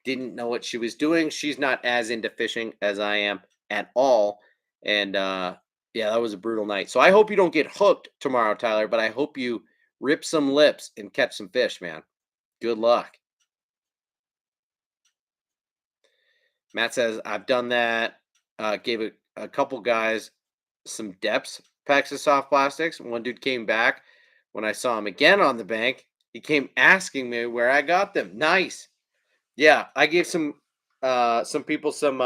didn't know what she was doing. She's not as into fishing as I am at all. And yeah, that was a brutal night. So I hope you don't get hooked tomorrow, Tyler, but I hope you rip some lips and catch some fish, man. Good luck. Matt says, I've done that. Gave a couple guys some depths packs of soft plastics. One dude came back when I saw him again on the bank. He came asking me where I got them. Nice. Yeah, I gave some people some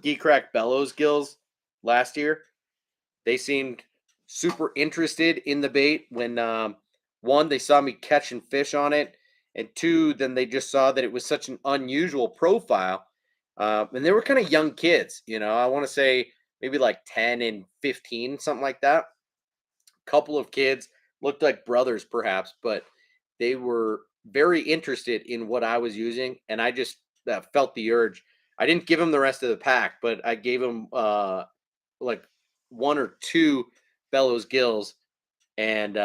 geek crack bellows gills last year. They seemed super interested in the bait when one, they saw me catching fish on it, and two, then they just saw that it was such an unusual profile. And they were kind of young kids, I want to say maybe like 10 and 15, something like that. Couple of kids looked like brothers perhaps, but they were very interested in what I was using, and I just felt the urge. I didn't give them the rest of the pack, but I gave them like one or two bellows gills, and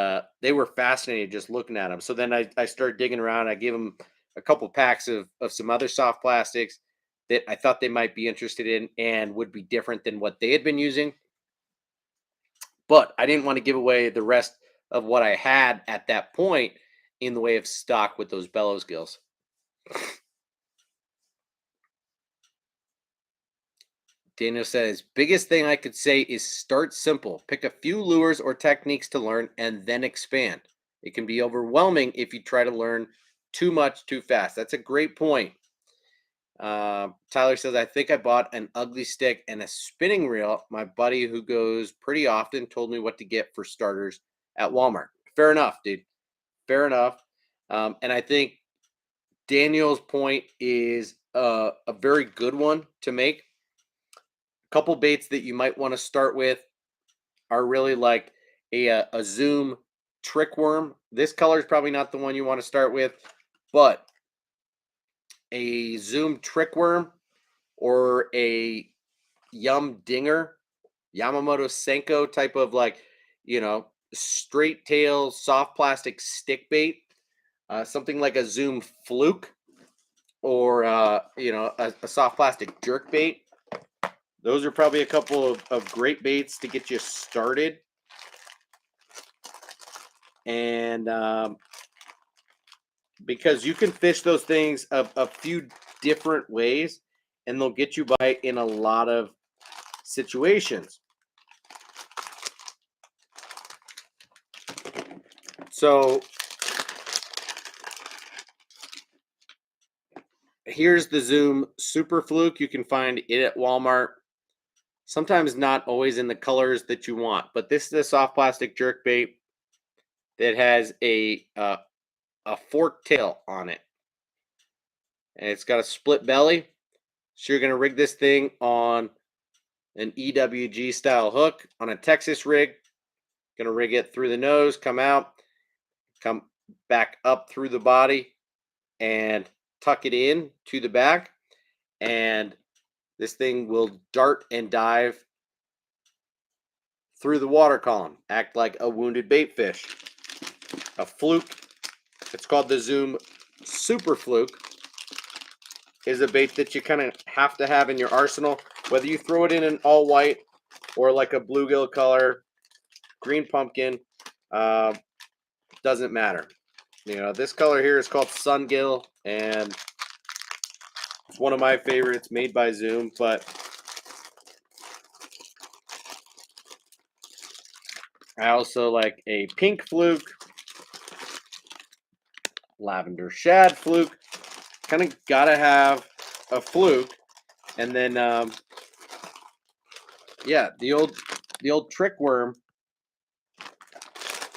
they were fascinated just looking at them. So then I started digging around. I gave them a couple packs of some other soft plastics that I thought they might be interested in and would be different than what they had been using. But I didn't want to give away the rest of what I had at that point in the way of stock with those bellows gills. Daniel says, biggest thing I could say is start simple. Pick a few lures or techniques to learn and then expand. It can be overwhelming if you try to learn too much too fast. That's a great point. Tyler says, I think I bought an ugly stick and a spinning reel. My buddy who goes pretty often told me what to get for starters at Walmart. Fair enough, dude. Fair enough. And I think Daniel's point is a very good one to make. A couple baits that you might want to start with are really like a Zoom trick worm. This color is probably not the one you want to start with, but a Zoom trick worm or a Yum Dinger, Yamamoto Senko type of like, straight tail, soft plastic stick bait, something like a Zoom Fluke or, a soft plastic jerk bait. Those are probably a couple of great baits to get you started. And because you can fish those things a few different ways and they'll get you by in a lot of situations. So here's the Zoom Super Fluke. You can find it at Walmart. Sometimes not always in the colors that you want, but this is a soft plastic jerk bait that has a forked tail on it, and it's got a split belly. So you're going to rig this thing on an EWG style hook on a Texas rig. Going to rig it through the nose, come out, come back up through the body, and tuck it in to the back. And this thing will dart and dive through the water column, act like a wounded bait fish. A fluke, it's called the Zoom Super Fluke, is a bait that you kind of have to have in your arsenal, whether you throw it in an all white or like a bluegill color, green pumpkin, doesn't matter. This color here is called Sungill, and it's one of my favorites, made by Zoom, but I also like a pink fluke, lavender shad fluke. Kind of gotta have a fluke, and then the old trick worm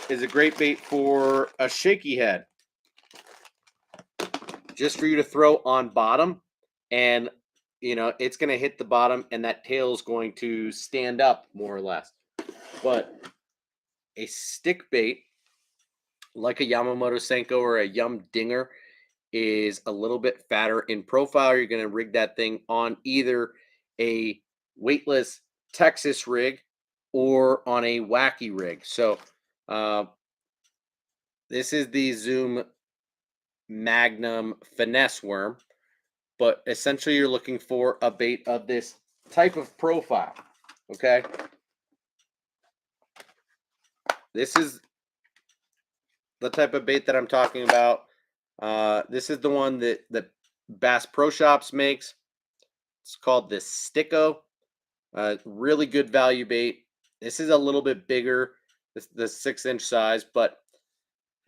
is a great bait for a shaky head, just for you to throw on bottom, and it's going to hit the bottom and that tail is going to stand up more or less. But a stick bait like a Yamamoto Senko or a Yum Dinger is a little bit fatter in profile. You're going to rig that thing on either a weightless Texas rig or on a wacky rig. So this is the Zoom Magnum Finesse Worm, but essentially you're looking for a bait of this type of profile. Okay, this is the type of bait that I'm talking about. This is the one that Bass Pro Shops makes. It's called the Sticko. Really good value bait. This is a little bit bigger, the 6-inch size, but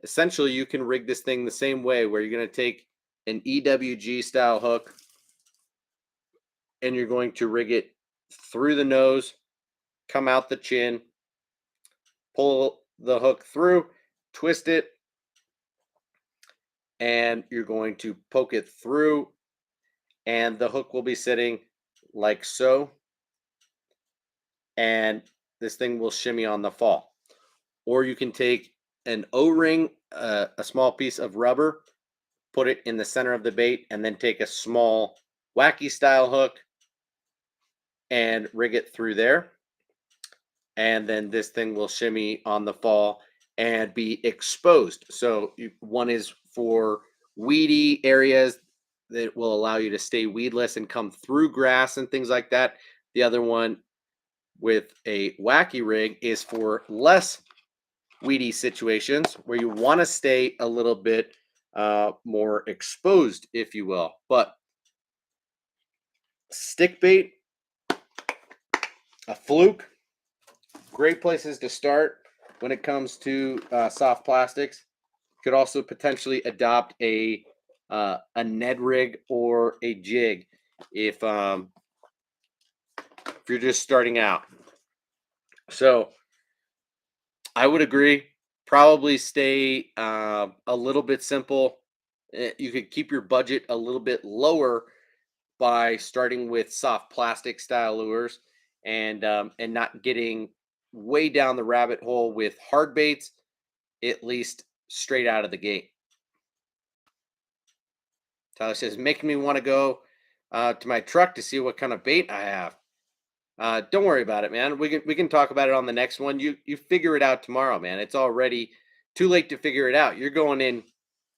essentially you can rig this thing the same way, where you're going to take an EWG style hook and you're going to rig it through the nose, come out the chin, pull the hook through, twist it, and you're going to poke it through, and the hook will be sitting like so, and this thing will shimmy on the fall. Or you can take an O-ring, a small piece of rubber, put it in the center of the bait, and then take a small wacky style hook and rig it through there. And then this thing will shimmy on the fall and be exposed. So one is for weedy areas that will allow you to stay weedless and come through grass and things like that. The other one with a wacky rig is for less weedy situations where you want to stay a little bit more exposed, if you will. But stick bait, a fluke, great places to start when it comes to soft plastics. Could also potentially adopt a Ned rig or a jig if you're just starting out. So I would agree. Probably stay a little bit simple. You could keep your budget a little bit lower by starting with soft plastic style lures and not getting way down the rabbit hole with hard baits, at least straight out of the gate. Tyler says, making me want to go to my truck to see what kind of bait I have. Don't worry about it, man. We can talk about it on the next one. You figure it out tomorrow, man. It's already too late to figure it out. You're going in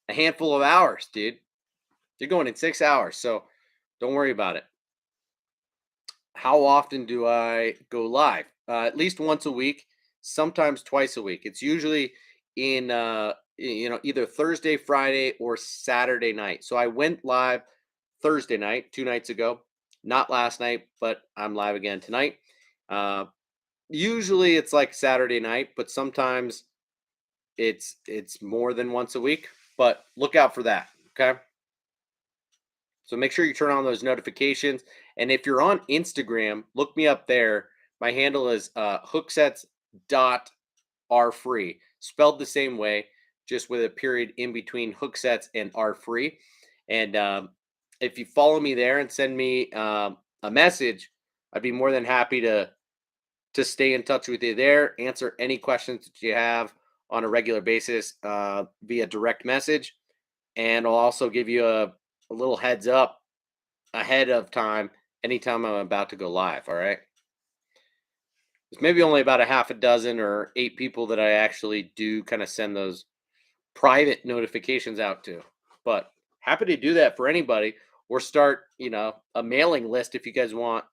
a handful of hours, dude. You're going in 6 hours, so don't worry about it. How often do I go live? At least once a week, sometimes twice a week. It's usually in either Thursday, Friday, or Saturday night. So I went live Thursday night, 2 nights ago. Not last night, but I'm live again tonight. Usually it's like Saturday night, but sometimes it's more than once a week. But look out for that. Okay. So make sure you turn on those notifications. And if you're on Instagram, look me up there. My handle is hooksets.rfree, spelled the same way, just with a period in between hooksets and rfree. And if you follow me there and send me a message, I'd be more than happy to stay in touch with you there, answer any questions that you have on a regular basis via direct message. And I'll also give you a little heads up ahead of time anytime I'm about to go live. All right. There's maybe only about a half a dozen or 8 people that I actually do kind of send those private notifications out to. But happy to do that for anybody, or start, a mailing list if you guys want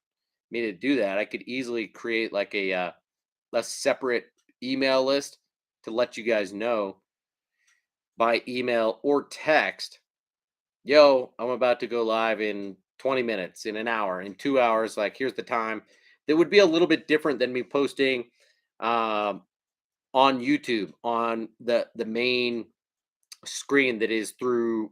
me to do that. I could easily create like a separate email list to let you guys know by email or text, yo, I'm about to go live in 20 minutes, in an hour, in 2 hours. Like, here's the time. That would be a little bit different than me posting um, on YouTube on the main screen that is through,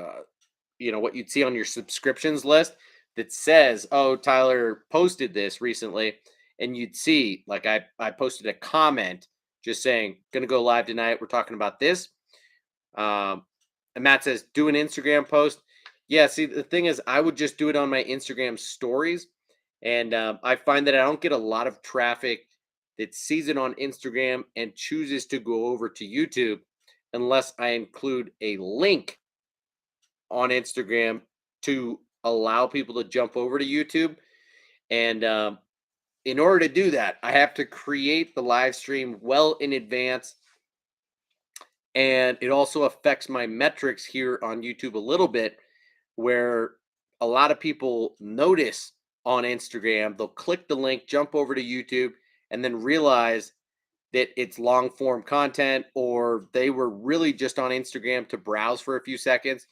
what you'd see on your subscriptions list that says, oh, Tyler posted this recently. And you'd see, like, I posted a comment just saying, going to go live tonight. We're talking about this. And Matt says, do an Instagram post. Yeah, see, the thing is, I would just do it on my Instagram stories. And I find that I don't get a lot of traffic that sees it on Instagram and chooses to go over to YouTube unless I include a link on Instagram to allow people to jump over to YouTube. And in order to do that, I have to create the live stream well in advance. And it also affects my metrics here on YouTube a little bit, where a lot of people notice on Instagram, they'll click the link, jump over to YouTube, and then realize that it's long form content, or they were really just on Instagram to browse for a few seconds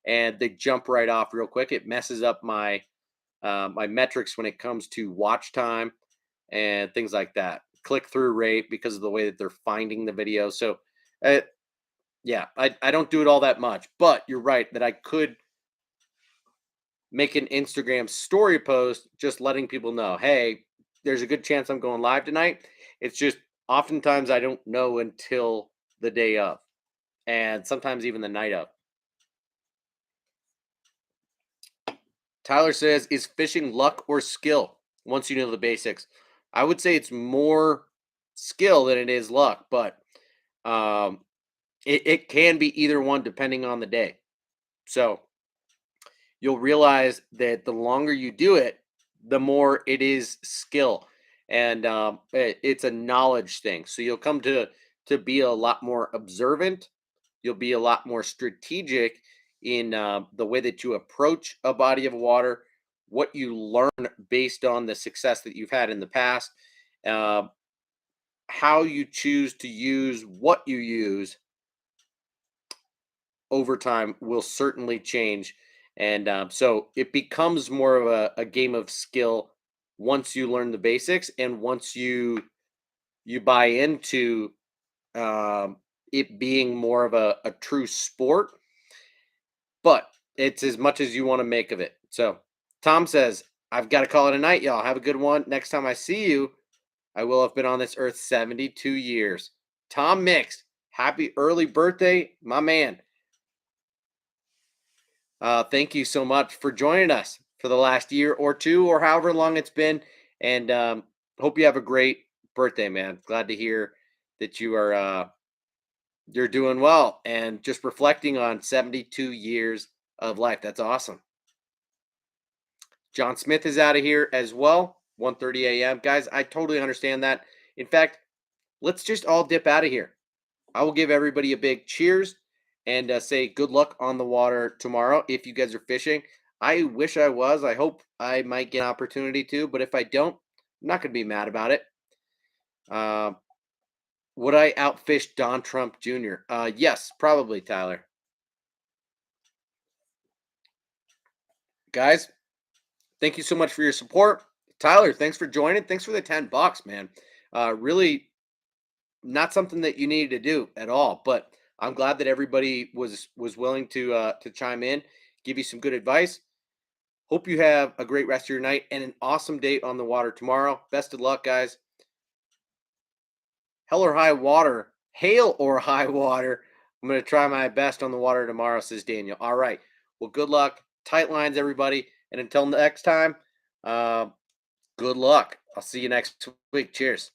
and they jump right off real quick. It messes up my my metrics when it comes to watch time and things like that, click through rate, because of the way that they're finding the video. So uh, yeah, I don't do it all that much, but you're right that I could make an Instagram story post just letting people know, hey, there's a good chance I'm going live tonight. It's just oftentimes I don't know until the day of, and sometimes even the night of. Tyler says, is fishing luck or skill once you know the basics? I would say it's more skill than it is luck, but um, it can be either one depending on the day. So you'll realize that the longer you do it, the more it is skill, and it's a knowledge thing. So you'll come to be a lot more observant. You'll be a lot more strategic in the way that you approach a body of water, what you learn based on the success that you've had in the past, uh, how you choose to use what you use over time will certainly change. And so it becomes more of a game of skill once you learn the basics, and once you buy into it being more of a true sport. But it's as much as you want to make of it. So Tom says, I've got to call it a night, y'all. Have a good one. Next time I see you, I will have been on this earth 72 years. Tom Mix, happy early birthday, my man. Thank you so much for joining us for the last year or two, or however long it's been. And hope you have a great birthday, man. Glad to hear that you're doing well and just reflecting on 72 years of life. That's awesome. John Smith is out of here as well. 1:30 a.m. Guys, I totally understand that. In fact, let's just all dip out of here. I will give everybody a big cheers and say good luck on the water tomorrow if you guys are fishing. I wish I was. I hope I might get an opportunity to, but if I don't, I'm not going to be mad about it. Uh, would I outfish Don Trump Jr.? Yes, probably, Tyler. Guys, thank you so much for your support. Tyler, thanks for joining. Thanks for the $10, man. Really not something that you needed to do at all, but I'm glad that everybody was willing to chime in, give you some good advice. Hope you have a great rest of your night and an awesome day on the water tomorrow. Best of luck, guys. Hell or high water, hail or high water. I'm going to try my best on the water tomorrow, says Daniel. All right. Well, good luck. Tight lines, everybody. And until next time, uh, good luck. I'll see you next week. Cheers.